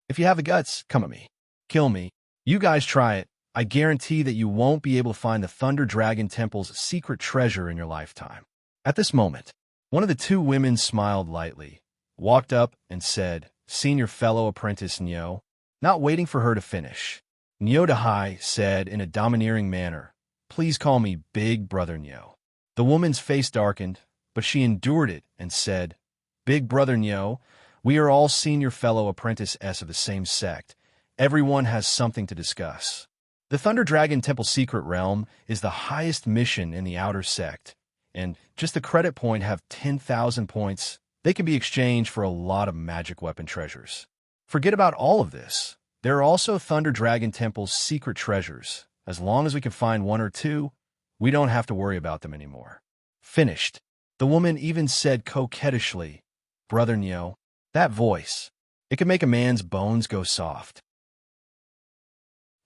If you have the guts, come at me. Kill me. You guys try it. I guarantee that you won't be able to find the Thunder Dragon Temple's secret treasure in your lifetime. At this moment, one of the two women smiled lightly, walked up and said, Senior fellow apprentice Nyo. Not waiting for her to finish, Nyodahai said in a domineering manner, Please call me Big Brother Nyo. The woman's face darkened, but she endured it and said, Big Brother Nyo, we are all senior fellow apprentices of the same sect. Everyone has something to discuss. The Thunder Dragon Temple Secret Realm is the highest mission in the outer sect, and just the credit point have 10,000 points. They can be exchanged for a lot of magic weapon treasures. Forget about all of this. There are also Thunder Dragon Temple's secret treasures. As long as we can find one or two, we don't have to worry about them anymore. Finished. The woman even said coquettishly, Brother Nyo, that voice, it can make a man's bones go soft.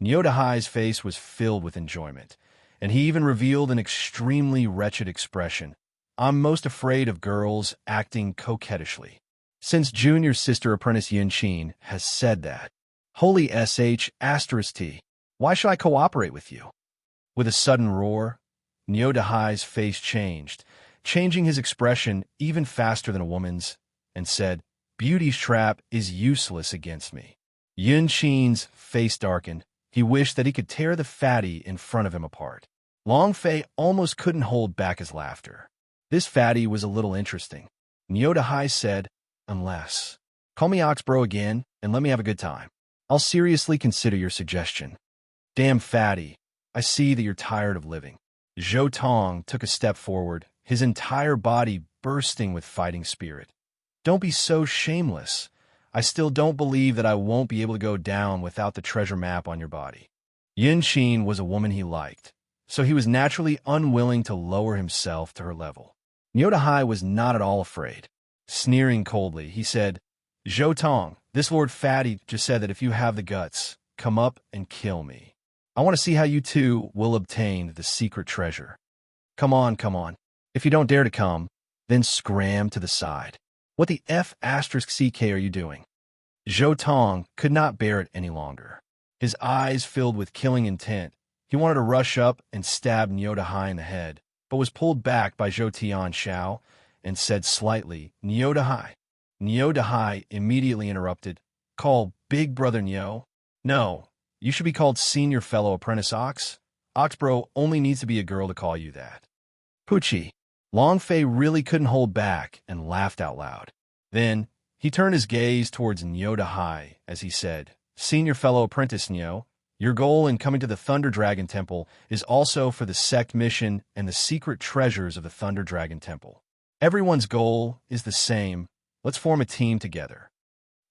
Nyodahai's face was filled with enjoyment, and he even revealed an extremely wretched expression. I'm most afraid of girls acting coquettishly. Since junior sister apprentice Yunqin has said that. Holy sh**t, why should I cooperate with you? With a sudden roar, Nyodahai's face changed, changing his expression even faster than a woman's, and said, Beauty's trap is useless against me. Yunqin's face darkened. He wished that he could tear the fatty in front of him apart. Long Fei almost couldn't hold back his laughter. This fatty was a little interesting. Nyodahai said, Unless. Call me Oxbro again, and let me have a good time. I'll seriously consider your suggestion. Damn fatty, I see that you're tired of living. Zhou Tong took a step forward, his entire body bursting with fighting spirit. Don't be so shameless. I still don't believe that I won't be able to go down without the treasure map on your body. Yunqin was a woman he liked, so he was naturally unwilling to lower himself to her level. Nyodahai was not at all afraid. Sneering coldly, he said, Zhou Tong, this Lord Fatty just said that if you have the guts, come up and kill me. I want to see how you two will obtain the secret treasure. Come on, come on. If you don't dare to come, then scram to the side. What the F***ck are you doing? Zhou Tong could not bear it any longer. His eyes filled with killing intent. He wanted to rush up and stab Nyodahai in the head, but was pulled back by Zhou Tianxiao and said slightly, Nyodahai. Nyodahai immediately interrupted, Call Big Brother Nyo? No, you should be called Senior Fellow Apprentice Ox. Oxbro only needs to be a girl to call you that. Poochie. Long Fei really couldn't hold back and laughed out loud. Then, he turned his gaze towards Nyodahai as he said, Senior Fellow Apprentice Nyo, your goal in coming to the Thunder Dragon Temple is also for the sect mission and the secret treasures of the Thunder Dragon Temple. Everyone's goal is the same. Let's form a team together.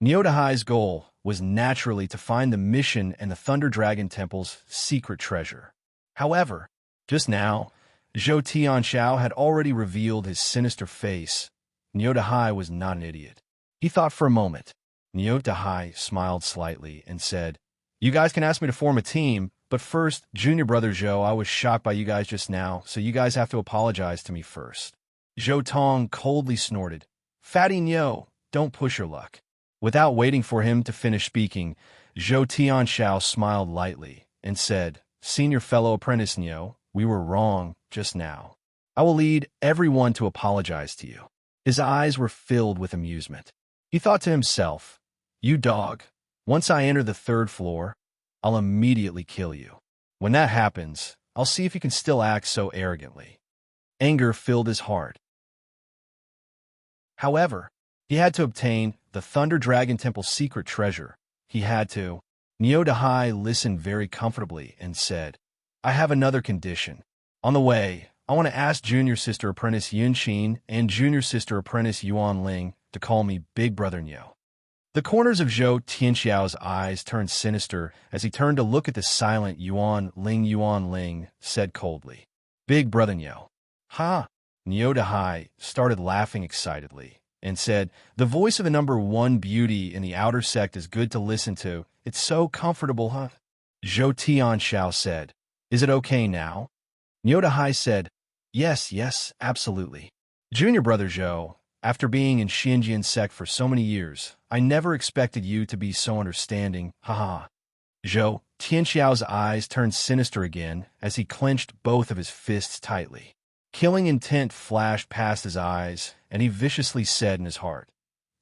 Nyodahai's goal was naturally to find the mission and the Thunder Dragon Temple's secret treasure. However, Just now, Zhou Tianxiao had already revealed his sinister face. Niu Dahai was not an idiot. He thought for a moment. Niu Dahai smiled slightly and said, "You guys can ask me to form a team, but first, junior brother Zhou, I was shocked by you guys just now, so you guys have to apologize to me first." Zhou Tong coldly snorted, "Fatty Niu, don't push your luck." Without waiting for him to finish speaking, Zhou Tianxiao smiled lightly and said, "Senior fellow apprentice Niu, we were wrong just now. I will lead everyone to apologize to you." His eyes were filled with amusement. He thought to himself, "You dog, once I enter the 3rd floor, I'll immediately kill you. When that happens, I'll see if you can still act so arrogantly." Anger filled his heart. However, he had to obtain the Thunder Dragon Temple's secret treasure. He had to. Niu Dahai listened very comfortably and said, "I have another condition. On the way, I want to ask Junior Sister Apprentice Yun Xin and Junior Sister Apprentice Yuan Ling to call me Big Brother Niu." The corners of Zhou Tianxiao's eyes turned sinister as he turned to look at the silent Yuan Ling said coldly, "Big Brother Niu." "Ha!" Niu Dahai started laughing excitedly and said, "The voice of the #1 beauty in the outer sect is good to listen to. It's so comfortable, huh?" Zhou Tianxiao said, "Is it okay now?" Niu Dahai said, Yes, absolutely. Junior brother Zhou, after being in Xinjian sect for so many years, I never expected you to be so understanding, haha." Zhou Tianxiao's eyes turned sinister again as he clenched both of his fists tightly. Killing intent flashed past his eyes, and he viciously said in his heart,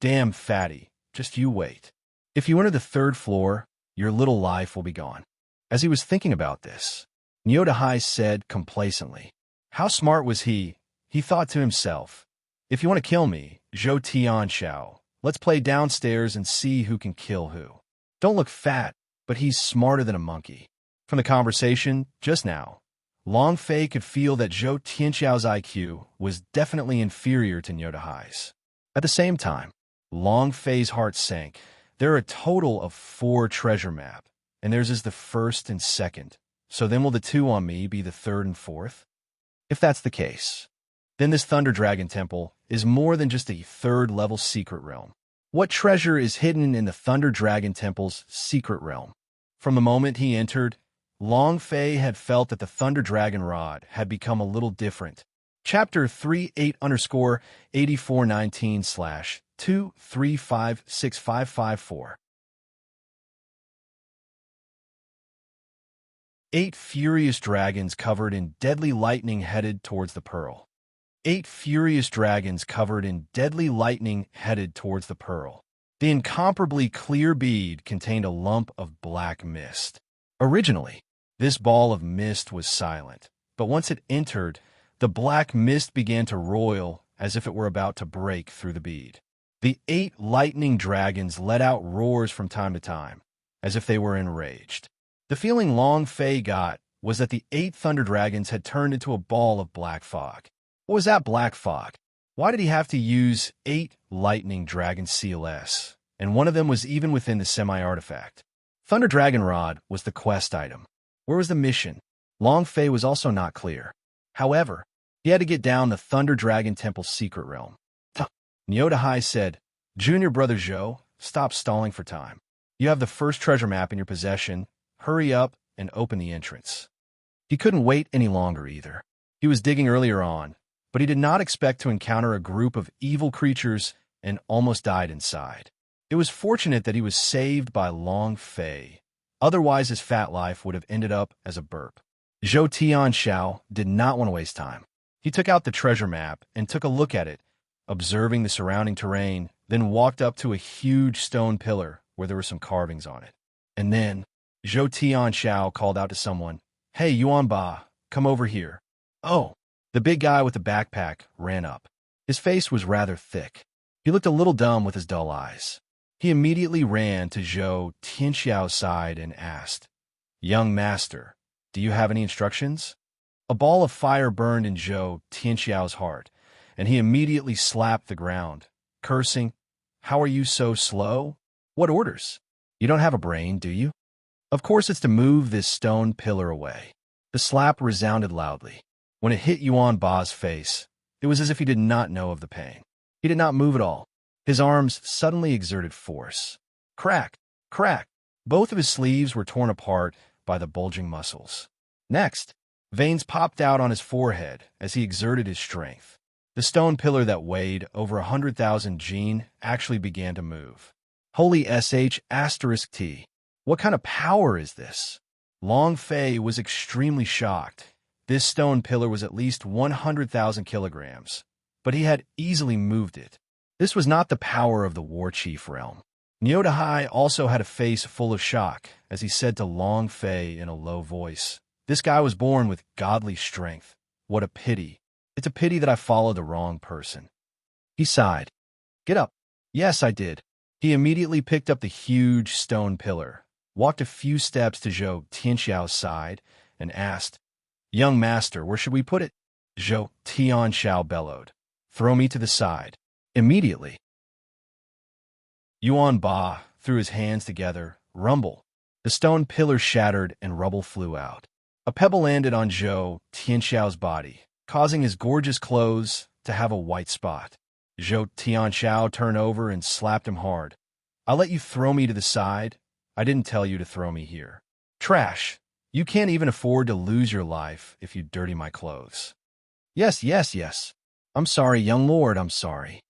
"Damn fatty, just you wait. If you enter the 3rd floor, your little life will be gone." As he was thinking about this, Niu Dahai said complacently, "How smart was he?" He thought to himself, "If you want to kill me, Zhou Tianxiao, let's play downstairs and see who can kill who. Don't look fat, but he's smarter than a monkey." From the conversation just now, Long Fei could feel that Zhou Tianxiao's IQ was definitely inferior to Niu Dahai's. At the same time, Long Fei's heart sank. There are a total of 4 treasure map, and theirs is the 1st and 2nd. So then will the 2 on me be the 3rd and 4th? If that's the case, then this Thunder Dragon Temple is more than just a 3rd-level secret realm. What treasure is hidden in the Thunder Dragon Temple's secret realm? From the moment he entered, Long Fei had felt that the Thunder Dragon Rod had become a little different. Chapter 38_8419/2356554. 8 furious dragons covered in deadly lightning headed towards the pearl. 8 furious dragons covered in deadly lightning headed towards the pearl. The incomparably clear bead contained a lump of black mist. Originally, this ball of mist was silent, but once it entered, the black mist began to roil as if it were about to break through the bead. The 8 lightning dragons let out roars from time to time, as if they were enraged. The feeling Long Fei got was that the 8 thunder dragons had turned into a ball of black fog. What was that black fog? Why did he have to use 8 lightning dragon CLS? And one of them was even within the semi-artifact. Thunder Dragon Rod was the quest item. Where was the mission? Long Fei was also not clear. However, he had to get down the Thunder Dragon Temple's secret realm. Niu Dahai said, "Junior brother Zhou, stop stalling for time. You have the first treasure map in your possession. Hurry up and open the entrance." He couldn't wait any longer either. He was digging earlier on, but he did not expect to encounter a group of evil creatures and almost died inside. It was fortunate that he was saved by Long Fei. Otherwise, his fat life would have ended up as a burp. Zhou Tianxiao did not want to waste time. He took out the treasure map and took a look at it, observing the surrounding terrain, then walked up to a huge stone pillar where there were some carvings on it. And then Zhou Tianxiao called out to someone, "Hey, Yuan Ba, come over here." "Oh." The big guy with the backpack ran up. His face was rather thick. He looked a little dumb with his dull eyes. He immediately ran to Zhou Tianxiao's side and asked, "Young master, do you have any instructions?" A ball of fire burned in Zhou Tianxiao's heart, and he immediately slapped the ground, cursing, "How are you so slow? What orders? You don't have a brain, do you? Of course it's to move this stone pillar away." The slap resounded loudly. When it hit Yuan Ba's face, it was as if he did not know of the pain. He did not move at all. His arms suddenly exerted force. Crack! Crack! Both of his sleeves were torn apart by the bulging muscles. Next, veins popped out on his forehead as he exerted his strength. The stone pillar that weighed over 100,000 gene actually began to move. Holy sh**t. What kind of power is this? Long Fei was extremely shocked. This stone pillar was at least 100,000 kilograms, but he had easily moved it. This was not the power of the War Chief realm. Niotahai also had a face full of shock as he said to Long Fei in a low voice, "This guy was born with godly strength. What a pity. It's a pity that I followed the wrong person." He sighed. "Get up." "Yes, I did." He immediately picked up the huge stone pillar, walked a few steps to Zhou Tianxiao's side, and asked, "Young master, where should we put it?" Zhou Tianxiao bellowed, "Throw me to the side." Immediately. Yuan Ba threw his hands together. Rumble. The stone pillar shattered and rubble flew out. A pebble landed on Zhou Tianxiao's body, causing his gorgeous clothes to have a white spot. Zhou Tianxiao turned over and slapped him hard. "I'll let you throw me to the side. I didn't tell you to throw me here. Trash. You can't even afford to lose your life if you dirty my clothes." "Yes, yes, yes. I'm sorry, young lord, I'm sorry."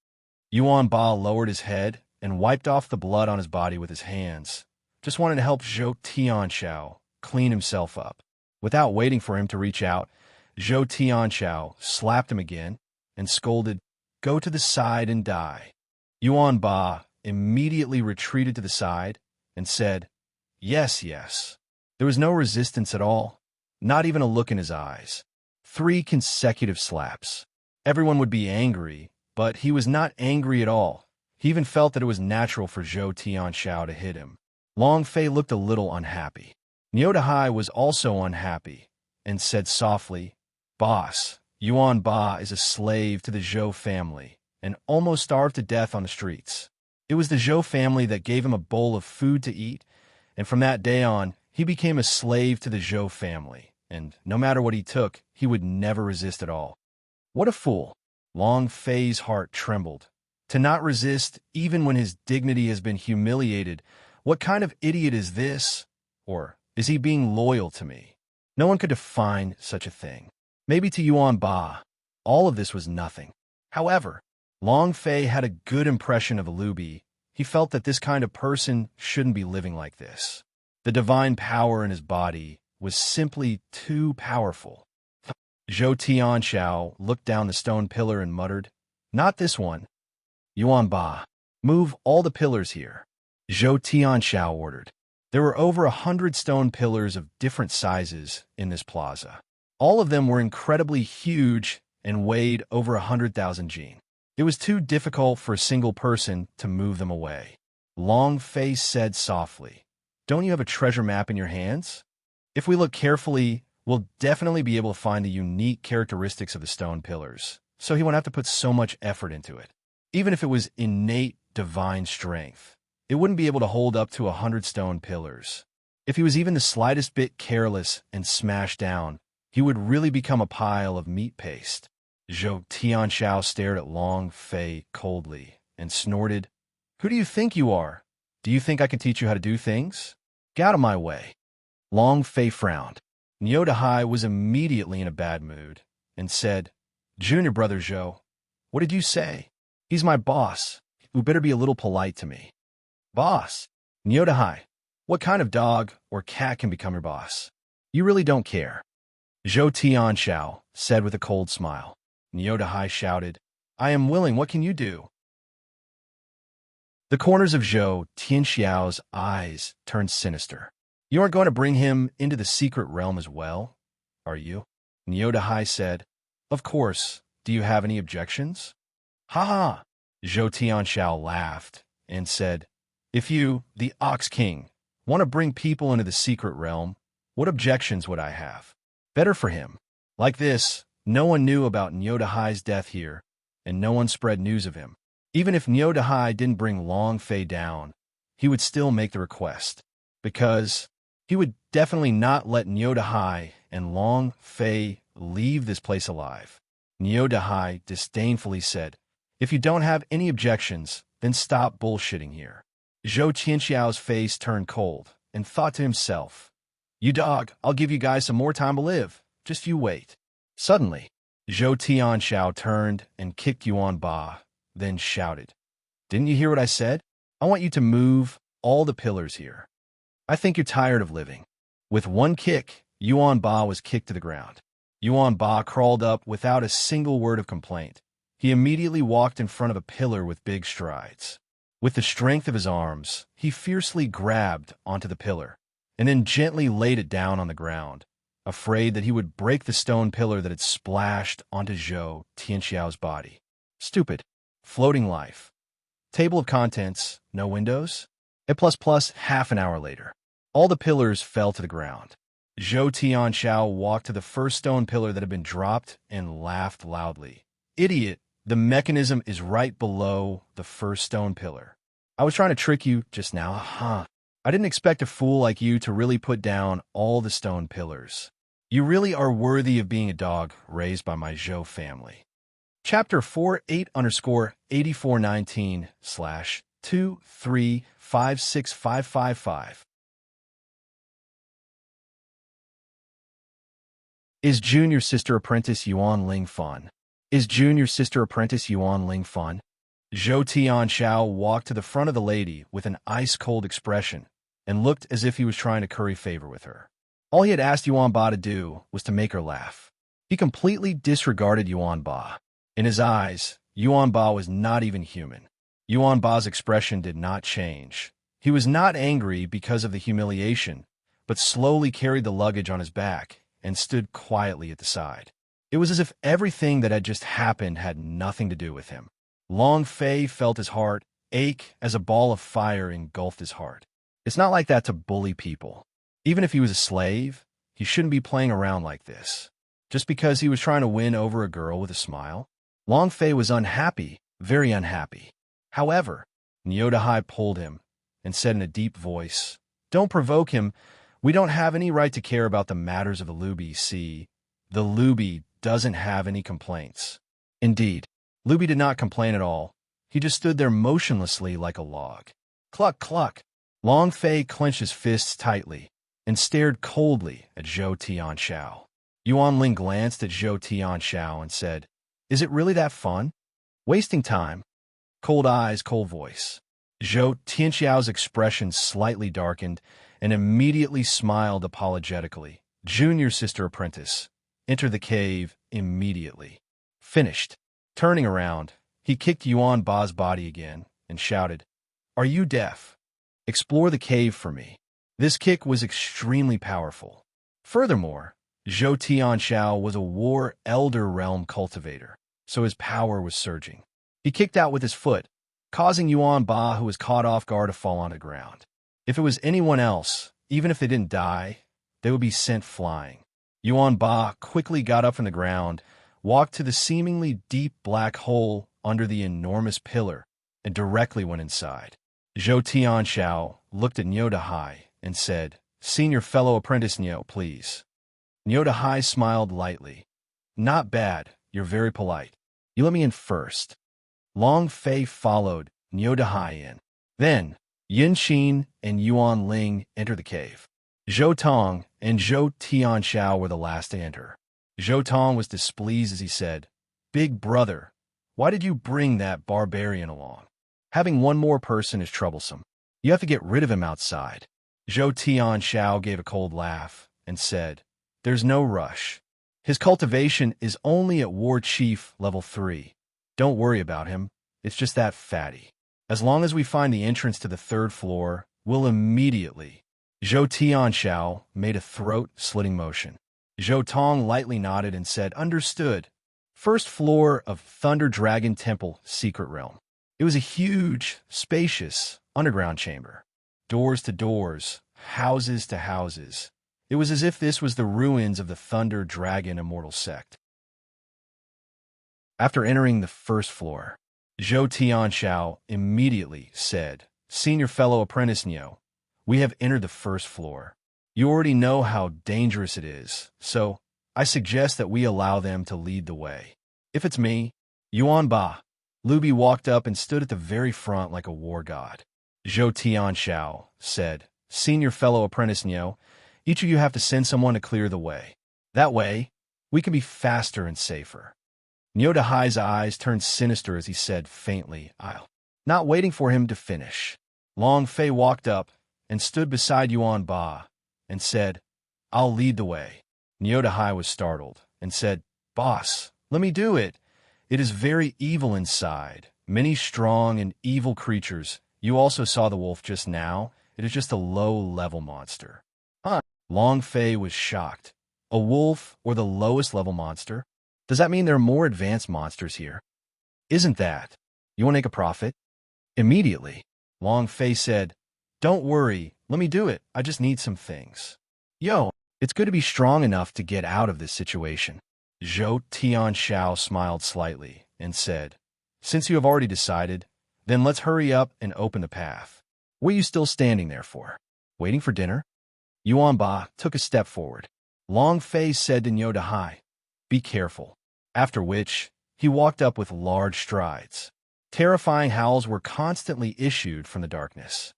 Yuan Ba lowered his head and wiped off the blood on his body with his hands. Just wanted to help Zhou Tianxiao clean himself up. Without waiting for him to reach out, Zhou Tianxiao slapped him again and scolded, "Go to the side and die." Yuan Ba immediately retreated to the side and said, "Yes, yes." There was no resistance at all, not even a look in his eyes. 3 consecutive slaps. Everyone would be angry, but he was not angry at all. He even felt that it was natural for Zhou Tianxiao to hit him. Long Fei looked a little unhappy. Niotahai was also unhappy and said softly, "Boss, Yuan Ba is a slave to the Zhou family and almost starved to death on the streets. It was the Zhou family that gave him a bowl of food to eat, and from that day on, he became a slave to the Zhou family, and no matter what he took, he would never resist at all." What a fool! Long Fei's heart trembled. To not resist even when his dignity has been humiliated. What kind of idiot is this? Or is he being loyal to me? No one could define such a thing. Maybe to Yuan Ba, all of this was nothing. However, Long Fei had a good impression of Lubi. He felt that this kind of person shouldn't be living like this. The divine power in his body was simply too powerful. Zhou Tianxiao looked down the stone pillar and muttered, "Not this one. Yuan Ba, move all the pillars here." Zhou Tianxiao ordered. There were over 100 stone pillars of different sizes in this plaza. All of them were incredibly huge and weighed over 100,000 gene. It was too difficult for a single person to move them away. Long Fei said softly, "Don't you have a treasure map in your hands? If we look carefully, we'll definitely be able to find the unique characteristics of the stone pillars, so he won't have to put so much effort into it. Even if it was innate divine strength, it wouldn't be able to hold up to 100 stone pillars. If he was even the slightest bit careless and smashed down, he would really become a pile of meat paste." Zhou Tianxiao stared at Long Fei coldly and snorted, "Who do you think you are? Do you think I can teach you how to do things? Get out of my way." Long Fei frowned. Niotahai was immediately in a bad mood and said, "Junior brother Zhou, what did you say? He's my boss. You better be a little polite to me." "Boss? Niotahai, what kind of dog or cat can become your boss? You really don't care." Zhou Tianxiao said with a cold smile. Niotahai shouted, "I am willing. What can you do?" The corners of Zhou Tianxiao's eyes turned sinister. "You aren't going to bring him into the secret realm as well, are you?" Niotahai said, "Of course. Do you have any objections?" "Ha ha!" Zhou Tianxiao laughed and said, "If you, the Ox King, want to bring people into the secret realm, what objections would I have? Better for him. Like this, no one knew about Niotahai's death here, and no one spread news of him. Even if Niotahai didn't bring Long Fei down, he would still make the request, because he would definitely not let Niotahai and Long Fei leave this place alive. Niu Dahai disdainfully said, "If you don't have any objections, then stop bullshitting here." Zhou Qianxiao's face turned cold and thought to himself, "You dog, I'll give you guys some more time to live. Just you wait." Suddenly, Zhou Tianxiao turned and kicked Yuan Ba, then shouted, "Didn't you hear what I said? I want you to move all the pillars here. I think you're tired of living." With one kick, Yuan Ba was kicked to the ground. Yuan Ba crawled up without a single word of complaint. He immediately walked in front of a pillar with big strides. With the strength of his arms, he fiercely grabbed onto the pillar and then gently laid it down on the ground, afraid that he would break the stone pillar that had splashed onto Zhou Tianxiao's body. Stupid. Floating life. Table of contents, no windows? A++ half an hour later. All the pillars fell to the ground. Zhou Tianxiao walked to the first stone pillar that had been dropped and laughed loudly. "Idiot, the mechanism is right below the first stone pillar. I was trying to trick you just now, huh? I didn't expect a fool like you to really put down all the stone pillars. You really are worthy of being a dog raised by my Zhou family." Chapter 48_8419/2356555. Is Junior Sister Apprentice Yuan Ling fun? Is Junior Sister Apprentice Yuan Ling fun? Zhou Tianxiao walked to the front of the lady with an ice-cold expression and looked as if he was trying to curry favor with her. All he had asked Yuan Ba to do was to make her laugh. He completely disregarded Yuan Ba. In his eyes, Yuan Ba was not even human. Yuan Ba's expression did not change. He was not angry because of the humiliation, but slowly carried the luggage on his back and stood quietly at the side. It was as if everything that had just happened had nothing to do with him. Long Fei felt his heart ache as a ball of fire engulfed his heart. It's not like that to bully people. Even if he was a slave, he shouldn't be playing around like this. Just because he was trying to win over a girl with a smile? Long Fei was unhappy, very unhappy. However, Niu Dahai pulled him and said in a deep voice, "Don't provoke him. We don't have any right to care about the matters of the Lubi. See, the Lubi doesn't have any complaints." Indeed, Lubi did not complain at all. He just stood there motionlessly like a log. Cluck, cluck. Long Fei clenched his fists tightly and stared coldly at Zhou Tianxiao. Yuan Ling glanced at Zhou Tianxiao and said, "Is it really that fun? Wasting time?" Cold eyes, cold voice. Zhou Tianxiao's expression slightly darkened and immediately smiled apologetically. "Junior Sister Apprentice, enter the cave immediately." Finished. Turning around, he kicked Yuan Ba's body again and shouted, "Are you deaf? Explore the cave for me." This kick was extremely powerful. Furthermore, Zhou Tianxiao was a war elder realm cultivator, so his power was surging. He kicked out with his foot, causing Yuan Ba, who was caught off guard, to fall on the ground. If it was anyone else, even if they didn't die, they would be sent flying. Yuan Ba quickly got up from the ground, walked to the seemingly deep black hole under the enormous pillar, and directly went inside. Zhou Tianxiao looked at Niu Dahai and said, "Senior fellow apprentice Niu, please." Niu Dahai smiled lightly. "Not bad, you're very polite. You let me in first." Long Fei followed Niu Dahai in. Then, Yin Xin and Yuan Ling entered the cave. Zhou Tong and Zhou Tianxiao were the last to enter. Zhou Tong was displeased as he said, "Big brother, why did you bring that barbarian along? Having one more person is troublesome. You have to get rid of him outside." Zhou Tianxiao gave a cold laugh and said, "There's no rush. His cultivation is only at War Chief level 3. Don't worry about him. It's just that fatty. As long as we find the entrance to the 3rd floor, we'll immediately." Zhou Tianxiao made a throat-slitting motion. Zhou Tong lightly nodded and said, "Understood. 1st floor of Thunder Dragon Temple Secret Realm." It was a huge, spacious, underground chamber. Doors to doors, houses to houses. It was as if this was the ruins of the Thunder Dragon Immortal Sect. After entering the 1st floor, Zhou Tianxiao immediately said, "Senior fellow apprentice Niu, we have entered the 1st floor. You already know how dangerous it is, so I suggest that we allow them to lead the way. If it's me, Yuan Ba. Luby walked up and stood at the very front like a war god. Zhou Tianxiao said, Senior fellow apprentice Niu, each of you have to send someone to clear the way. That way, we can be faster and safer. Niu Dahai's eyes turned sinister as he said faintly, I'll. Not waiting for him to finish, Long Fei walked up and stood beside Yuan Ba and said, I'll lead the way. Niu Dahai was startled and said, Boss, let me do it. It is very evil inside. Many strong and evil creatures. You also saw the wolf just now. It is just a low-level monster. Huh? Long Fei was shocked. A wolf or the lowest level monster? Does that mean there are more advanced monsters here? Isn't that? You want to make a profit? Immediately, Long Fei said, Don't worry, let me do it. I just need some things. Yo, it's good to be strong enough to get out of this situation. Zhou Tianxiao smiled slightly and said, Since you have already decided, then let's hurry up and open the path. What are you still standing there for? Waiting for dinner? Yuan Ba took a step forward. Long Fei said to Niu Dahai, Be careful. After which, he walked up with large strides. Terrifying howls were constantly issued from the darkness.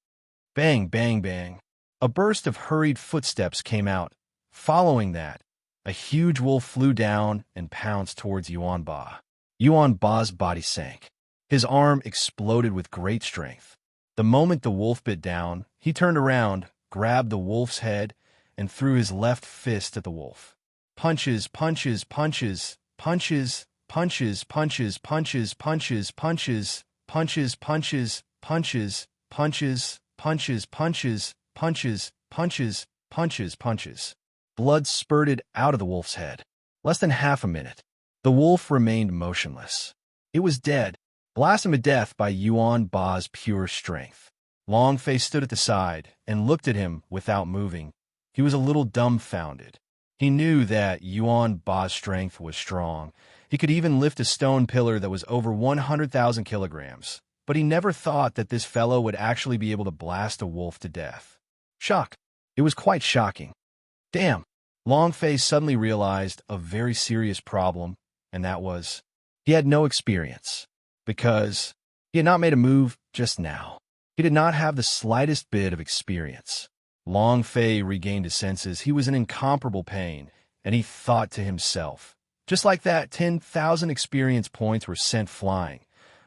Bang, bang, bang. A burst of hurried footsteps came out. Following that, a huge wolf flew down and pounced towards Yuan Ba. Yuan Ba's body sank. His arm exploded with great strength. The moment the wolf bit down, he turned around, grabbed the wolf's head, and threw his left fist at the wolf. Punches, punches, punches, punches, punches, punches, punches, punches, punches, punches, punches, punches, punches, punches, punches, punches, punches, punches, punches. Blood spurted out of the wolf's head. Less than half a minute. The wolf remained motionless. It was dead, blasted to death by Yuan Ba's pure strength. Long Fei stood at the side and looked at him without moving. He was a little dumbfounded. He knew that Yuan Ba's strength was strong. He could even lift a stone pillar that was over 100,000 kilograms. But he never thought that this fellow would actually be able to blast a wolf to death. Shock. It was quite shocking. Damn. Long Fei suddenly realized a very serious problem, and that was, he had no experience. Because he had not made a move just now. He did not have the slightest bit of experience. Long Fei regained his senses. He was in incomparable pain, and he thought to himself, just like that, 10,000 experience points were sent flying.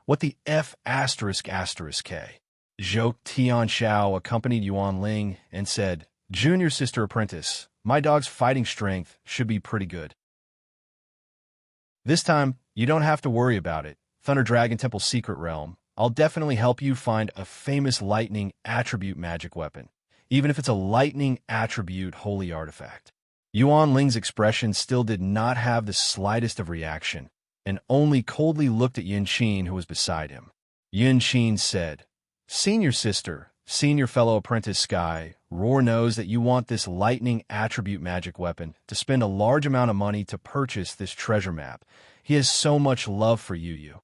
What the F asterisk asterisk K? Zhou Tianxiao accompanied Yuan Ling and said, Junior sister apprentice, my dog's fighting strength should be pretty good. This time, you don't have to worry about it. Thunder Dragon Temple Secret Realm. I'll definitely help you find a famous lightning attribute magic weapon, even if it's a lightning attribute holy artifact. Yuan Ling's expression still did not have the slightest of reaction, and only coldly looked at Yin Qin, who was beside him. Yin Qin said, Senior sister, senior fellow apprentice Sky, Roar knows that you want this lightning attribute magic weapon to spend a large amount of money to purchase this treasure map. He has so much love for you.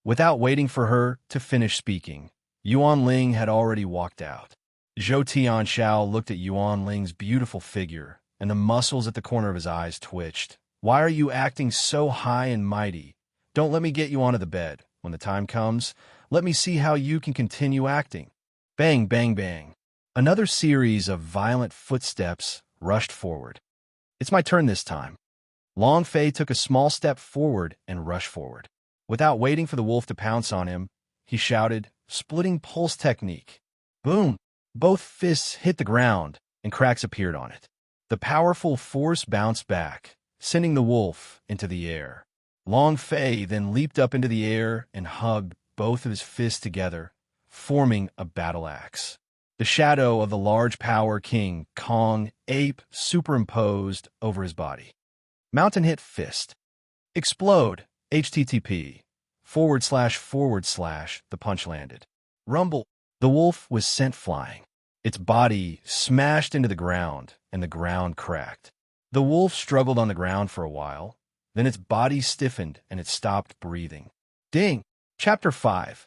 Without waiting for her to finish speaking, Yuan Ling had already walked out. Zhou Tianxiao looked at Yuan Ling's beautiful figure, and the muscles at the corner of his eyes twitched. Why are you acting so high and mighty? Don't let me get you onto the bed. When the time comes, let me see how you can continue acting. Bang, bang, bang. Another series of violent footsteps rushed forward. It's my turn this time. Long Fei took a small step forward and rushed forward. Without waiting for the wolf to pounce on him, he shouted, Splitting pulse technique. Boom! Both fists hit the ground, and cracks appeared on it. The powerful force bounced back, sending the wolf into the air. Long Fei then leaped up into the air and hugged both of his fists together, forming a battle axe. The shadow of the large power King Kong ape superimposed over his body. Mountain hit fist. Explode. HTTP. / the punch landed. Rumble. The wolf was sent flying. Its body smashed into the ground, and the ground cracked. The wolf struggled on the ground for a while, then its body stiffened and it stopped breathing. Ding! Chapter 5.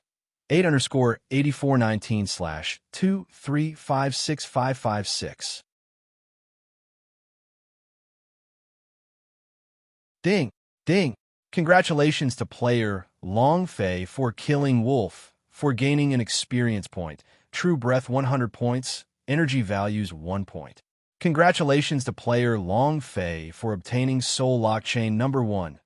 8_8419/2356556. Ding, ding. Congratulations to player Long Fei for killing Wolf, for gaining an experience point. True Breath 100 points, energy values 1 point. Congratulations to player Long Fei for obtaining Soul Lock Chain number 1.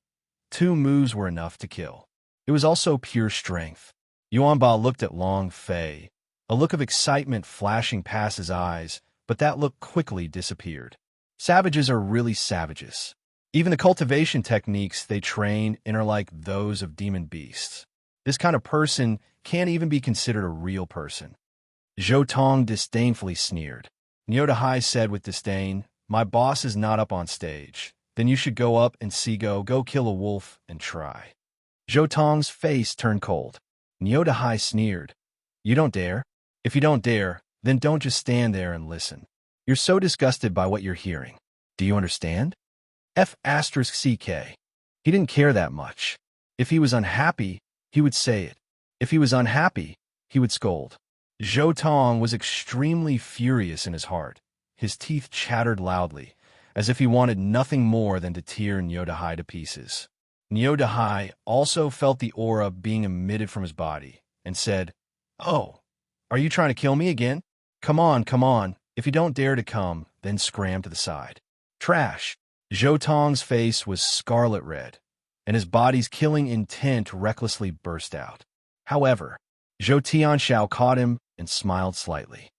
2 moves were enough to kill. It was also pure strength. Yuanba looked at Long Fei, a look of excitement flashing past his eyes, but that look quickly disappeared. Savages are really savages. Even the cultivation techniques they train in are like those of demon beasts. This kind of person can't even be considered a real person. Zhou Tong disdainfully sneered. Nyodahai said with disdain, "My boss is not up on stage. Then you should go up and go kill a wolf and try." Zhou Tong's face turned cold. Nyodahai sneered. "You don't dare? If you don't dare, then don't just stand there and listen. You're so disgusted by what you're hearing. Do you understand?" F***CK. He didn't care that much. If he was unhappy, he would say it. If he was unhappy, he would scold. Zhou Tong was extremely furious in his heart. His teeth chattered loudly, as if he wanted nothing more than to tear Nyodahai to pieces. Nyodahai also felt the aura being emitted from his body, and said, "Oh, are you trying to kill me again? Come on, come on. If you don't dare to come, then scram to the side." Trash. Zhou Tong's face was scarlet red, and his body's killing intent recklessly burst out. However, Zhou Tianxiao caught him and smiled slightly.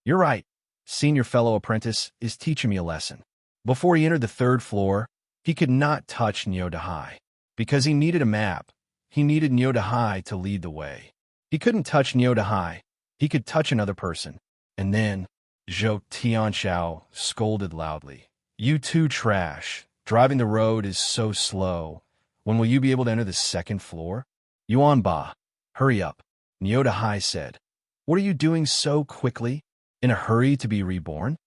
"You're right. Senior fellow apprentice is teaching me a lesson." Before he entered the 3rd floor, he could not touch Nyodahai. Because he needed a map, he needed Nyodahai to lead the way. He couldn't touch Nyodahai. He could touch another person. And then, Zhou Tianxiao scolded loudly. "You too trash. Driving the road is so slow. When will you be able to enter the 2nd floor?" "Yuanba, hurry up," Nyodahai said. "What are you doing so quickly? In a hurry to be reborn?"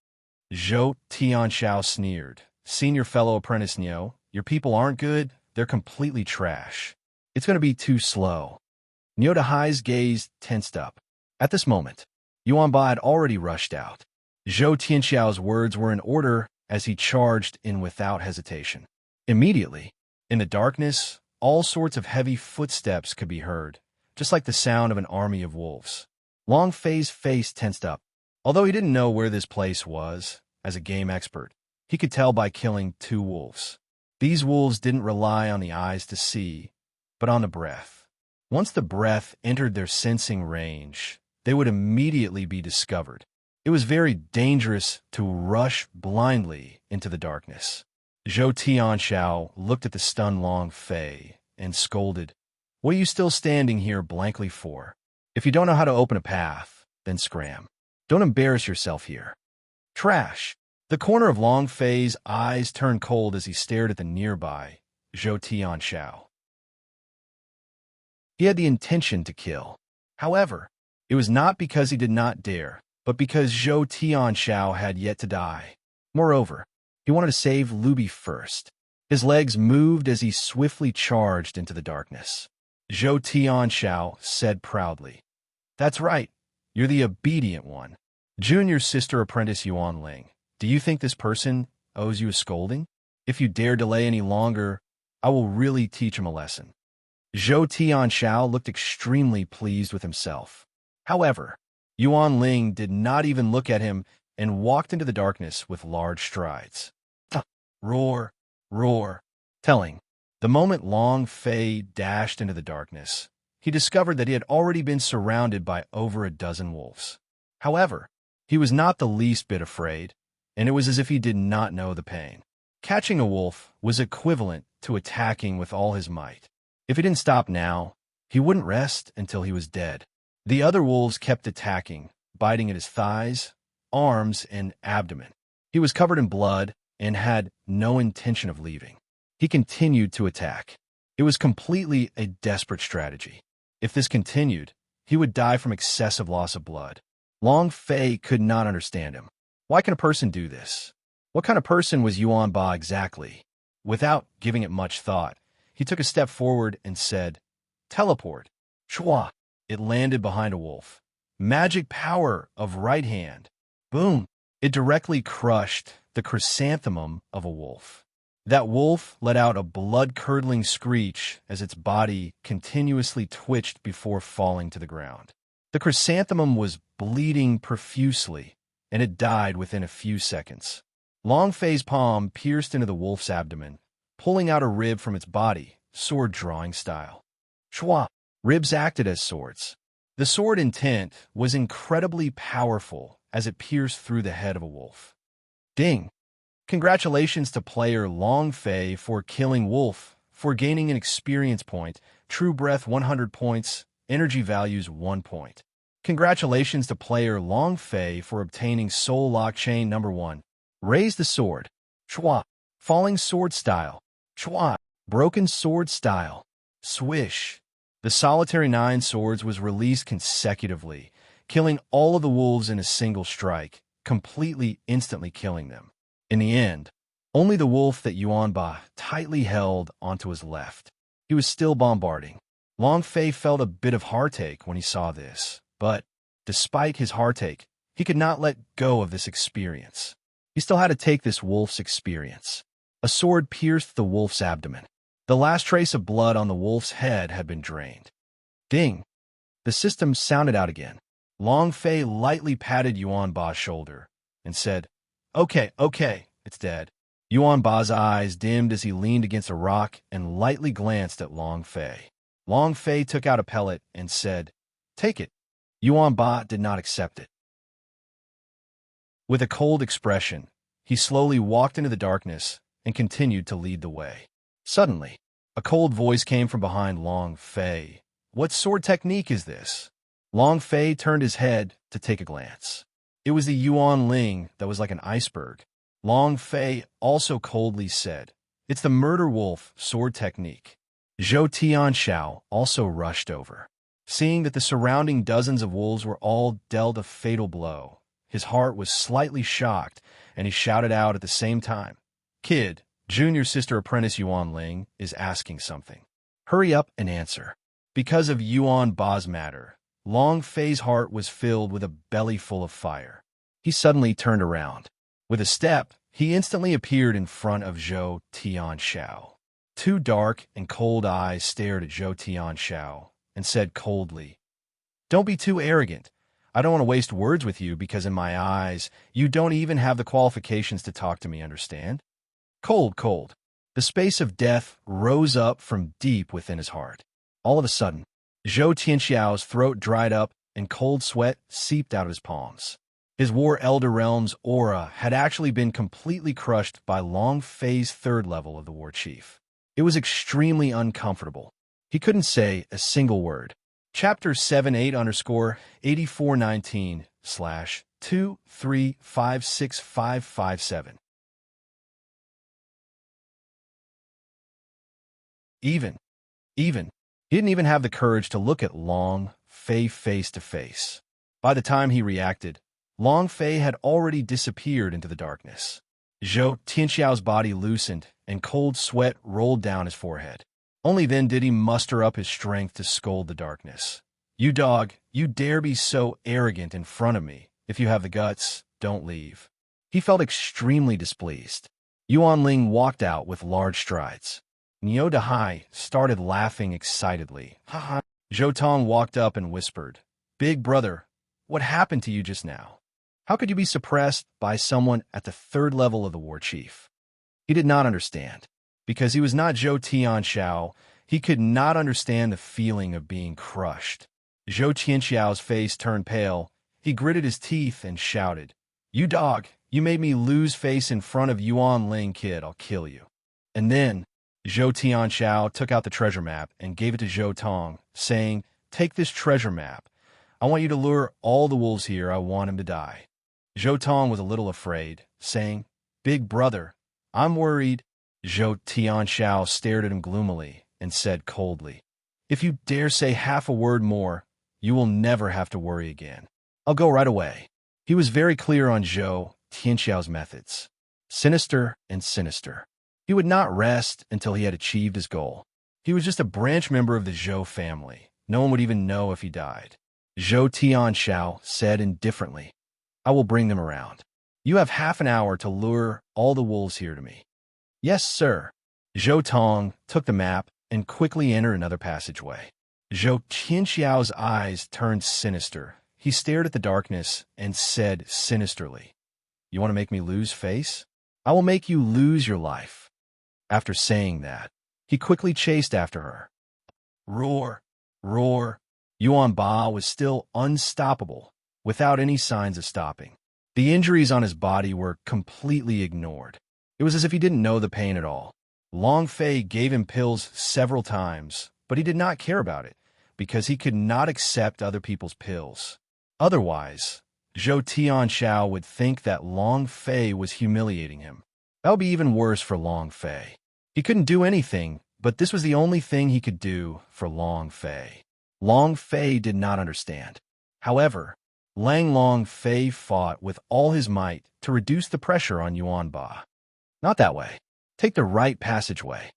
Zhou Tianxiao sneered. "Senior fellow apprentice Nyo, your people aren't good. They're completely trash. It's going to be too slow." Nyodahai's gaze tensed up. At this moment, Yuanba had already rushed out. Zhou Tianxiao's words were in order as he charged in without hesitation. Immediately, in the darkness, all sorts of heavy footsteps could be heard, just like the sound of an army of wolves. Long Fei's face tensed up. Although he didn't know where this place was, as a game expert, he could tell by killing 2 wolves. These wolves didn't rely on the eyes to see, but on the breath. Once the breath entered their sensing range, they would immediately be discovered. It was very dangerous to rush blindly into the darkness. Zhou Tianxiao looked at the stunned Long Fei and scolded, "What are you still standing here blankly for? If you don't know how to open a path, then scram. Don't embarrass yourself here." Trash. The corner of Long Fei's eyes turned cold as he stared at the nearby Zhou Tianxiao. He had the intention to kill. However, it was not because he did not dare, but because Zhou Tianxiao had yet to die. Moreover, he wanted to save Luby first. His legs moved as he swiftly charged into the darkness. Zhou Tianxiao said proudly, "That's right. You're the obedient one. Junior sister apprentice Yuan Ling. Do you think this person owes you a scolding? If you dare delay any longer, I will really teach him a lesson." Zhou Tianxiao looked extremely pleased with himself. However, Yuan Ling did not even look at him and walked into the darkness with large strides. Roar, roar, telling. The moment Long Fei dashed into the darkness, he discovered that he had already been surrounded by over a dozen wolves. However, he was not the least bit afraid, and it was as if he did not know the pain. Catching a wolf was equivalent to attacking with all his might. If he didn't stop now, he wouldn't rest until he was dead. The other wolves kept attacking, biting at his thighs, arms, and abdomen. He was covered in blood and had no intention of leaving. He continued to attack. It was completely a desperate strategy. If this continued, he would die from excessive loss of blood. Long Fei could not understand him. Why can a person do this? What kind of person was Yuan Ba exactly? Without giving it much thought, he took a step forward and said, "Teleport." Shwa! It landed behind a wolf. Magic power of right hand. Boom! It directly crushed the chrysanthemum of a wolf. That wolf let out a blood-curdling screech as its body continuously twitched before falling to the ground. The chrysanthemum was bleeding profusely, and it died within a few seconds. Long Fei's palm pierced into the wolf's abdomen, pulling out a rib from its body, sword-drawing style. Schwa! Ribs acted as swords. The sword intent was incredibly powerful as it pierced through the head of a wolf. Ding! Congratulations to player Long Fei for killing wolf, for gaining an experience point, true breath 100 points, energy values 1 point. Congratulations to player Long Fei for obtaining soul lock chain number 1. Raise the sword. Schwa. Falling sword style. Schwa. Broken sword style. Swish. The solitary 9 swords was released consecutively, killing all of the wolves in a single strike, completely instantly killing them. In the end, only the wolf that Yuanba tightly held onto his left. He was still bombarding. Long Fei felt a bit of heartache when he saw this, but despite his heartache, he could not let go of this experience. He still had to take this wolf's experience. A sword pierced the wolf's abdomen. The last trace of blood on the wolf's head had been drained. Ding! The system sounded out again. Long Fei lightly patted Yuanba's shoulder and said, Okay, it's dead. Yuanba's eyes dimmed as he leaned against a rock and lightly glanced at Long Fei. Long Fei took out a pellet and said, Take it. Yuanba did not accept it. With a cold expression, he slowly walked into the darkness and continued to lead the way. Suddenly, a cold voice came from behind Long Fei. What sword technique is this? Long Fei turned his head to take a glance. It was the Yuan Ling that was like an iceberg. Long Fei also coldly said, It's the murder wolf sword technique. Zhou Tianxiao also rushed over. Seeing that the surrounding dozens of wolves were all dealt a fatal blow, his heart was slightly shocked, and he shouted out at the same time, Kid, Junior Sister Apprentice Yuan Ling is asking something. Hurry up and answer. Because of Yuan Ba's matter, Long Fei's heart was filled with a belly full of fire. He suddenly turned around. With a step, he instantly appeared in front of Zhou Tianxiao. 2 dark and cold eyes stared at Zhou Tianxiao and said coldly, Don't be too arrogant. I don't want to waste words with you because in my eyes, you don't even have the qualifications to talk to me, understand? Cold. The space of death rose up from deep within his heart. All of a sudden, Zhou Tianxiao's throat dried up and cold sweat seeped out of his palms. His War Elder Realm's aura had actually been completely crushed by Long Fei's 3rd level of the War Chief. It was extremely uncomfortable. He couldn't say a single word. Chapter 78_8419/2356557. Even. He didn't even have the courage to look at Long Fei face to face. By the time he reacted, Long Fei had already disappeared into the darkness. Zhou Tianxiao's body loosened, and cold sweat rolled down his forehead. Only then did he muster up his strength to scold the darkness. You dog, you dare be so arrogant in front of me. If you have the guts, don't leave. He felt extremely displeased. Yuan Ling walked out with large strides. Niu Dahai started laughing excitedly. Ha. Zhou Tong walked up and whispered, Big brother, what happened to you just now? How could you be suppressed by someone at the 3rd level of the War Chief? He did not understand. Because he was not Zhou Tianxiao, he could not understand the feeling of being crushed. Zhou Tianxiao's face turned pale. He gritted his teeth and shouted, You dog, you made me lose face in front of Yuan Ling, kid, I'll kill you. And then, Zhou Tianxiao took out the treasure map and gave it to Zhou Tong, saying, Take this treasure map. I want you to lure all the wolves here. I want him to die. Zhou Tong was a little afraid, saying, Big brother, I'm worried. Zhou Tianxiao stared at him gloomily and said coldly, If you dare say half a word more, you will never have to worry again. I'll go right away. He was very clear on Zhou Tianxiao's methods. Sinister and sinister. He would not rest until he had achieved his goal. He was just a branch member of the Zhou family. No one would even know if he died. Zhou Tianxiao said indifferently, I will bring them around. You have half an hour to lure all the wolves here to me. Yes, sir. Zhou Tong took the map and quickly entered another passageway. Zhou Qianxiao's eyes turned sinister. He stared at the darkness and said sinisterly, "You want to make me lose face? I will make you lose your life." After saying that, he quickly chased after her. Roar! Roar! Yuan Ba was still unstoppable, without any signs of stopping. The injuries on his body were completely ignored. It was as if he didn't know the pain at all. Long Fei gave him pills several times, but he did not care about it, because he could not accept other people's pills. Otherwise, Zhou Tianxiao would think that Long Fei was humiliating him. That would be even worse for Long Fei. He couldn't do anything, but this was the only thing he could do for Long Fei. Long Fei did not understand. However, Long Fei fought with all his might to reduce the pressure on Yuan Ba. Not that way. Take the right passageway.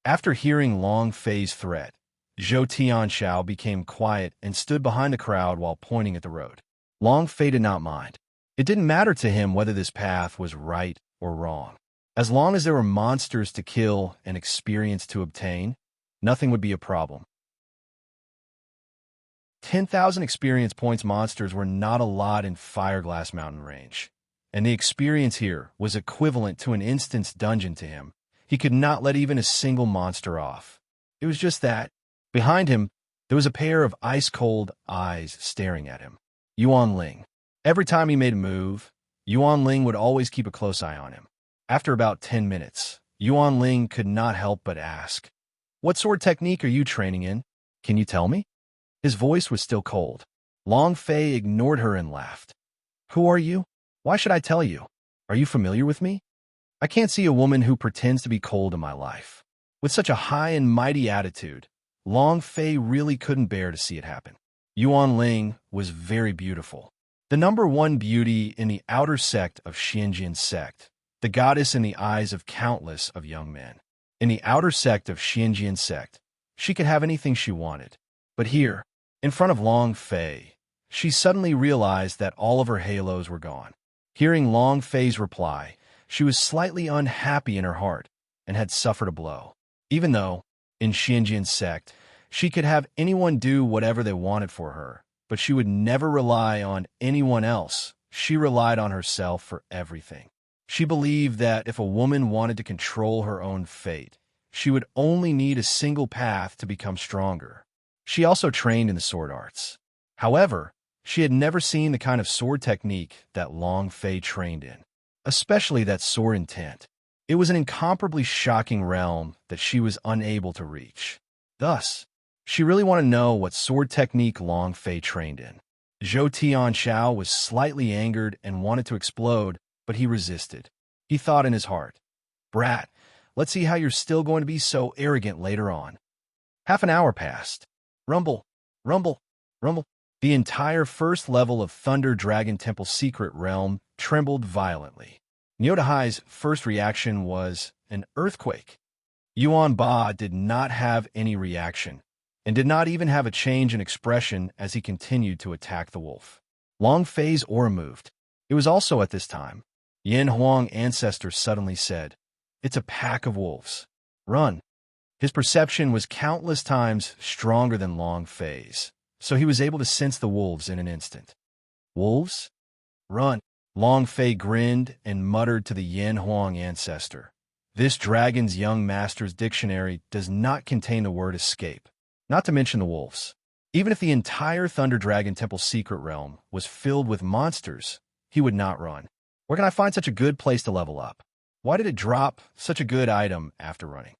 After hearing Long Fei's threat, Zhou Tianxiao became quiet and stood behind the crowd while pointing at the road. Long Fei did not mind. It didn't matter to him whether this path was right or wrong. As long as there were monsters to kill and experience to obtain, nothing would be a problem. 10,000 experience points monsters were not a lot in Fireglass Mountain Range, and the experience here was equivalent to an instance dungeon to him. He could not let even a single monster off. It was just that, behind him, there was a pair of ice-cold eyes staring at him. Yuan Ling. Every time he made a move, Yuan Ling would always keep a close eye on him. After about 10 minutes, Yuan Ling could not help but ask, "What sword technique are you training in? Can you tell me?" His voice was still cold. Long Fei ignored her and laughed. "Who are you? Why should I tell you? Are you familiar with me? I can't see a woman who pretends to be cold in my life." With such a high and mighty attitude, Long Fei really couldn't bear to see it happen. Yuan Ling was very beautiful. The #1 beauty in the outer sect of Xianjian sect, the goddess in the eyes of countless of young men. In the outer sect of Xianjian sect, she could have anything she wanted. But here, in front of Long Fei, she suddenly realized that all of her halos were gone. Hearing Long Fei's reply, she was slightly unhappy in her heart and had suffered a blow. Even though, in Xianjian sect, she could have anyone do whatever they wanted for her, but she would never rely on anyone else. She relied on herself for everything. She believed that if a woman wanted to control her own fate, she would only need a single path to become stronger. She also trained in the sword arts. However, she had never seen the kind of sword technique that Long Fei trained in, especially that sword intent. It was an incomparably shocking realm that she was unable to reach. Thus, she really wanted to know what sword technique Long Fei trained in. Zhou Tianxiao was slightly angered and wanted to explode, but he resisted. He thought in his heart, "Brat, let's see how you're still going to be so arrogant later on." Half an hour passed. Rumble, rumble, rumble. The entire first level of Thunder Dragon Temple Secret Realm trembled violently. Nyotahai's first reaction was an earthquake. Yuan Ba did not have any reaction, and did not even have a change in expression as he continued to attack the wolf. Long Fei's aura moved. It was also at this time. Yin Huang ancestor suddenly said, "It's a pack of wolves. Run." His perception was countless times stronger than Long Fei's, so he was able to sense the wolves in an instant. "Wolves? Run." Long Fei grinned and muttered to the Yin Huang ancestor, "This dragon's young master's dictionary does not contain the word escape, not to mention the wolves. Even if the entire Thunder Dragon Temple Secret Realm was filled with monsters, he would not run. Where can I find such a good place to level up? Why did it drop such a good item after running?"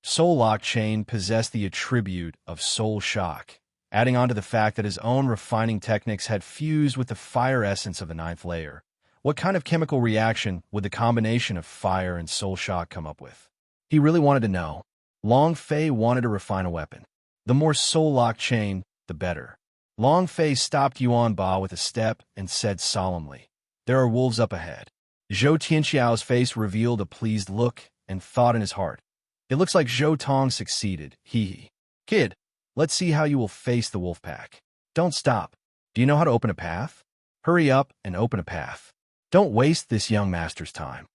Soul Lock Chain possessed the attribute of Soul Shock, adding on to the fact that his own refining techniques had fused with the fire essence of the 9th layer. What kind of chemical reaction would the combination of fire and Soul Shock come up with? He really wanted to know. Long Fei wanted to refine a weapon. The more Soul Lock Chain, the better. Long Fei stopped Yuan Ba with a step and said solemnly, "There are wolves up ahead." Zhou Tianxiao's face revealed a pleased look and thought in his heart, "It looks like Zhou Tong succeeded, hee. Kid, let's see how you will face the wolf pack. Don't stop. Do you know how to open a path? Hurry up and open a path. Don't waste this young master's time."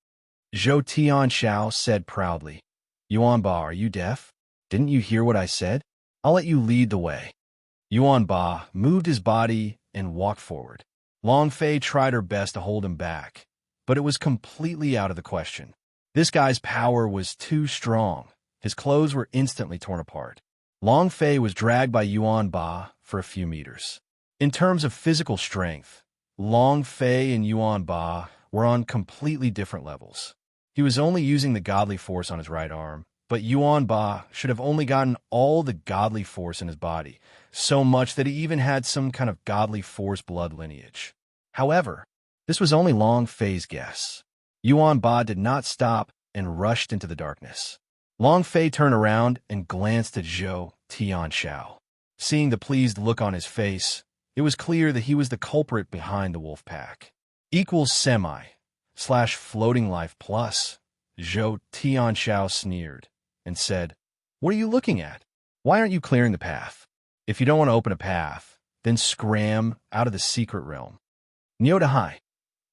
Zhou Tianxiao said proudly. Yuan Ba, are you deaf? Didn't you hear what I said? I'll let you lead the way. Yuan Ba moved his body and walked forward. Long Fei tried her best to hold him back, but it was completely out of the question. This guy's power was too strong. His clothes were instantly torn apart. Long Fei was dragged by Yuan Ba for a few meters. In terms of physical strength, Long Fei and Yuan Ba were on completely different levels. He was only using the godly force on his right arm, but Yuan Ba should have only gotten all the godly force in his body, so much that he even had some kind of godly force blood lineage. However, this was only Long Fei's guess. Yuan Ba did not stop and rushed into the darkness. Long Fei turned around and glanced at Zhou Tianxiao. Seeing the pleased look on his face, it was clear that he was the culprit behind the wolf pack. Equals semi/floating life plus, Zhou Tianxiao sneered and said, What are you looking at? Why aren't you clearing the path? If you don't want to open a path, then scram out of the secret realm. Nyodahai,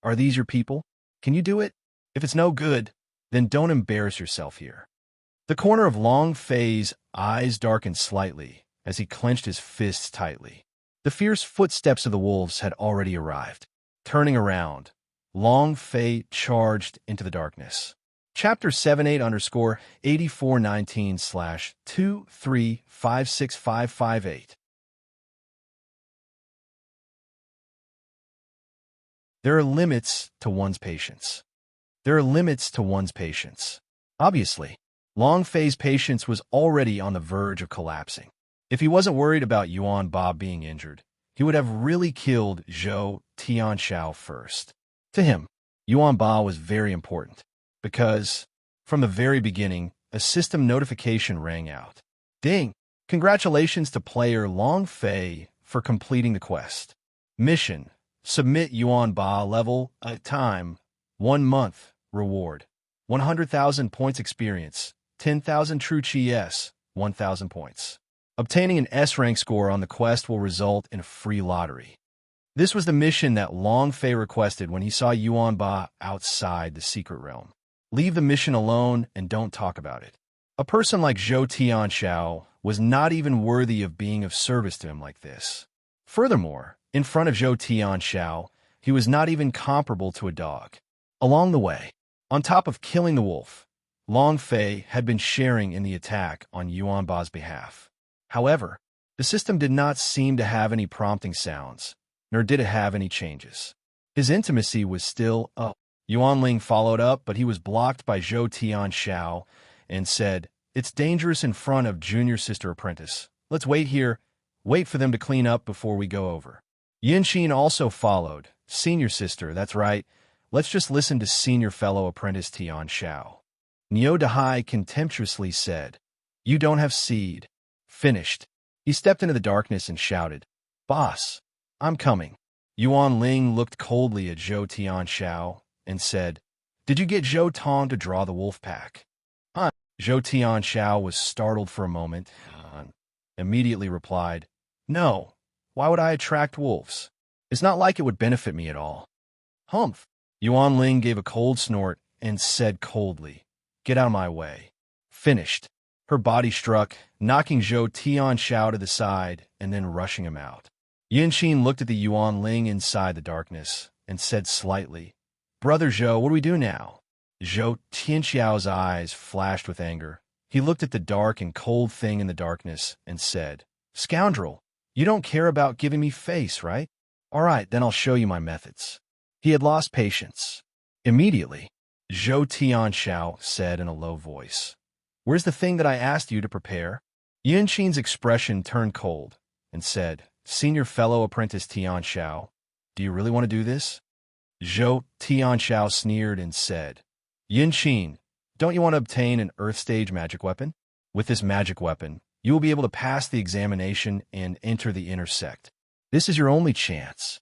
are these your people? Can you do it? If it's no good, then don't embarrass yourself here. The corner of Long Fei's eyes darkened slightly as he clenched his fists tightly. The fierce footsteps of the wolves had already arrived. Turning around, Long Fei charged into the darkness. Chapter 78_8419/2356558. There are limits to one's patience. There are limits to one's patience. Obviously, Long Fei's patience was already on the verge of collapsing. If he wasn't worried about Yuan Ba being injured, he would have really killed Zhou Tianxiao first. To him, Yuan Ba was very important, because, from the very beginning, a system notification rang out. Ding! Congratulations to player Long Fei for completing the quest. Mission: Submit Yuan Ba level, time, 1 month, reward, 100,000 points experience, 10,000 true chi s, 1,000 points. Obtaining an S-rank score on the quest will result in a free lottery. This was the mission that Long Fei requested when he saw Yuan Ba outside the secret realm. Leave the mission alone and don't talk about it. A person like Zhou Tianxiao was not even worthy of being of service to him like this. Furthermore, in front of Zhou Tianxiao, he was not even comparable to a dog. Along the way, on top of killing the wolf, Long Fei had been sharing in the attack on Yuan Ba's behalf. However, the system did not seem to have any prompting sounds, nor did it have any changes. His intimacy was still up. Yuan Ling followed up, but he was blocked by Zhou Tianxiao and said, It's dangerous in front of Junior Sister Apprentice. Let's wait here, wait for them to clean up before we go over. Yinxin also followed. Senior Sister, that's right. Let's just listen to Senior Fellow Apprentice Tianxiao. Niu Dahai contemptuously said, You don't have seed. Finished. He stepped into the darkness and shouted, Boss, I'm coming. Yuan Ling looked coldly at Zhou Tianxiao and said, Did you get Zhou Tong to draw the wolf pack? Huh? Zhou Tianxiao was startled for a moment, immediately replied, No, why would I attract wolves? It's not like it would benefit me at all. Humph. Yuan Ling gave a cold snort and said coldly, Get out of my way. Finished. Her body struck, knocking Zhou Tianxiao to the side and then rushing him out. Yinxin looked at the Yuan Ling inside the darkness and said slightly, Brother Zhou, what do we do now? Zhou Tianxiao's eyes flashed with anger. He looked at the dark and cold thing in the darkness and said, Scoundrel, you don't care about giving me face, right? All right, then I'll show you my methods. He had lost patience. Immediately, Zhou Tianxiao said in a low voice, Where's the thing that I asked you to prepare? Yinxin's expression turned cold and said, Senior Fellow Apprentice Tianxiao, do you really want to do this? Zhou Tianxiao sneered and said, Yinxin, don't you want to obtain an Earth Stage magic weapon? With this magic weapon, you will be able to pass the examination and enter the inner sect. This is your only chance.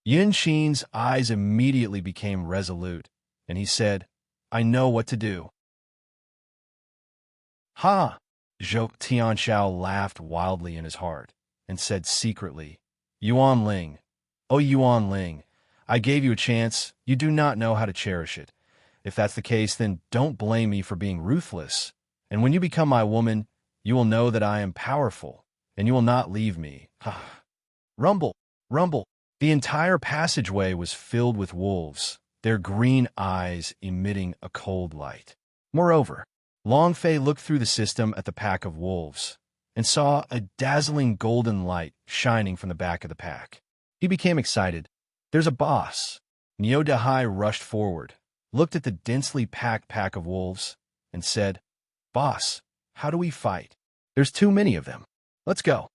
Yinxin's eyes immediately became resolute, and he said, I know what to do. Ha! Zhou Tianxiao laughed wildly in his heart and said secretly, Yuan Ling, oh Yuan Ling, I gave you a chance, you do not know how to cherish it. If that's the case, then don't blame me for being ruthless. And when you become my woman, you will know that I am powerful, and you will not leave me. Rumble, rumble. The entire passageway was filled with wolves, their green eyes emitting a cold light. Moreover, Long Fei looked through the system at the pack of wolves and saw a dazzling golden light shining from the back of the pack. He became excited. There's a boss. Neo Dahai rushed forward, looked at the densely packed pack of wolves, and said, "Boss, how do we fight? There's too many of them. Let's go."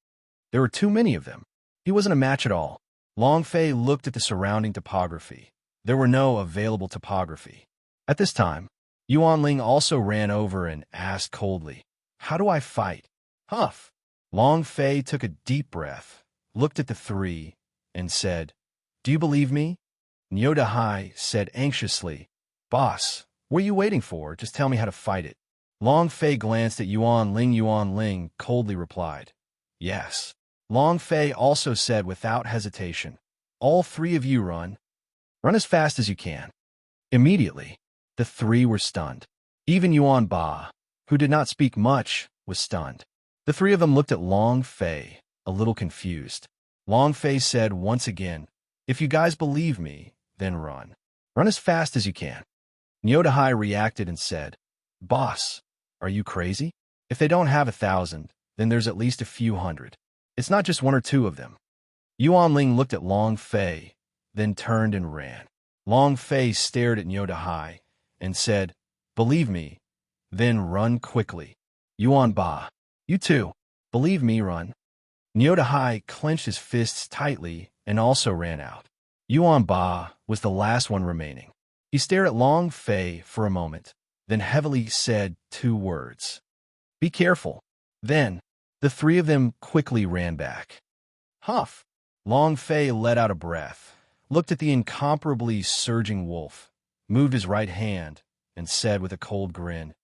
There were too many of them. He wasn't a match at all. Long Fei looked at the surrounding topography. There were no available topography. At this time, Yuan Ling also ran over and asked coldly, "How do I fight?" Huff. Long Fei took a deep breath, looked at the three, and said, "Do you believe me?" Neo Dahai said anxiously, "Boss, what are you waiting for? Just tell me how to fight it." Long Fei glanced at Yuan Ling. Yuan Ling coldly replied, "Yes." Long Fei also said without hesitation, "All three of you run. Run as fast as you can." Immediately, the three were stunned. Even Yuan Ba, who did not speak much, was stunned. The three of them looked at Long Fei, a little confused. Long Fei said once again, "If you guys believe me, then run. Run as fast as you can." Neo Dahai reacted and said, "Boss, are you crazy? If they don't have 1,000, then there's at least a few hundred. It's not just one or two of them." Yuan Ling looked at Long Fei, then turned and ran. Long Fei stared at Neo Dahai and said, "Believe me, then run quickly." Yuan Ba, "You too. Believe me, run." Neo Dahai clenched his fists tightly and also ran out. Yuan Ba was the last one remaining. He stared at Long Fei for a moment, then heavily said 2 words. "Be careful." Then, the three of them quickly ran back. Huff. Long Fei let out a breath, looked at the incomparably surging wolf, moved his right hand, and said with a cold grin,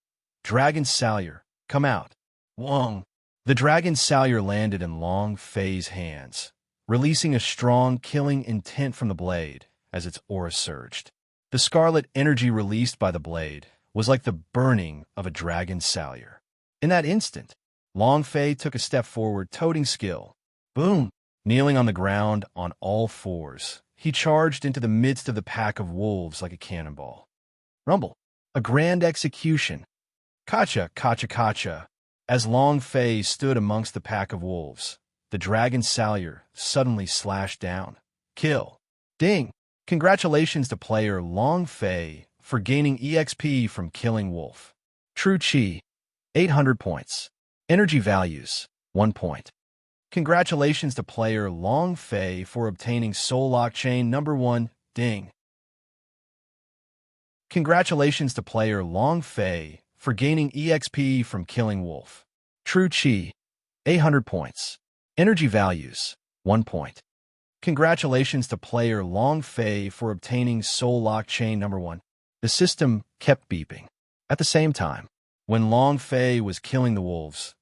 "Dragon Salyer, come out." Wong. The Dragon Salyer landed in Long Fei's hands, releasing a strong, killing intent from the blade as its aura surged. The scarlet energy released by the blade was like the burning of a Dragon Salyer. In that instant, Long Fei took a step forward, toting skill. Boom! Kneeling on the ground on all fours, he charged into the midst of the pack of wolves like a cannonball. Rumble! A grand execution. Kacha, kacha, kacha. As Long Fei stood amongst the pack of wolves, the Dragon Salyer suddenly slashed down. Kill. Ding! Congratulations to player Long Fei for gaining EXP from killing wolf. True Chi, 800 points. Energy values, 1 point. Congratulations to player Long Fei for obtaining Soul Lock Chain number 1, ding. Congratulations to player Long Fei for gaining EXP from killing wolf. True Chi, 800 points. Energy values, 1 point. Congratulations to player Long Fei for obtaining Soul Lock Chain number 1. The system kept beeping. At the same time, when Long Fei was killing the wolves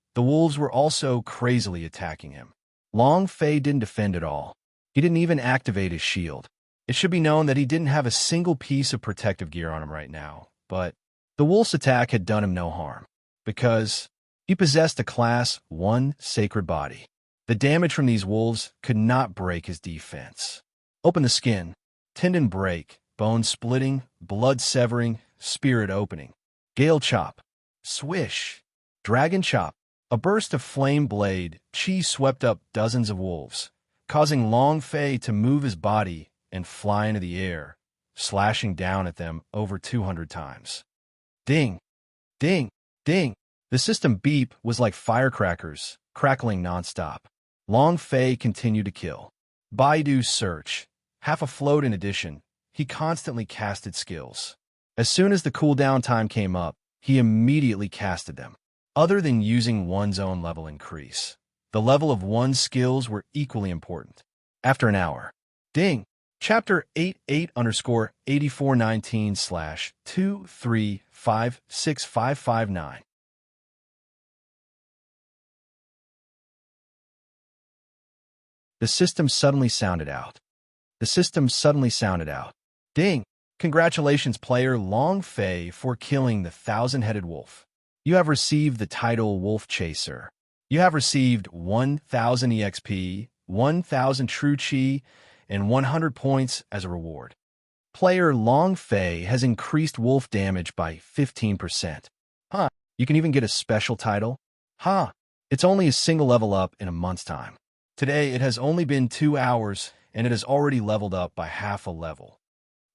were also crazily attacking him. Long Fei didn't defend at all. He didn't even activate his shield. It should be known that he didn't have a single piece of protective gear on him right now, but the wolf's attack had done him no harm, because he possessed a Class 1 sacred body. The damage from these wolves could not break his defense. Open the skin, tendon break, bone splitting, blood severing, spirit opening. Gale chop, swish, dragon chop. A burst of flame blade chi swept up dozens of wolves, causing Long Fei to move his body and fly into the air, slashing down at them over 200 times. Ding, ding, ding. The system beep was like firecrackers, crackling nonstop. Long Fei continued to kill. Baidu search, half afloat in addition, he constantly casted skills. As soon as the cooldown time came up, he immediately casted them. Other than using one's own level increase, the level of one's skills were equally important. After an hour, ding, chapter 88_8419/2356559. The system suddenly sounded out. The system suddenly sounded out. Ding! Congratulations, player Long Fei, for killing the thousand-headed wolf. You have received the title Wolf Chaser. You have received 1,000 EXP, 1,000 True Chi, and 100 points as a reward. Player Long Fei has increased wolf damage by 15%. Huh, you can even get a special title? Huh, it's only a single level up in a month's time. Today, it has only been 2 hours, and it has already leveled up by half a level.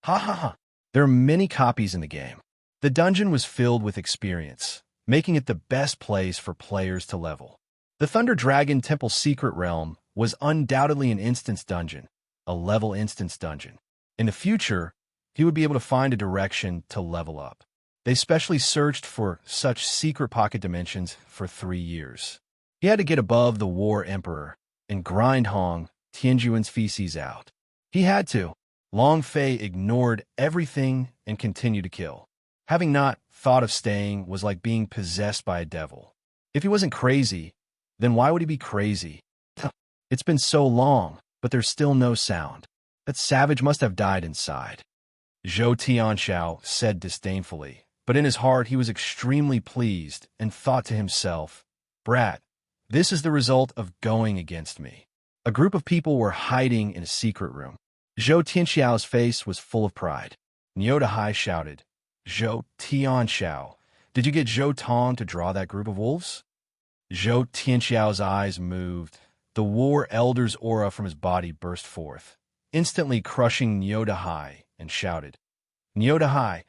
Ha ha ha. There are many copies in the game. The dungeon was filled with experience, making it the best place for players to level. The Thunder Dragon Temple Secret Realm was undoubtedly an instance dungeon, a level instance dungeon. In the future, he would be able to find a direction to level up. They specially searched for such secret pocket dimensions for 3 years. He had to get above the War Emperor and grind Hong Tianjuan's feces out. He had to. Long Fei ignored everything and continued to kill. Having not thought of staying was like being possessed by a devil. If he wasn't crazy, then why would he be crazy? It's been so long, but there's still no sound. That savage must have died inside. Zhou Tianxiao said disdainfully, but in his heart he was extremely pleased and thought to himself, "Brat, this is the result of going against me." A group of people were hiding in a secret room. Zhou Tianxiao's face was full of pride. Niu Dahai shouted, "Zhou Tianxiao, did you get Zhou Tong to draw that group of wolves?" Zhou Tianxiao's eyes moved. The War Elder's aura from his body burst forth, instantly crushing Niu Dahai, and shouted, "Niu Dahai,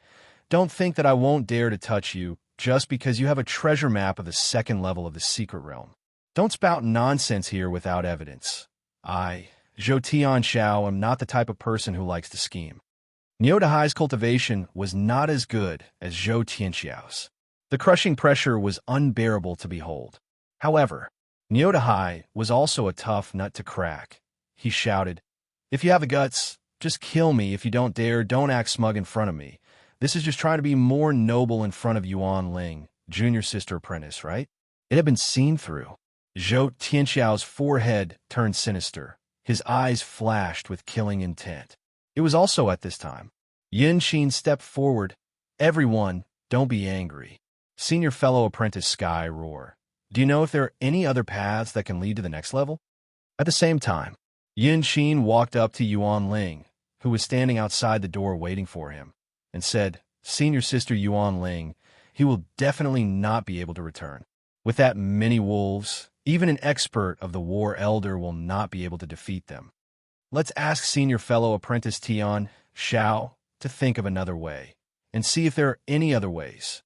don't think that I won't dare to touch you just because you have a treasure map of the second level of the secret realm. Don't spout nonsense here without evidence. I, Zhou Tianxiao, am not the type of person who likes to scheme." Niu Dahai's cultivation was not as good as Zhou Tianxiao's. The crushing pressure was unbearable to behold. However, Niu Dahai was also a tough nut to crack. He shouted, "If you have the guts, just kill me. If you don't dare, don't act smug in front of me. This is just trying to be more noble in front of Yuan Ling, junior sister apprentice, right?" It had been seen through. Zhou Tianxiao's forehead turned sinister. His eyes flashed with killing intent. It was also at this time. Yin Xin stepped forward. "Everyone, don't be angry." Senior fellow apprentice Sky roar. "Do you know if there are any other paths that can lead to the next level?" At the same time, Yin Xin walked up to Yuan Ling, who was standing outside the door waiting for him, and said, "Senior sister Yuan Ling, he will definitely not be able to return. With that many wolves, even an expert of the War Elder will not be able to defeat them. Let's ask senior fellow apprentice Tian Xiao to think of another way, and see if there are any other ways."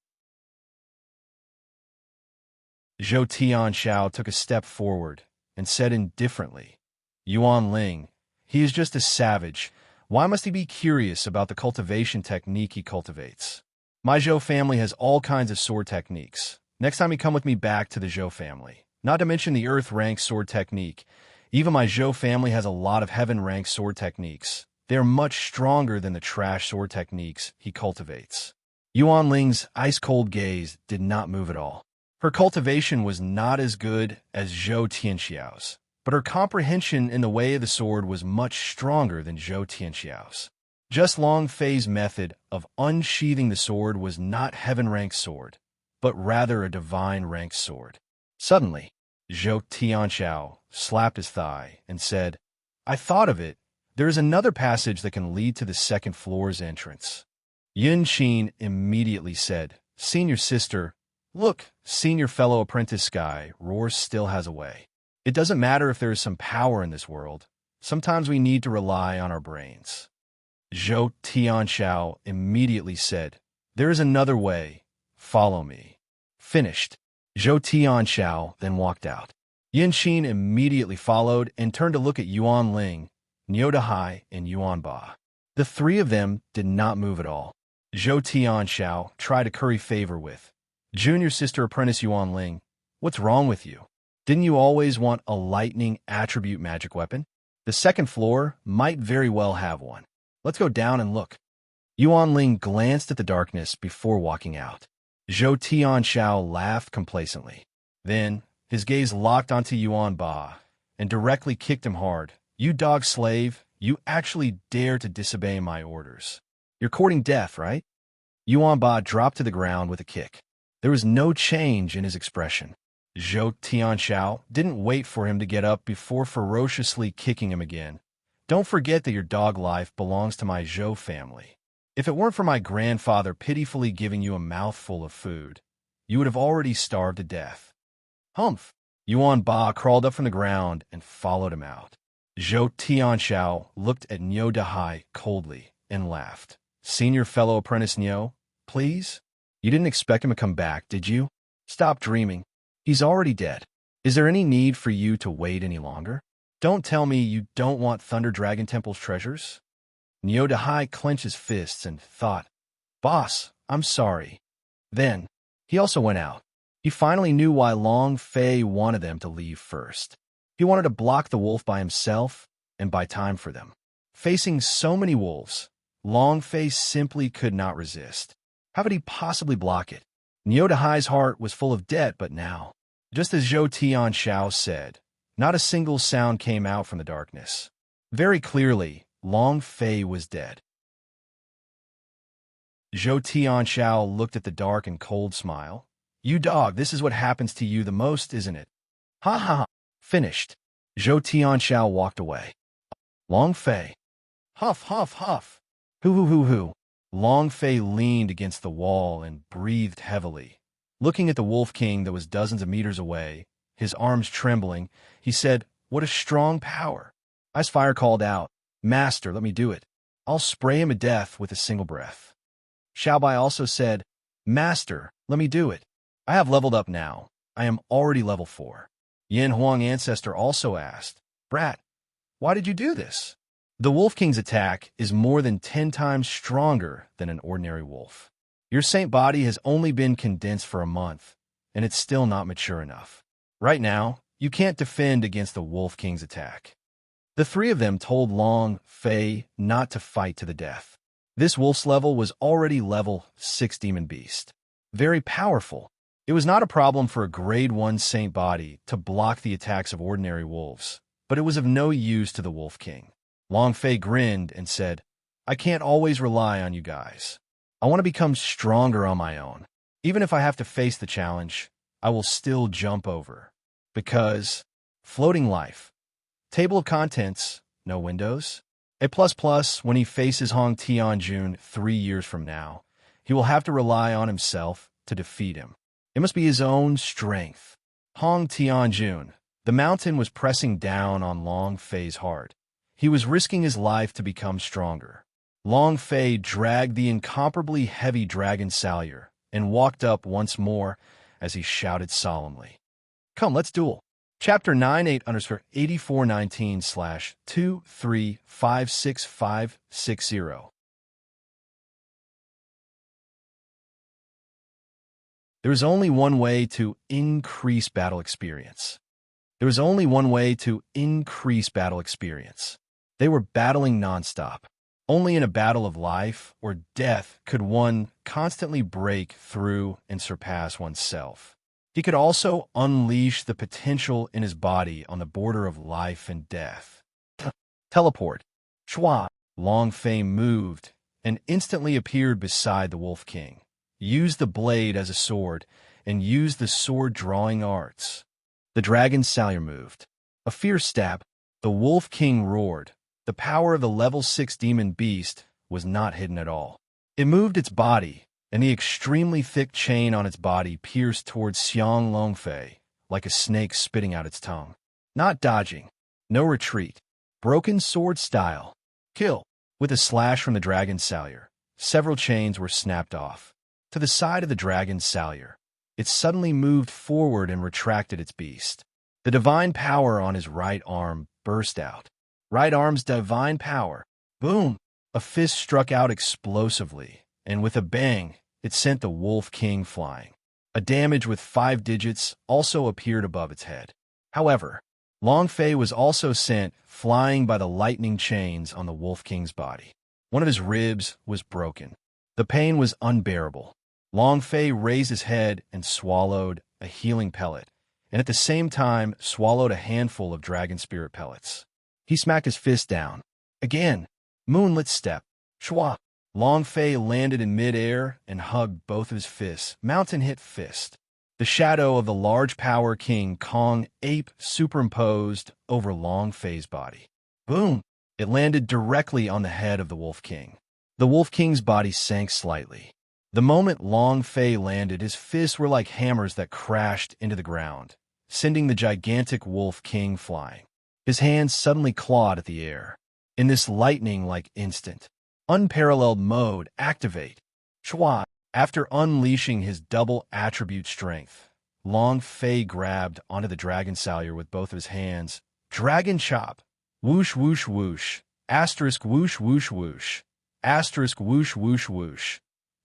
Zhou Tianxiao took a step forward and said indifferently, "Yuan Ling, he is just a savage. Why must he be curious about the cultivation technique he cultivates? My Zhou family has all kinds of sword techniques. Next time you come with me back to the Zhou family. Not to mention the Earth rank sword technique. Even my Zhou family has a lot of Heaven rank sword techniques. They are much stronger than the trash sword techniques he cultivates." Yuan Ling's ice-cold gaze did not move at all. Her cultivation was not as good as Zhou Tianxiao's, but her comprehension in the way of the sword was much stronger than Zhou Tianxiao's. Just Long Fei's method of unsheathing the sword was not Heaven-ranked sword, but rather a divine-ranked sword. Suddenly, Zhou Tianxiao slapped his thigh and said, "I thought of it. There is another passage that can lead to the second floor's entrance." Yin Xin immediately said, "Senior sister, look, senior fellow apprentice Sky, Roar still has a way. It doesn't matter if there is some power in this world. Sometimes we need to rely on our brains." Zhou Tianxiao immediately said, "There is another way. Follow me." Finished. Zhou Tianxiao then walked out. Yin Xin immediately followed and turned to look at Yuan Ling, Niu Dahai, and Yuan Ba. The three of them did not move at all. Zhou Tianxiao tried to curry favor with, "Junior sister apprentice Yuan Ling, what's wrong with you? Didn't you always want a lightning attribute magic weapon? The second floor might very well have one. Let's go down and look." Yuan Ling glanced at the darkness before walking out. Zhou Tianxiao laughed complacently. Then, his gaze locked onto Yuan Ba and directly kicked him hard. "You dog slave, you actually dare to disobey my orders." You're courting death, right? Yuan Ba dropped to the ground with a kick. There was no change in his expression. Zhou Tianxiao didn't wait for him to get up before ferociously kicking him again. Don't forget that your dog life belongs to my Zhou family. If it weren't for my grandfather pitifully giving you a mouthful of food, you would have already starved to death. Humph! Yuan Ba crawled up from the ground and followed him out. Zhou Tianxiao looked at Niu Dahai coldly and laughed. Senior fellow apprentice Niu, please? You didn't expect him to come back, did you? Stop dreaming. He's already dead. Is there any need for you to wait any longer? Don't tell me you don't want Thunder Dragon Temple's treasures? Niu Dahai clenched his fists and thought, Boss, I'm sorry. Then, he also went out. He finally knew why Long Fei wanted them to leave first. He wanted to block the wolf by himself and buy time for them. Facing so many wolves, Long Fei simply could not resist. How could he possibly block it? Niu Dahai's heart was full of debt, but now, just as Zhou Tianxiao said, not a single sound came out from the darkness. Very clearly, Long Fei was dead. Zhou Tianxiao looked at the dark and cold smile. You dog, this is what happens to you the most, isn't it? Ha ha ha. Finished. Zhou Tianxiao walked away. Long Fei. Huff, huff, huff. Hoo hoo hoo hoo. Long Fei leaned against the wall and breathed heavily. Looking at the Wolf King that was dozens of meters away, his arms trembling, he said, What a strong power. Icefire called out, Master, let me do it. I'll spray him to death with a single breath. Xiaobai also said, Master, let me do it. I have leveled up now. I am already level 4. Yin Huang Ancestor also asked, Brat, why did you do this? The Wolf King's attack is more than 10 times stronger than an ordinary wolf. Your saint body has only been condensed for a month, and it's still not mature enough. Right now, you can't defend against the Wolf King's attack. The three of them told Long Fei not to fight to the death. This wolf's level was already level 6 demon beast. Very powerful. It was not a problem for a grade 1 saint body to block the attacks of ordinary wolves, but it was of no use to the Wolf King. Long Fei grinned and said, I can't always rely on you guys. I want to become stronger on my own. Even if I have to face the challenge, I will still jump over. Because, floating life. Table of contents, no windows. A++ when he faces Hong Tianjun 3 years from now. He will have to rely on himself to defeat him. It must be his own strength. Hong Tianjun. The mountain was pressing down on Long Fei's heart. He was risking his life to become stronger. Long Fei dragged the incomparably heavy dragon Salyer and walked up once more as he shouted solemnly. Come, let's duel. Chapter 98_8419/2356560. There is only one way to increase battle experience. There was only one way to increase battle experience. They were battling nonstop. Only in a battle of life or death could one constantly break through and surpass oneself. He could also unleash the potential in his body on the border of life and death. Teleport. Chua. Long Fei moved and instantly appeared beside the Wolf King. Used the blade as a sword and used the sword-drawing arts. The dragon Salyer moved. A fierce stab. The Wolf King roared. The power of the level 6 demon beast was not hidden at all. It moved its body, and the extremely thick chain on its body pierced towards Xiang Longfei like a snake spitting out its tongue. Not dodging. No retreat. Broken sword style. Kill. With a slash from the dragon Salyer, several chains were snapped off. To the side of the dragon Salyer, it suddenly moved forward and retracted its beast. The divine power on his right arm burst out. Right arm's divine power. Boom! A fist struck out explosively, and with a bang, it sent the Wolf King flying. A damage with 5 digits also appeared above its head. However, Long Fei was also sent flying by the lightning chains on the Wolf King's body. One of his ribs was broken. The pain was unbearable. Long Fei raised his head and swallowed a healing pellet, and at the same time swallowed a handful of dragon spirit pellets. He smacked his fist down. Again, moonlit step. Shwa. Long Fei landed in midair and hugged both of his fists, mountain hit fist. The shadow of the large power King Kong ape superimposed over Long Fei's body. Boom! It landed directly on the head of the Wolf King. The Wolf King's body sank slightly. The moment Long Fei landed, his fists were like hammers that crashed into the ground, sending the gigantic Wolf King flying. His hands suddenly clawed at the air. In this lightning-like instant, unparalleled mode activate. Chua! After unleashing his double attribute strength, Long Fei grabbed onto the Dragon Salyer with both of his hands. Dragon Chop! Whoosh whoosh whoosh. Asterisk whoosh whoosh whoosh. Asterisk whoosh whoosh whoosh.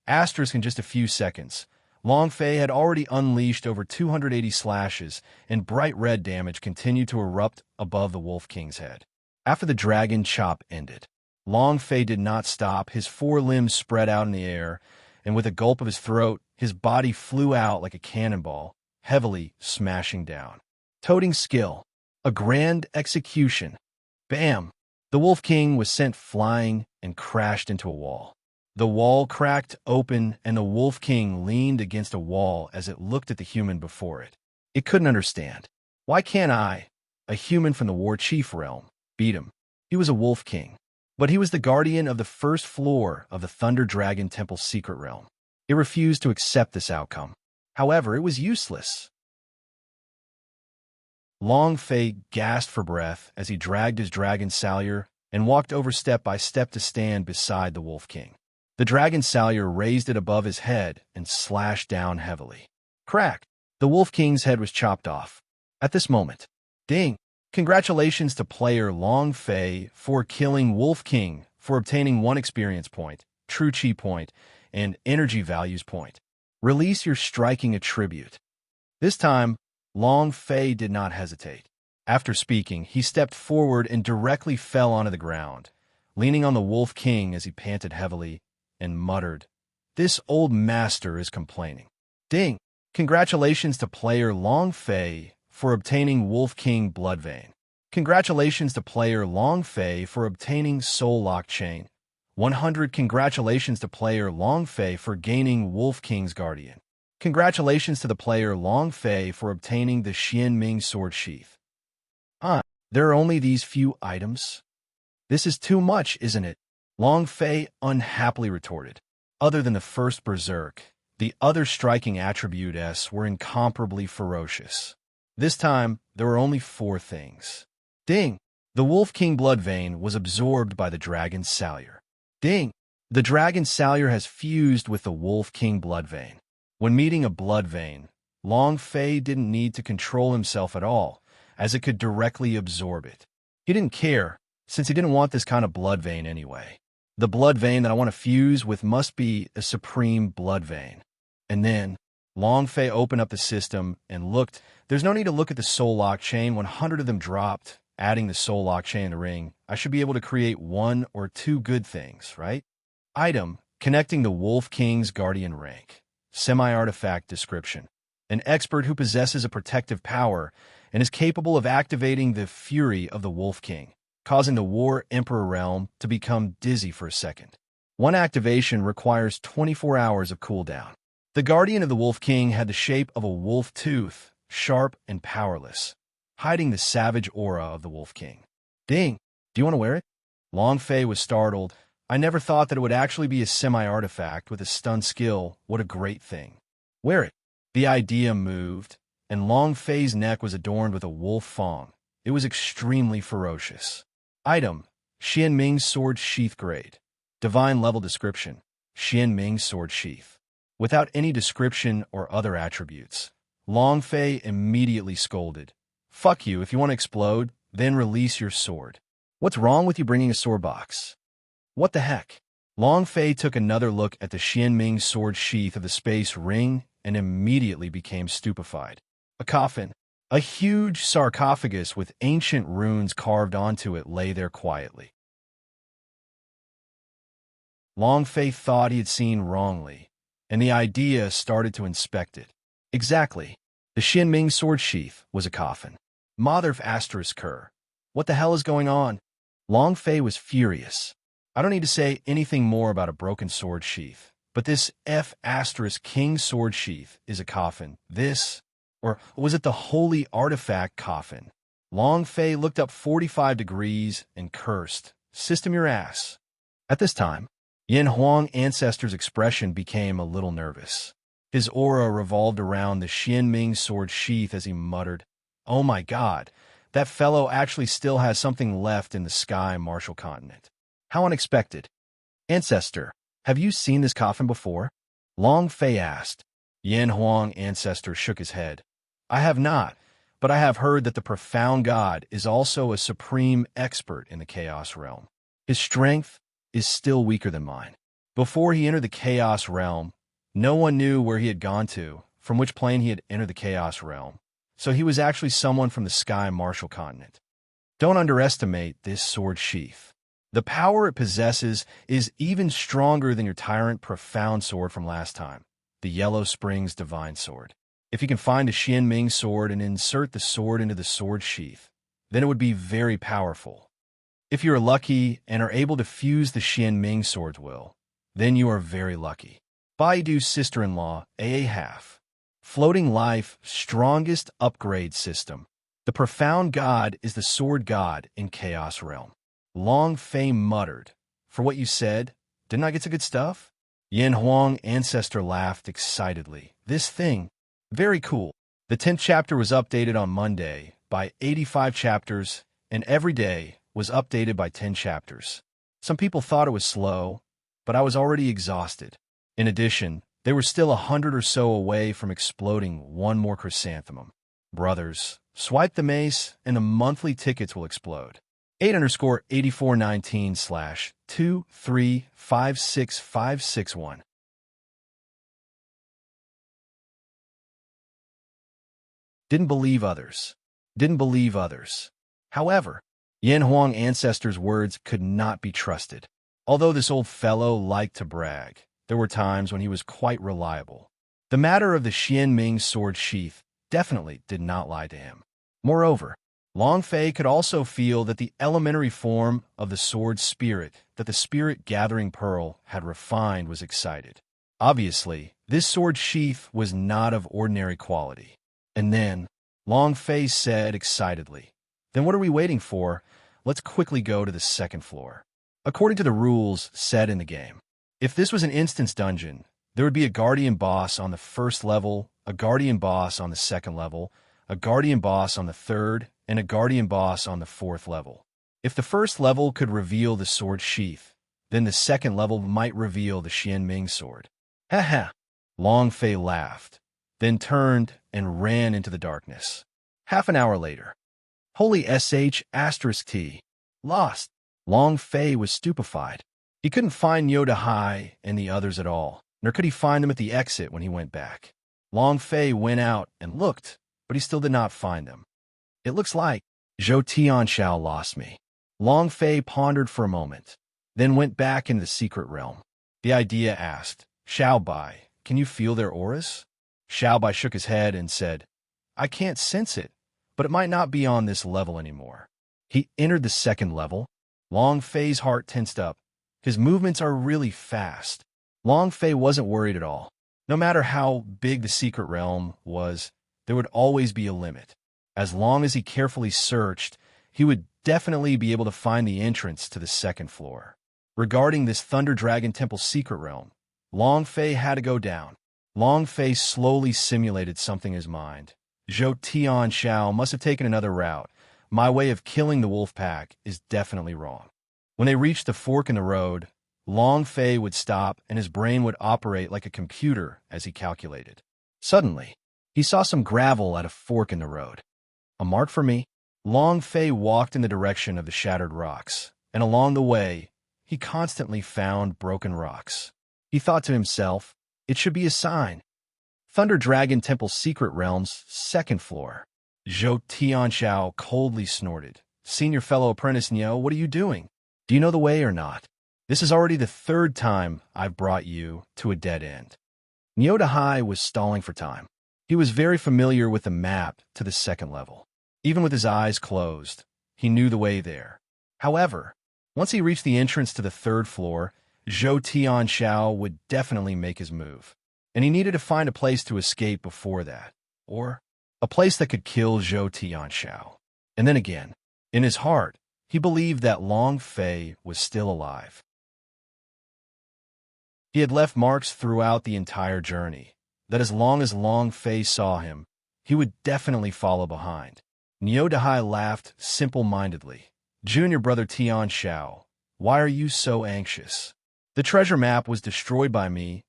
Asterisk in just a few seconds. Long Fei had already unleashed over 280 slashes, and bright red damage continued to erupt above the Wolf King's head. After the Dragon Chop ended, Long Fei did not stop. His four limbs spread out in the air, and with a gulp of his throat, his body flew out like a cannonball, heavily smashing down. Toting skill. A grand execution. Bam! The Wolf King was sent flying and crashed into a wall. The wall cracked open, and the Wolf King leaned against a wall as it looked at the human before it. It couldn't understand. Why can't I, a human from the War Chief realm, beat him? He was a Wolf King. But he was the guardian of the first floor of the Thunder Dragon Temple's secret realm. It refused to accept this outcome. However, it was useless. Long Fei gasped for breath as he dragged his Dragon Salyer and walked over step by step to stand beside the Wolf King. The Dragon Salyer raised it above his head and slashed down heavily. Crack! The Wolf King's head was chopped off. At this moment, ding! Congratulations to player Long Fei for killing Wolf King, for obtaining 1 experience point, true chi point, and energy values point. Release your striking attribute. This time, Long Fei did not hesitate. After speaking, he stepped forward and directly fell onto the ground, leaning on the Wolf King as he panted heavily and muttered, "This old master is complaining." Ding! Congratulations to player Long Fei for obtaining Wolf King Blood Vein. Congratulations to player Long Fei for obtaining Soul Lock Chain. 100 Congratulations to player Long Fei for gaining Wolf King's Guardian. Congratulations to the player Long Fei for obtaining the Xian Ming Sword Sheath. There are only these few items? This is too much, isn't it? Long Fei unhappily retorted. Other than the first Berserk, the other striking attributes were incomparably ferocious. This time, there were only 4 things. Ding! The Wolf King Blood Vein was absorbed by the Dragon Salyer. Ding! The Dragon Salyer has fused with the Wolf King Blood Vein. When meeting a Blood Vein, Long Fei didn't need to control himself at all, as it could directly absorb it. He didn't care, since he didn't want this kind of Blood Vein anyway. The Blood Vein that I want to fuse with must be a Supreme Blood Vein. And then, Long Fei opened up the system and looked. There's no need to look at the Soul Lock Chain. 100 of them dropped. Adding the Soul Lock Chain in the ring, I should be able to create 1 or 2 good things, right? Item, connecting the Wolf King's Guardian rank. Semi-artifact description. An expert who possesses a protective power and is capable of activating the fury of the Wolf King, causing the War Emperor realm to become dizzy for a second. 1 activation requires 24 hours of cooldown. The Guardian of the Wolf King had the shape of a wolf tooth, sharp and powerless, hiding the savage aura of the Wolf King. Ding! Do you want to wear it? Long Fei was startled. I never thought that it would actually be a semi-artifact with a stun skill. What a great thing. Wear it. The idea moved, and Long Fei's neck was adorned with a wolf fang. It was extremely ferocious. Item, Xian Ming Sword Sheath Grade. Divine Level Description, Xian Ming Sword Sheath. Without any description or other attributes, Long Fei immediately scolded. Fuck you, if you want to explode, then release your sword. What's wrong with you bringing a sword box? What the heck? Long Fei took another look at the Xian Ming Sword Sheath of the Space Ring and immediately became stupefied. A coffin. A huge sarcophagus with ancient runes carved onto it lay there quietly. Long Fei thought he had seen wrongly, and the idea started to inspect it. Exactly. The Xian Ming Sword Sheath was a coffin. Mother of Asterisk Kerr. What the hell is going on? Long Fei was furious. I don't need to say anything more about a broken sword sheath, but this F***king sword sheath is a coffin. Or was it the holy artifact coffin? Long Fei looked up 45 degrees and cursed, "System your ass." At this time, Yin Huang Ancestor's expression became a little nervous. His aura revolved around the Xianming sword sheath as he muttered, "Oh my god, that fellow actually still has something left in the sky martial continent. How unexpected. Ancestor, have you seen this coffin before?" Long Fei asked. Yin Huang Ancestor shook his head. "I have not, but I have heard that the profound god is also a supreme expert in the chaos realm. His strength is still weaker than mine. Before he entered the chaos realm, no one knew where he had gone to, from which plane he had entered the chaos realm. So he was actually someone from the sky martial continent. Don't underestimate this sword sheath. The power it possesses is even stronger than your tyrant profound sword from last time, the Yellow Springs Divine Sword. If you can find a Xianming sword and insert the sword into the sword sheath, then it would be very powerful. If you are lucky and are able to fuse the Xianming sword's will, then you are very lucky. Baidu's sister-in-law, AA Half. Floating Life Strongest Upgrade System. The profound god is the sword god in Chaos Realm. Long Fei muttered, "For what you said, didn't I get some good stuff?" Yin Huang Ancestor laughed excitedly. "This thing, very cool. The 10th chapter was updated on Monday by 85 chapters, and every day was updated by 10 chapters. Some people thought it was slow, but I was already exhausted. In addition, they were still 100 or so away from exploding one more chrysanthemum. Brothers, swipe the mace and the monthly tickets will explode. 8_8419/2356561. Didn't believe others. Didn't believe others. However, Yin Huang Ancestor's words could not be trusted. Although this old fellow liked to brag, there were times when he was quite reliable. The matter of the Xianming sword sheath definitely did not lie to him. Moreover, Long Fei could also feel that the elementary form of the sword spirit that the spirit gathering pearl had refined was excited. Obviously, this sword sheath was not of ordinary quality. And then, Long Fei said excitedly, "Then what are we waiting for? Let's quickly go to the second floor." According to the rules set in the game, if this was an instance dungeon, there would be a guardian boss on the first level, a guardian boss on the second level, a guardian boss on the third, and a guardian boss on the fourth level. If the first level could reveal the sword sheath, then the second level might reveal the Xianming sword. Haha! Long Fei laughed, then turned and ran into the darkness. Half an hour later. Holy **T. Lost. Long Fei was stupefied. He couldn't find Yoda Hai and the others at all, nor could he find them at the exit when he went back. Long Fei went out and looked, but he still did not find them. It looks like Zhou Tianxiao lost me. Long Fei pondered for a moment, then went back into the secret realm. The idea asked, "Xiao Bai, can you feel their auras?" Xiao Bai shook his head and said, "I can't sense it, but it might not be on this level anymore." He entered the second level. Long Fei's heart tensed up. His movements are really fast. Long Fei wasn't worried at all. No matter how big the secret realm was, there would always be a limit. As long as he carefully searched, he would definitely be able to find the entrance to the second floor. Regarding this Thunder Dragon Temple secret realm, Long Fei had to go down. Long Fei slowly simulated something in his mind. Zhou Tianxiao must have taken another route. My way of killing the wolf pack is definitely wrong. When they reached the fork in the road, Long Fei would stop and his brain would operate like a computer as he calculated. Suddenly, he saw some gravel at a fork in the road. A mark for me? Long Fei walked in the direction of the shattered rocks, and along the way, he constantly found broken rocks. He thought to himself, it should be a sign. Thunder Dragon Temple Secret Realm's second floor. Zhou Tianxiao coldly snorted. "Senior fellow apprentice Niu, what are you doing? Do you know the way or not? This is already the third time I've brought you to a dead end." Niu Dahai was stalling for time. He was very familiar with the map to the second level. Even with his eyes closed, he knew the way there. However, Once he reached the entrance to the third floor, Zhou Tianxiao would definitely make his move. And he needed to find a place to escape before that. Or a place that could kill Zhou Tianxiao. And then again, in his heart, he believed that Long Fei was still alive. He had left marks throughout the entire journey, that as long as Long Fei saw him, he would definitely follow behind. Niu Dahai laughed simple-mindedly. Junior brother Tianxiao, why are you so anxious? The treasure map was destroyed by me.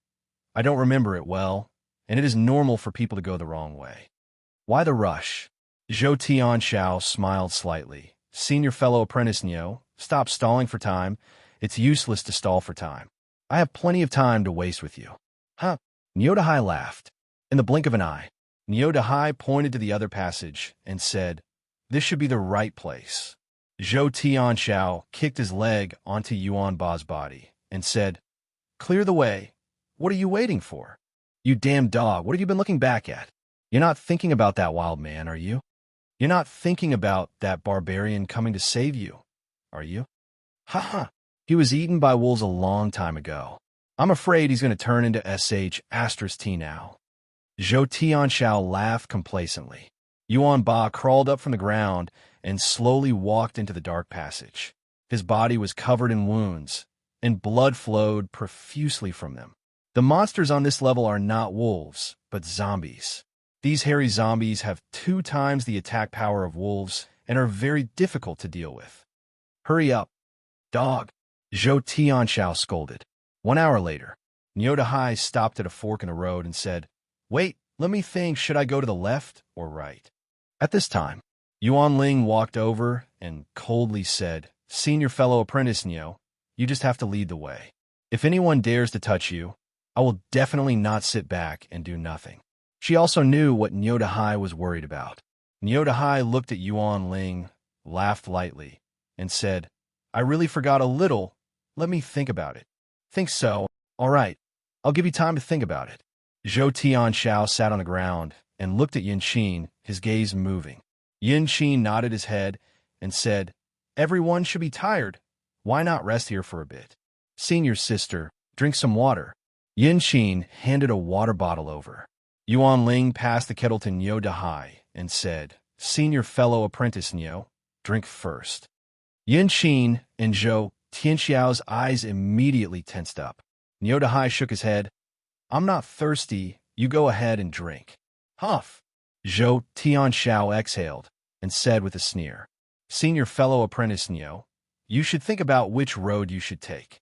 I don't remember it well, and it is normal for people to go the wrong way. Why the rush? Zhou Tianxiao smiled slightly. Senior fellow apprentice Niu, stop stalling for time. It's useless to stall for time. I have plenty of time to waste with you. Huh? Niu Dahai laughed. In the blink of an eye, Niu Dahai pointed to the other passage and said, this should be the right place. Zhou Tianxiao kicked his leg onto Yuan Ba's body and said, clear the way. What are you waiting for? You damn dog, what have you been looking back at? You're not thinking about that wild man, are you? You're not thinking about that barbarian coming to save you, are you? Ha ha. He was eaten by wolves a long time ago. I'm afraid he's going to turn into sh*T now. Zhou Tianxiao laughed complacently. Yuan Ba crawled up from the ground and slowly walked into the dark passage. His body was covered in wounds, and blood flowed profusely from them. The monsters on this level are not wolves, but zombies. These hairy zombies have 2 times the attack power of wolves and are very difficult to deal with. Hurry up, dog, Zhou Tianxiao scolded. 1 hour later, Niu Dahai stopped at a fork in the road and said, wait, let me think, should I go to the left or right? At this time, Yuan Ling walked over and coldly said, senior fellow apprentice Niu, you just have to lead the way. If anyone dares to touch you, I will definitely not sit back and do nothing. She also knew what Niu Dahai was worried about. Niu Dahai looked at Yuan Ling, laughed lightly, and said, I really forgot a little. Let me think about it. Think so? All right. I'll give you time to think about it. Zhou Tianxiao sat on the ground and looked at Yin Qin, his gaze moving. Yin Qin nodded his head and said, everyone should be tired. Why not rest here for a bit? Senior sister, drink some water. Yin Qin handed a water bottle over. Yuan Ling passed the kettle to Niu Dahai and said, senior fellow apprentice Niu, drink first. Yin Qin and Zhou Tianxiao's eyes immediately tensed up. Niu Dahai shook his head. I'm not thirsty. You go ahead and drink. Huff. Zhou Tianxiao exhaled and said with a sneer, senior fellow apprentice Niu, you should think about which road you should take.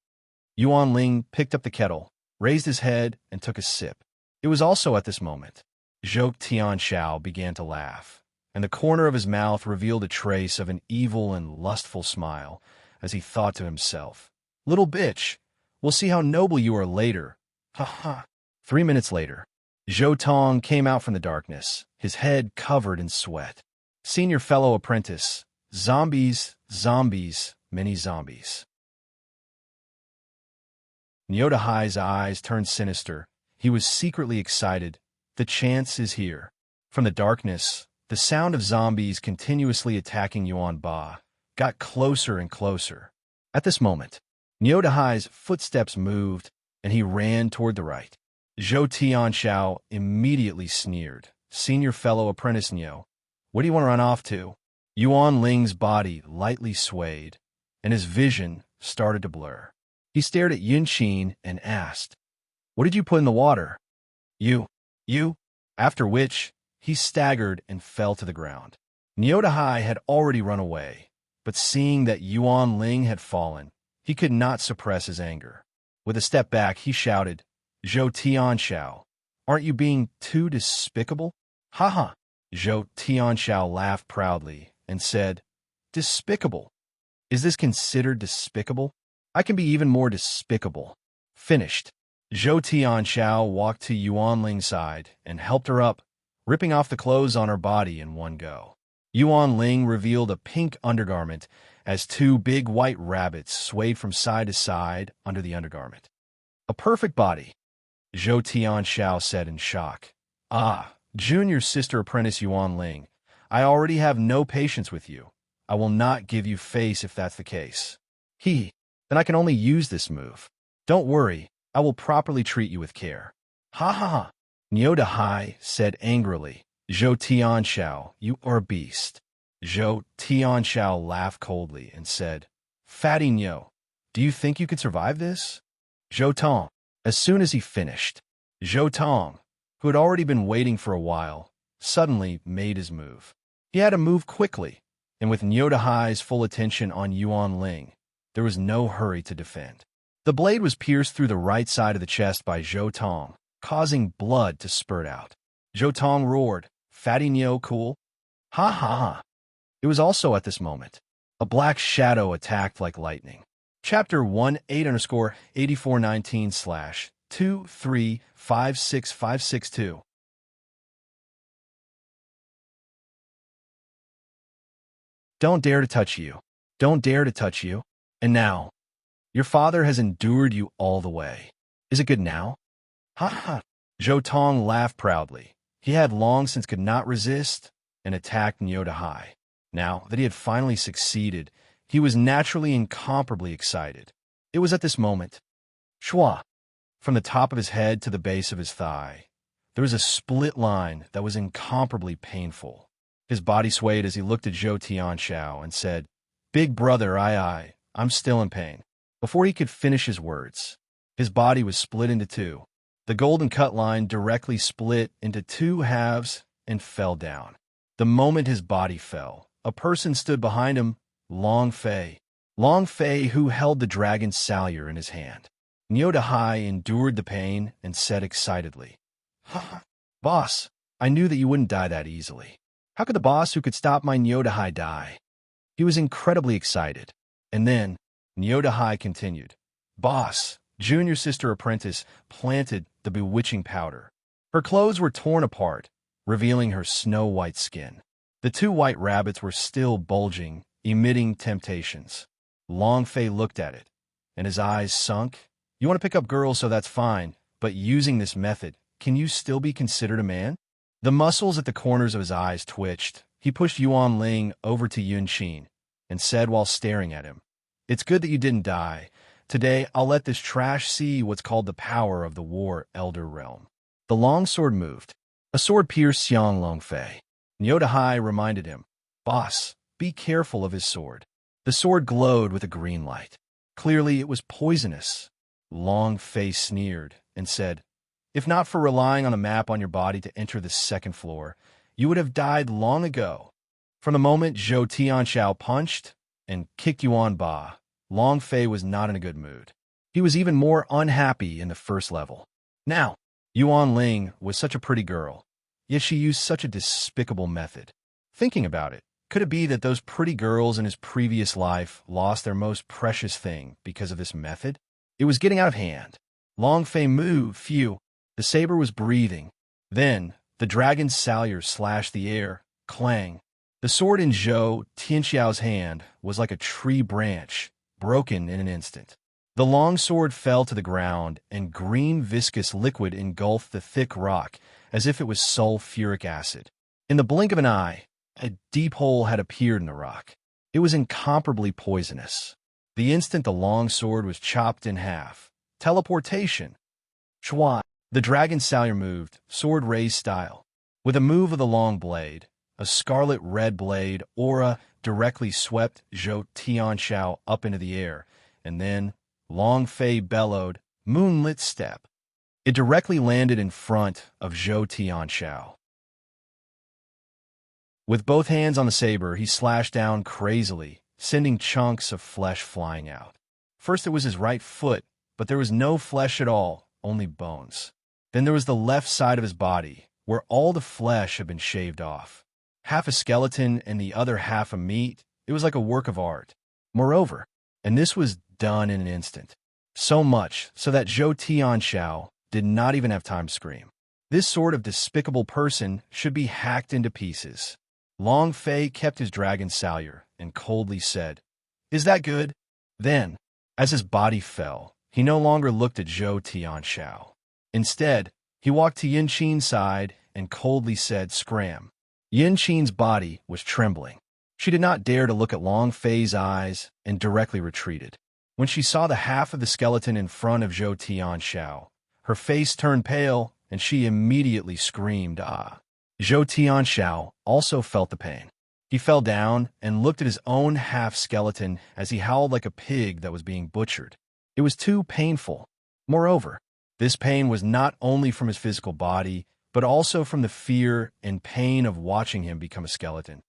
Yuan Ling picked up the kettle, raised his head, and took a sip. It was also at this moment Zhou Tianxiao began to laugh, and the corner of his mouth revealed a trace of an evil and lustful smile as he thought to himself, little bitch, we'll see how noble you are later. Ha ha. 3 minutes later, Zhou Tong came out from the darkness, his head covered in sweat. Senior fellow apprentice, zombies, zombies, many zombies. Niu Dahai's eyes turned sinister. He was secretly excited. The chance is here. From the darkness, the sound of zombies continuously attacking Yuan Ba got closer and closer. At this moment, Niu Dahai's footsteps moved, and he ran toward the right. Zhou Tianxiao immediately sneered. Senior fellow apprentice Niu, what do you want to run off to? Yuan Ling's body lightly swayed, and his vision started to blur. He stared at Yin Qin and asked, what did you put in the water? You. After which, he staggered and fell to the ground. Niu Dahai had already run away, but seeing that Yuan Ling had fallen, he could not suppress his anger. With a step back, he shouted, Zhou Tianxiao, aren't you being too despicable? Ha ha. Zhou Tianxiao laughed proudly and said, despicable? Is this considered despicable? I can be even more despicable. Finished. Zhou Tianxiao walked to Yuan Ling's side and helped her up, ripping off the clothes on her body in one go. Yuan Ling revealed a pink undergarment as 2 big white rabbits swayed from side to side under the undergarment. A perfect body, Zhou Tianxiao said in shock. Ah, junior sister apprentice Yuan Ling, I already have no patience with you. I will not give you face if that's the case. Then I can only use this move. Don't worry, I will properly treat you with care. Ha ha ha. Niu Dahai said angrily, Zhou Tianxiao, you are a beast. Zhou Tianxiao laughed coldly and said, Fatty Niu, do you think you could survive this? Zhou Tong. As soon as he finished, Zhou Tong, who had already been waiting for a while, suddenly made his move. He had to move quickly, and with Niu Dahai's full attention on Yuan Ling, there was no hurry to defend. The blade was pierced through the right side of the chest by Zhou Tong, causing blood to spurt out. Zhou Tong roared, Fatty Niu cool? Ha ha ha. It was also at this moment. A black shadow attacked like lightning. Chapter 18_8419/2356562. Don't dare to touch you. Don't dare to touch you. And now, your father has endured you all the way. Is it good now? Ha ha. Zhou Tong laughed proudly. He had long since could not resist and attacked Niu Dahai. Now that he had finally succeeded, he was naturally incomparably excited. It was at this moment. Shua! From the top of his head to the base of his thigh, there was a split line that was incomparably painful. His body swayed as he looked at Zhou Tianxiao and said, Big brother, I'm still in pain. Before he could finish his words, his body was split into two. The golden cut line directly split into two halves and fell down. The moment his body fell, a person stood behind him, Long Fei. Long Fei, who held the dragon's salure in his hand. Niu Dahai endured the pain and said excitedly, Boss, I knew that you wouldn't die that easily. How could the boss who could stop my Niu Dahai die? He was incredibly excited. And then, Niu Dahai continued, Boss, junior sister apprentice planted the bewitching powder. Her clothes were torn apart, revealing her snow-white skin. The two white rabbits were still bulging, emitting temptations. Long Fei looked at it, and his eyes sunk. You want to pick up girls, so that's fine, but using this method, can you still be considered a man? The muscles at the corners of his eyes twitched. He pushed Yuan Ling over to Yun Qin and said while staring at him, It's good that you didn't die. Today, I'll let this trash see what's called the power of the War Elder Realm. The long sword moved. A sword pierced Xiang Long Fei. Niu Dahai reminded him, Boss, be careful of his sword. The sword glowed with a green light. Clearly, it was poisonous. Long Fei sneered and said, If not for relying on a map on your body to enter the second floor, you would have died long ago. From the moment Zhou Tianxiao punched and kicked Yuan Ba, Long Fei was not in a good mood. He was even more unhappy in the first level. Now, Yuan Ling was such a pretty girl, yet she used such a despicable method. Thinking about it, could it be that those pretty girls in his previous life lost their most precious thing because of this method? It was getting out of hand. Long Fei moved, phew. The saber was breathing. Then, the dragon's salure slashed the air, clang. The sword in Zhou Tianxiao's hand was like a tree branch, broken in an instant. The long sword fell to the ground, and green viscous liquid engulfed the thick rock as if it was sulfuric acid. In the blink of an eye, a deep hole had appeared in the rock. It was incomparably poisonous. The instant the long sword was chopped in half. Teleportation. Chua. The dragon's salure moved, sword raised style. With a move of the long blade, a scarlet red blade aura directly swept Zhou Tianxiao up into the air, and then Long Fei bellowed, Moonlit step. It directly landed in front of Zhou Tianxiao. With both hands on the saber, he slashed down crazily, sending chunks of flesh flying out. First it was his right foot, but there was no flesh at all, only bones. Then there was the left side of his body, where all the flesh had been shaved off. Half a skeleton and the other half a meat. It was like a work of art. Moreover, and this was done in an instant, so much so that Zhou Tianxiao did not even have time to scream. This sort of despicable person should be hacked into pieces. Long Fei kept his dragon salure and coldly said, Is that good? Then, as his body fell, he no longer looked at Zhou Tianxiao. Instead, he walked to Yun Qin's side and coldly said, Scram. Yun Qin's body was trembling. She did not dare to look at Long Fei's eyes and directly retreated. When she saw the half of the skeleton in front of Zhou Tianxiao, her face turned pale, and she immediately screamed, "Ah!" Zhou Tianxiao also felt the pain. He fell down and looked at his own half-skeleton as he howled like a pig that was being butchered. It was too painful. Moreover, this pain was not only from his physical body, but also from the fear and pain of watching him become a skeleton.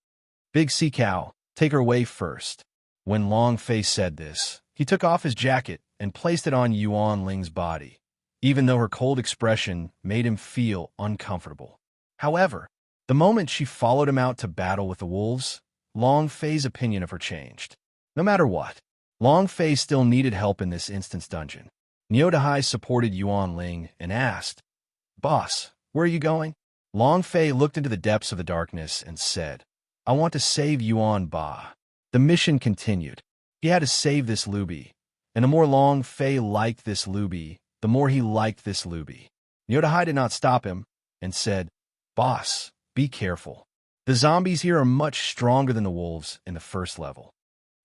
"Big Sea Cow, take her away first." When Long Fei said this, he took off his jacket and placed it on Yuan Ling's body, even though her cold expression made him feel uncomfortable. However, the moment she followed him out to battle with the wolves, Long Fei's opinion of her changed. No matter what, Long Fei still needed help in this instant's dungeon. Niudahai supported Yuan Ling and asked, "Boss, where are you going?" Long Fei looked into the depths of the darkness and said, "I want to save Yuan Ba." The mission continued. He had to save this Luby, and the more Long Fei liked this Luby, the more he liked this Luby. Niudahai did not stop him and said, "Boss, be careful. The zombies here are much stronger than the wolves in the first level."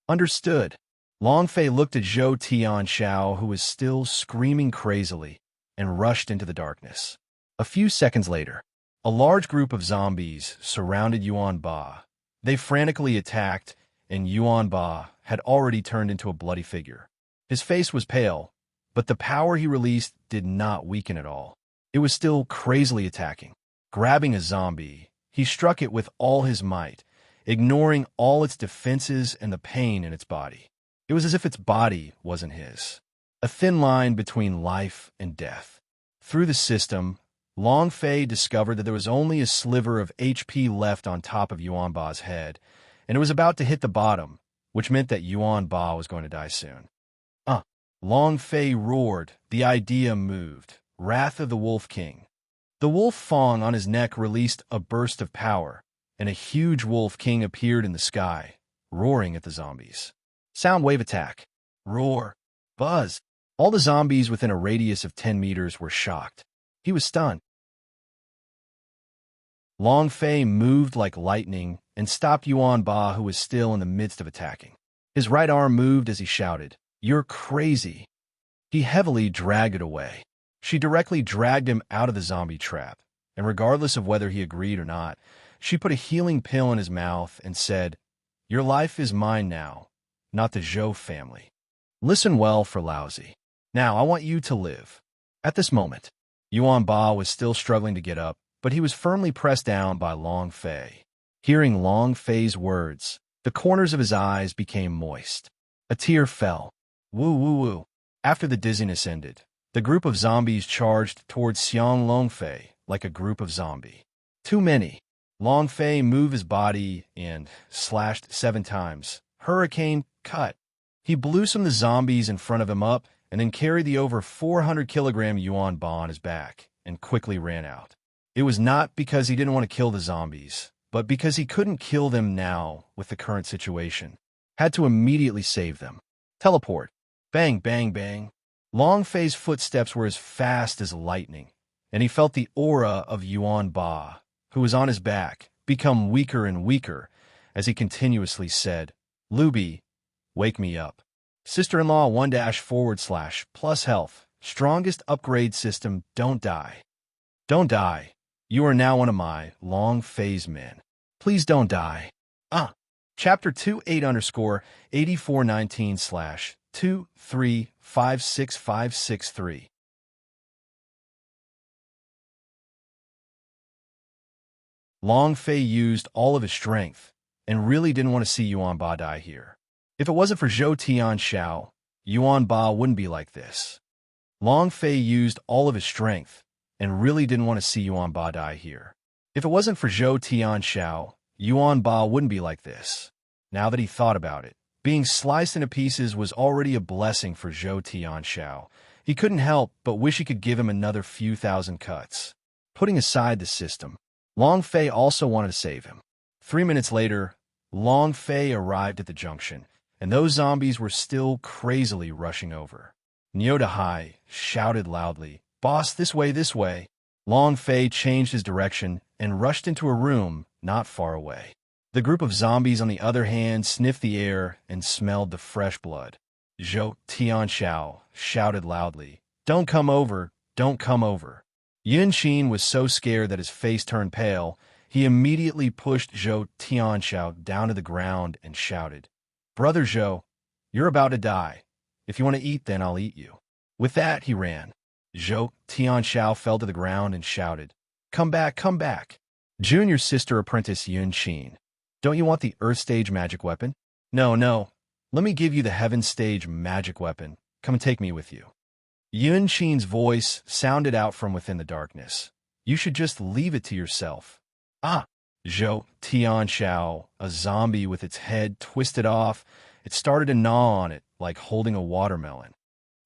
Understood. Long Fei looked at Zhou Tianxiao, who was still screaming crazily, and rushed into the darkness. A few seconds later, a large group of zombies surrounded Yuan Ba. They frantically attacked, and Yuan Ba had already turned into a bloody figure. His face was pale, but the power he released did not weaken at all. It was still crazily attacking. Grabbing a zombie, he struck it with all his might, ignoring all its defenses and the pain in its body. It was as if its body wasn't his. A thin line between life and death. Through the system, Long Fei discovered that there was only a sliver of HP left on top of Yuan Ba's head, and it was about to hit the bottom, which meant that Yuan Ba was going to die soon. Long Fei roared. The idea moved. Wrath of the Wolf King. The wolf fang on his neck released a burst of power, and a huge wolf king appeared in the sky, roaring at the zombies. Sound wave attack. Roar. Buzz. All the zombies within a radius of 10 meters were shocked. He was stunned. Long Fei moved like lightning and stopped Yuan Ba, who was still in the midst of attacking. His right arm moved as he shouted, "You're crazy." He heavily dragged it away. She directly dragged him out of the zombie trap, and regardless of whether he agreed or not, she put a healing pill in his mouth and said, "Your life is mine now, not the Zhou family. Listen well for lousy. Now I want you to live." At this moment, Yuan Ba was still struggling to get up, but he was firmly pressed down by Long Fei. Hearing Long Fei's words, the corners of his eyes became moist. A tear fell. Woo woo woo. After the dizziness ended, the group of zombies charged towards Xiang Long Fei like a group of zombie. Too many. Long Fei moved his body and slashed 7 times. Hurricane cut. He blew some of the zombies in front of him up and then carried the over 400-kilogram Yuan Ba on his back and quickly ran out. It was not because he didn't want to kill the zombies, but because he couldn't kill them now with the current situation. Had to immediately save them. Teleport. Bang, bang, bang. Long Fei's footsteps were as fast as lightning, and he felt the aura of Yuan Ba, who was on his back, become weaker and weaker as he continuously said, "Luby, wake me up." Sister-in-law 1-/+ health. Strongest upgrade system. Don't die. Don't die. You are now one of my Long Fei's men. Please don't die. Chapter 28_8419/2356563. Long Fei used all of his strength and really didn't want to see Yuan Ba die here. If it wasn't for Zhou Tianxiao, Yuan Ba wouldn't be like this. Long Fei used all of his strength and really didn't want to see Yuan Ba die here. If it wasn't for Zhou Tianxiao, Yuan Ba wouldn't be like this. Now that he thought about it, being sliced into pieces was already a blessing for Zhou Tianxiao. He couldn't help but wish he could give him another few thousand cuts. Putting aside the system, Long Fei also wanted to save him. 3 minutes later, Long Fei arrived at the junction, and those zombies were still crazily rushing over. Niudahai shouted loudly, "Boss, this way, this way." Long Fei changed his direction and rushed into a room not far away. The group of zombies, on the other hand, sniffed the air and smelled the fresh blood. Zhou Tianxiao shouted loudly. Don't come over, don't come over. Yun Qin was so scared that his face turned pale. He immediately pushed Zhou Tianxiao down to the ground and shouted, Brother Zhou, you're about to die. If you want to eat, then I'll eat you. With that, he ran. Zhou Tianxiao fell to the ground and shouted, Come back, come back. Junior sister apprentice Yun Qin, don't you want the Earth Stage magic weapon? No, no. Let me give you the Heaven Stage magic weapon. Come and take me with you. Yun Qin's voice sounded out from within the darkness. You should just leave it to yourself. Ah! Zhou Tianxiao, a zombie with its head twisted off, it started to gnaw on it like holding a watermelon.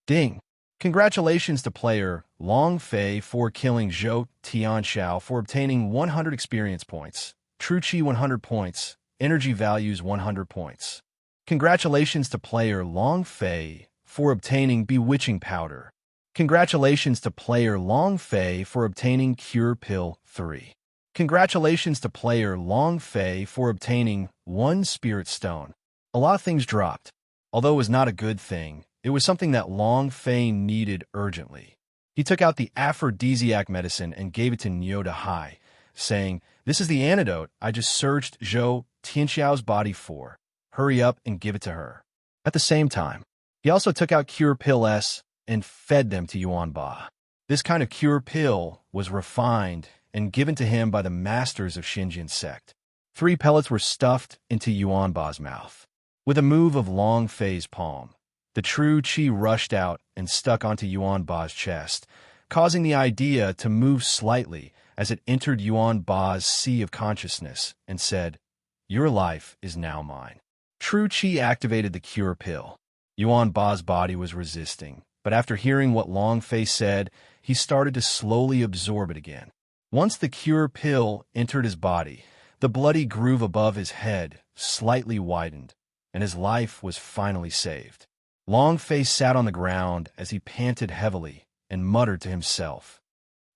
Ding! Congratulations to player Long Fei for killing Zhou Tianxiao for obtaining 100 experience points, True Chi 100 points, Energy Values 100 points. Congratulations to player Long Fei for obtaining Bewitching Powder. Congratulations to player Long Fei for obtaining Cure Pill 3. Congratulations to player Long Fei for obtaining 1 Spirit Stone. A lot of things dropped. Although it was not a good thing, it was something that Long Fei needed urgently. He took out the aphrodisiac medicine and gave it to Nyota Hai, saying, This is the antidote I just searched Zhou Tianxiao's body for. Hurry up and give it to her. At the same time, he also took out Cure Pill S and fed them to Yuan Ba. This kind of Cure Pill was refined and given to him by the masters of Xinjian sect. 3 pellets were stuffed into Yuan Ba's mouth. With a move of Long Fei's palm, the true qi rushed out and stuck onto Yuan Ba's chest, causing the idea to move slightly as it entered Yuan Ba's sea of consciousness and said, Your life is now mine. True qi activated the cure pill. Yuan Ba's body was resisting, but after hearing what Long Fei said, he started to slowly absorb it again. Once the cure pill entered his body, the bloody groove above his head slightly widened, and his life was finally saved. Long Fei sat on the ground as he panted heavily and muttered to himself,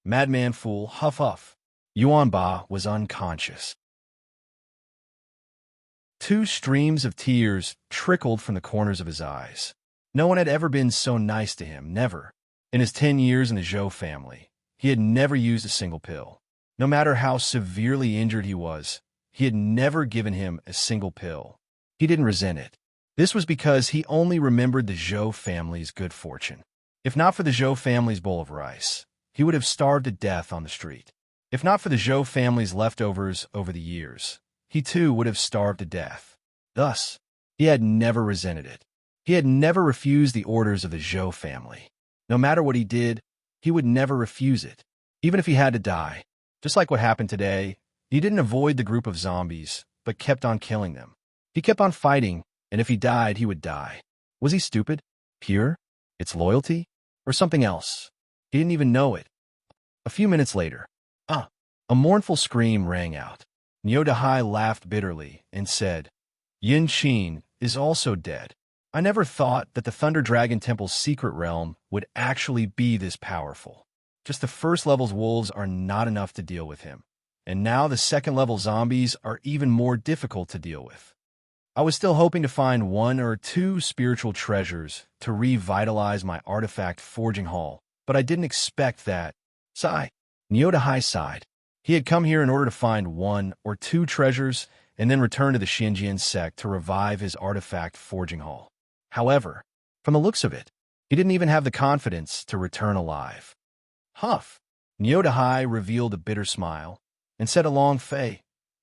Madman fool, huff huff. Yuan Ba was unconscious. 2 streams of tears trickled from the corners of his eyes. No one had ever been so nice to him, never. In his 10 years in the Zhou family, he had never used a single pill. No matter how severely injured he was, he had never given him a single pill. He didn't resent it. This was because he only remembered the Zhou family's good fortune. If not for the Zhou family's bowl of rice, he would have starved to death on the street. If not for the Zhou family's leftovers over the years, he too would have starved to death. Thus, he had never resented it. He had never refused the orders of the Zhou family. No matter what he did, he would never refuse it, even if he had to die. Just like what happened today, he didn't avoid the group of zombies, but kept on killing them. He kept on fighting, and if he died, he would die. Was he stupid? Pure? It's loyalty? Or something else? He didn't even know it. A few minutes later, a mournful scream rang out. Nyota Hai laughed bitterly and said, Yin Qin is also dead. I never thought that the Thunder Dragon Temple's secret realm would actually be this powerful. Just the first level's wolves are not enough to deal with him. And now the second level zombies are even more difficult to deal with. I was still hoping to find 1 or 2 spiritual treasures to revitalize my artifact forging hall, but I didn't expect that. Sigh. Nyota Hai sighed. He had come here in order to find 1 or 2 treasures and then return to the Xinjian sect to revive his artifact forging hall. However, from the looks of it, he didn't even have the confidence to return alive. Huff! Nyota Hai revealed a bitter smile and said to Long Fei,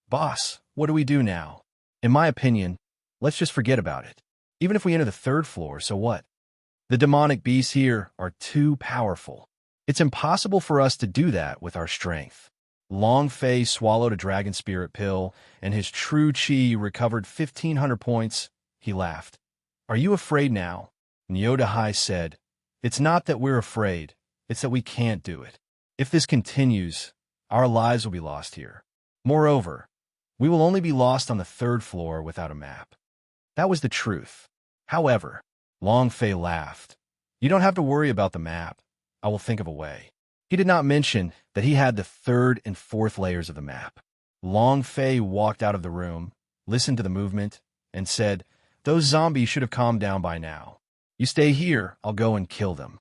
Boss, what do we do now? In my opinion, let's just forget about it. Even if we enter the 3rd floor, so what? The demonic beasts here are too powerful. It's impossible for us to do that with our strength. Long Fei swallowed a dragon spirit pill, and his true chi recovered 1,500 points. He laughed. Are you afraid now? Nyota Hai said, It's not that we're afraid, it's that we can't do it. If this continues, our lives will be lost here. Moreover, we will only be lost on the 3rd floor without a map. That was the truth. However, Long Fei laughed. You don't have to worry about the map. I will think of a way. He did not mention that he had the 3rd and 4th layers of the map. Long Fei walked out of the room, listened to the movement, and said, Those zombies should have calmed down by now. You stay here, I'll go and kill them.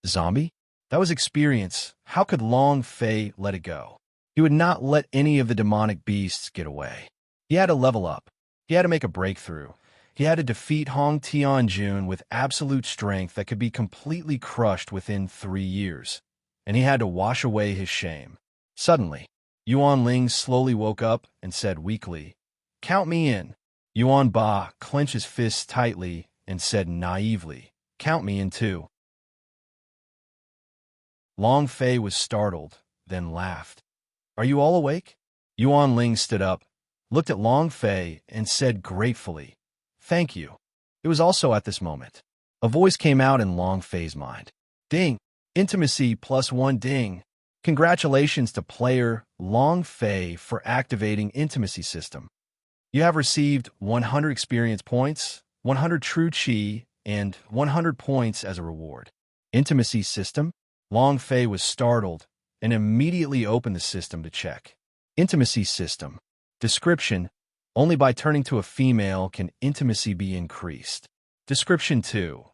Zombie? That was experience. How could Long Fei let it go? He would not let any of the demonic beasts get away. He had to level up. He had to make a breakthrough. He had to defeat Hong Tianjun with absolute strength that could be completely crushed within 3 years. And he had to wash away his shame. Suddenly, Yuan Ling slowly woke up and said weakly, "Count me in." Yuan Ba clenched his fists tightly and said naively, "Count me in too." Long Fei was startled, then laughed. "Are you all awake?" Yuan Ling stood up, looked at Long Fei, and said gratefully, "Thank you." It was also at this moment. A voice came out in Long Fei's mind. Ding! Intimacy +1 ding! Congratulations to player Long Fei for activating Intimacy System. You have received 100 experience points, 100 true chi, and 100 points as a reward. Intimacy System? Long Fei was startled and immediately opened the system to check. Intimacy System. Description: only by turning to a female can intimacy be increased. Description 2.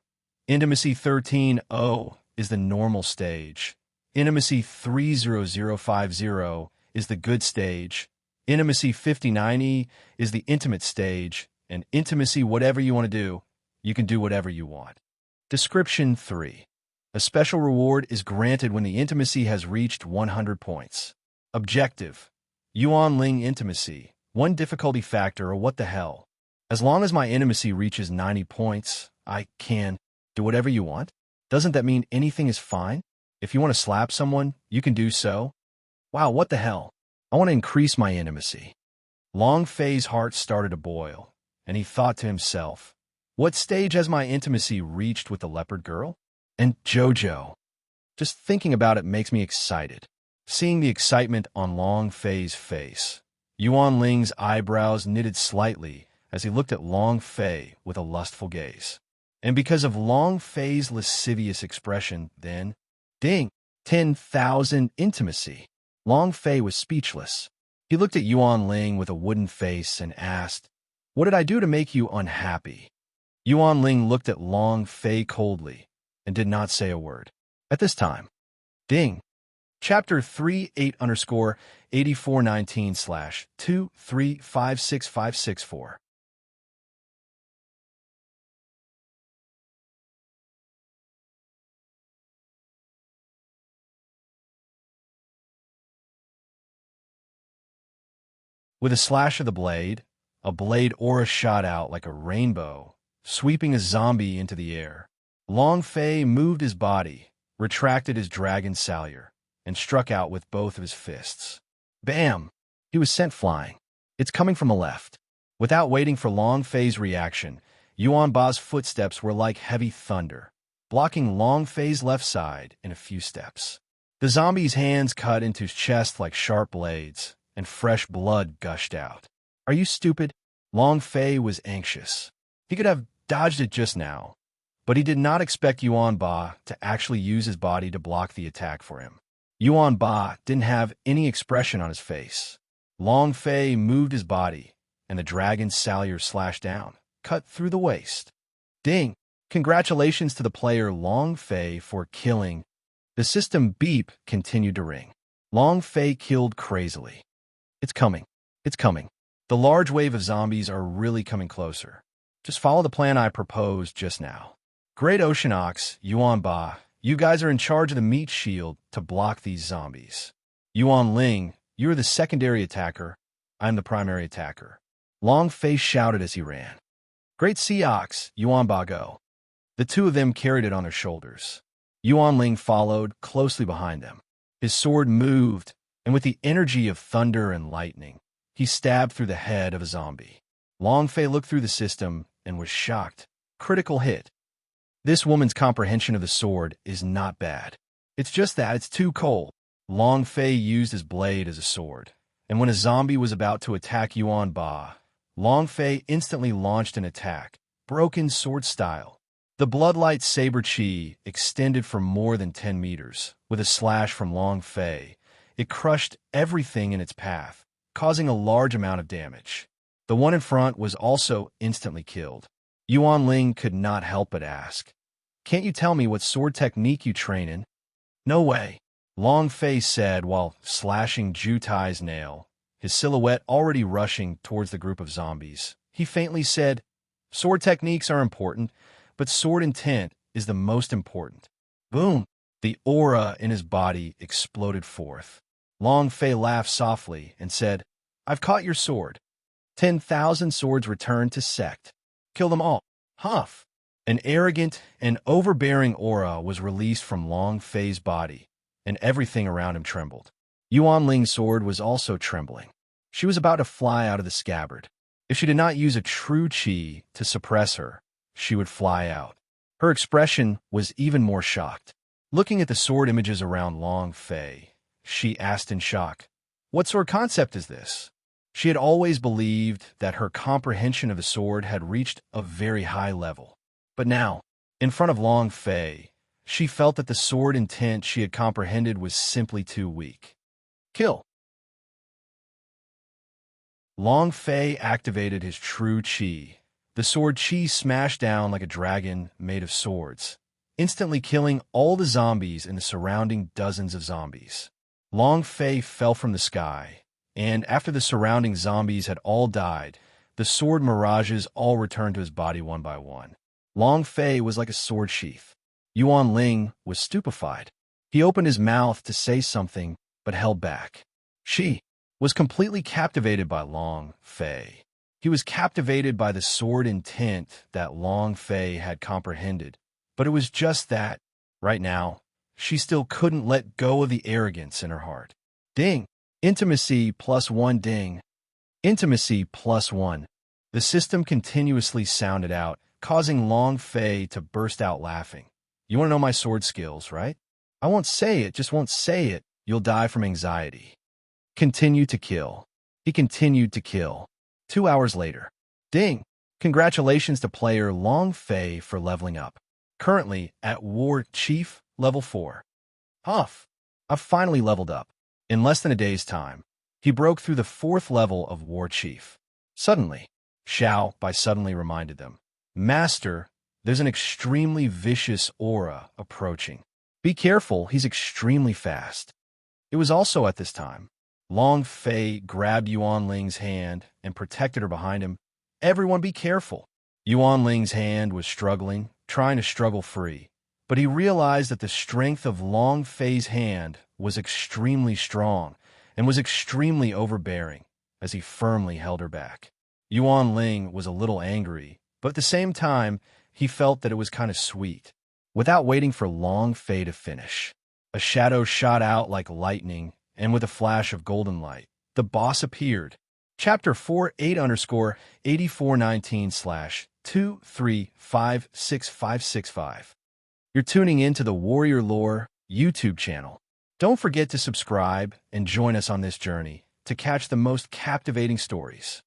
Intimacy 13.0 is the normal stage. Intimacy 30050 is the good stage. Intimacy 5090 is the intimate stage. And intimacy whatever you want to do, you can do whatever you want. Description 3. A special reward is granted when the intimacy has reached 100 points. Objective: Yuan Ling Intimacy. 1 difficulty factor, or what the hell. As long as my intimacy reaches 90 points, I can do whatever you want. Doesn't that mean anything is fine? If you want to slap someone, you can do so. Wow, what the hell? I want to increase my intimacy. Long Fei's heart started to boil, and he thought to himself, what stage has my intimacy reached with the leopard girl? And Jojo. Just thinking about it makes me excited. Seeing the excitement on Long Fei's face, Yuan Ling's eyebrows knitted slightly as he looked at Long Fei with a lustful gaze. And because of Long Fei's lascivious expression, then, ding, 10,000 intimacy. Long Fei was speechless. He looked at Yuan Ling with a wooden face and asked, "What did I do to make you unhappy?" Yuan Ling looked at Long Fei coldly and did not say a word. At this time, ding. Chapter 38_8419/2356564. With a slash of the blade, a blade aura shot out like a rainbow, sweeping a zombie into the air. Long Fei moved his body, retracted his dragon salure, and struck out with both of his fists. Bam! He was sent flying. It's coming from the left. Without waiting for Long Fei's reaction, Yuan Ba's footsteps were like heavy thunder, blocking Long Fei's left side in a few steps. The zombie's hands cut into his chest like sharp blades, and fresh blood gushed out. Are you stupid? Long Fei was anxious. He could have dodged it just now, but he did not expect Yuan Ba to actually use his body to block the attack for him. Yuan Ba didn't have any expression on his face. Long Fei moved his body, and the dragon's salure slashed down, cut through the waist. Ding! Congratulations to the player Long Fei for killing. The system beep continued to ring. Long Fei killed crazily. It's coming. It's coming. The large wave of zombies are really coming closer. Just follow the plan I proposed just now. Great Ocean Ox, Yuan Ba, you guys are in charge of the meat shield to block these zombies. Yuan Ling, you're the secondary attacker. I'm the primary attacker. Long Fei shouted as he ran. Great Sea Ox, Yuan Ba go. The two of them carried it on their shoulders. Yuan Ling followed closely behind them. His sword moved, and with the energy of thunder and lightning, he stabbed through the head of a zombie. Long Fei looked through the system and was shocked. Critical hit. This woman's comprehension of the sword is not bad. It's just that it's too cold. Long Fei used his blade as a sword, and when a zombie was about to attack Yuan Ba, Long Fei instantly launched an attack, broken sword style. The bloodlight saber chi extended for more than 10 meters. With a slash from Long Fei, it crushed everything in its path, causing a large amount of damage. The one in front was also instantly killed. Yuan Ling could not help but ask, Can't you tell me what sword technique you train in? No way, Long Fei said while slashing Jutai's nail, his silhouette already rushing towards the group of zombies. He faintly said, sword techniques are important, but sword intent is the most important. Boom! The aura in his body exploded forth. Long Fei laughed softly and said, I've caught your sword. 10,000 swords returned to sect. Kill them all. Huff! An arrogant and overbearing aura was released from Long Fei's body, and everything around him trembled. Yuan Ling's sword was also trembling. She was about to fly out of the scabbard. If she did not use a true qi to suppress her, she would fly out. Her expression was even more shocked. Looking at the sword images around Long Fei, she asked in shock, what sword concept is this? She had always believed that her comprehension of the sword had reached a very high level. But now, in front of Long Fei, she felt that the sword intent she had comprehended was simply too weak. Kill! Long Fei activated his true qi. The sword qi smashed down like a dragon made of swords, instantly killing all the zombies in the surrounding dozens of zombies. Long Fei fell from the sky, and after the surrounding zombies had all died, the sword mirages all returned to his body one by one. Long Fei was like a sword sheath. Yuan Ling was stupefied. He opened his mouth to say something, but held back. She was completely captivated by Long Fei. He was captivated by the sword intent that Long Fei had comprehended, but it was just that, right now, she still couldn't let go of the arrogance in her heart. Ding! Intimacy +1 ding. Intimacy +1. The system continuously sounded out, causing Long Fei to burst out laughing. You want to know my sword skills, right? I won't say it, just won't say it. You'll die from anxiety. Continue to kill. He continued to kill. 2 hours later. Ding! Congratulations to player Long Fei for leveling up. Currently at War Chief level 4. Huff! I've finally leveled up. In less than a day's time, he broke through the 4th level of War Chief. Suddenly, Xiao by suddenly reminded them, Master, there's an extremely vicious aura approaching. Be careful, he's extremely fast. It was also at this time. Long Fei grabbed Yuan Ling's hand and protected her behind him. Everyone be careful. Yuan Ling's hand was struggling, trying to struggle free, but he realized that the strength of Long Fei's hand was extremely strong and was extremely overbearing as he firmly held her back. Yuan Ling was a little angry, but at the same time, he felt that it was kind of sweet. Without waiting for Long Fei to finish, a shadow shot out like lightning, and with a flash of golden light, the boss appeared. Chapter 48_8419/2356565. You're tuning in to the Warrior Lore YouTube channel. Don't forget to subscribe and join us on this journey to catch the most captivating stories.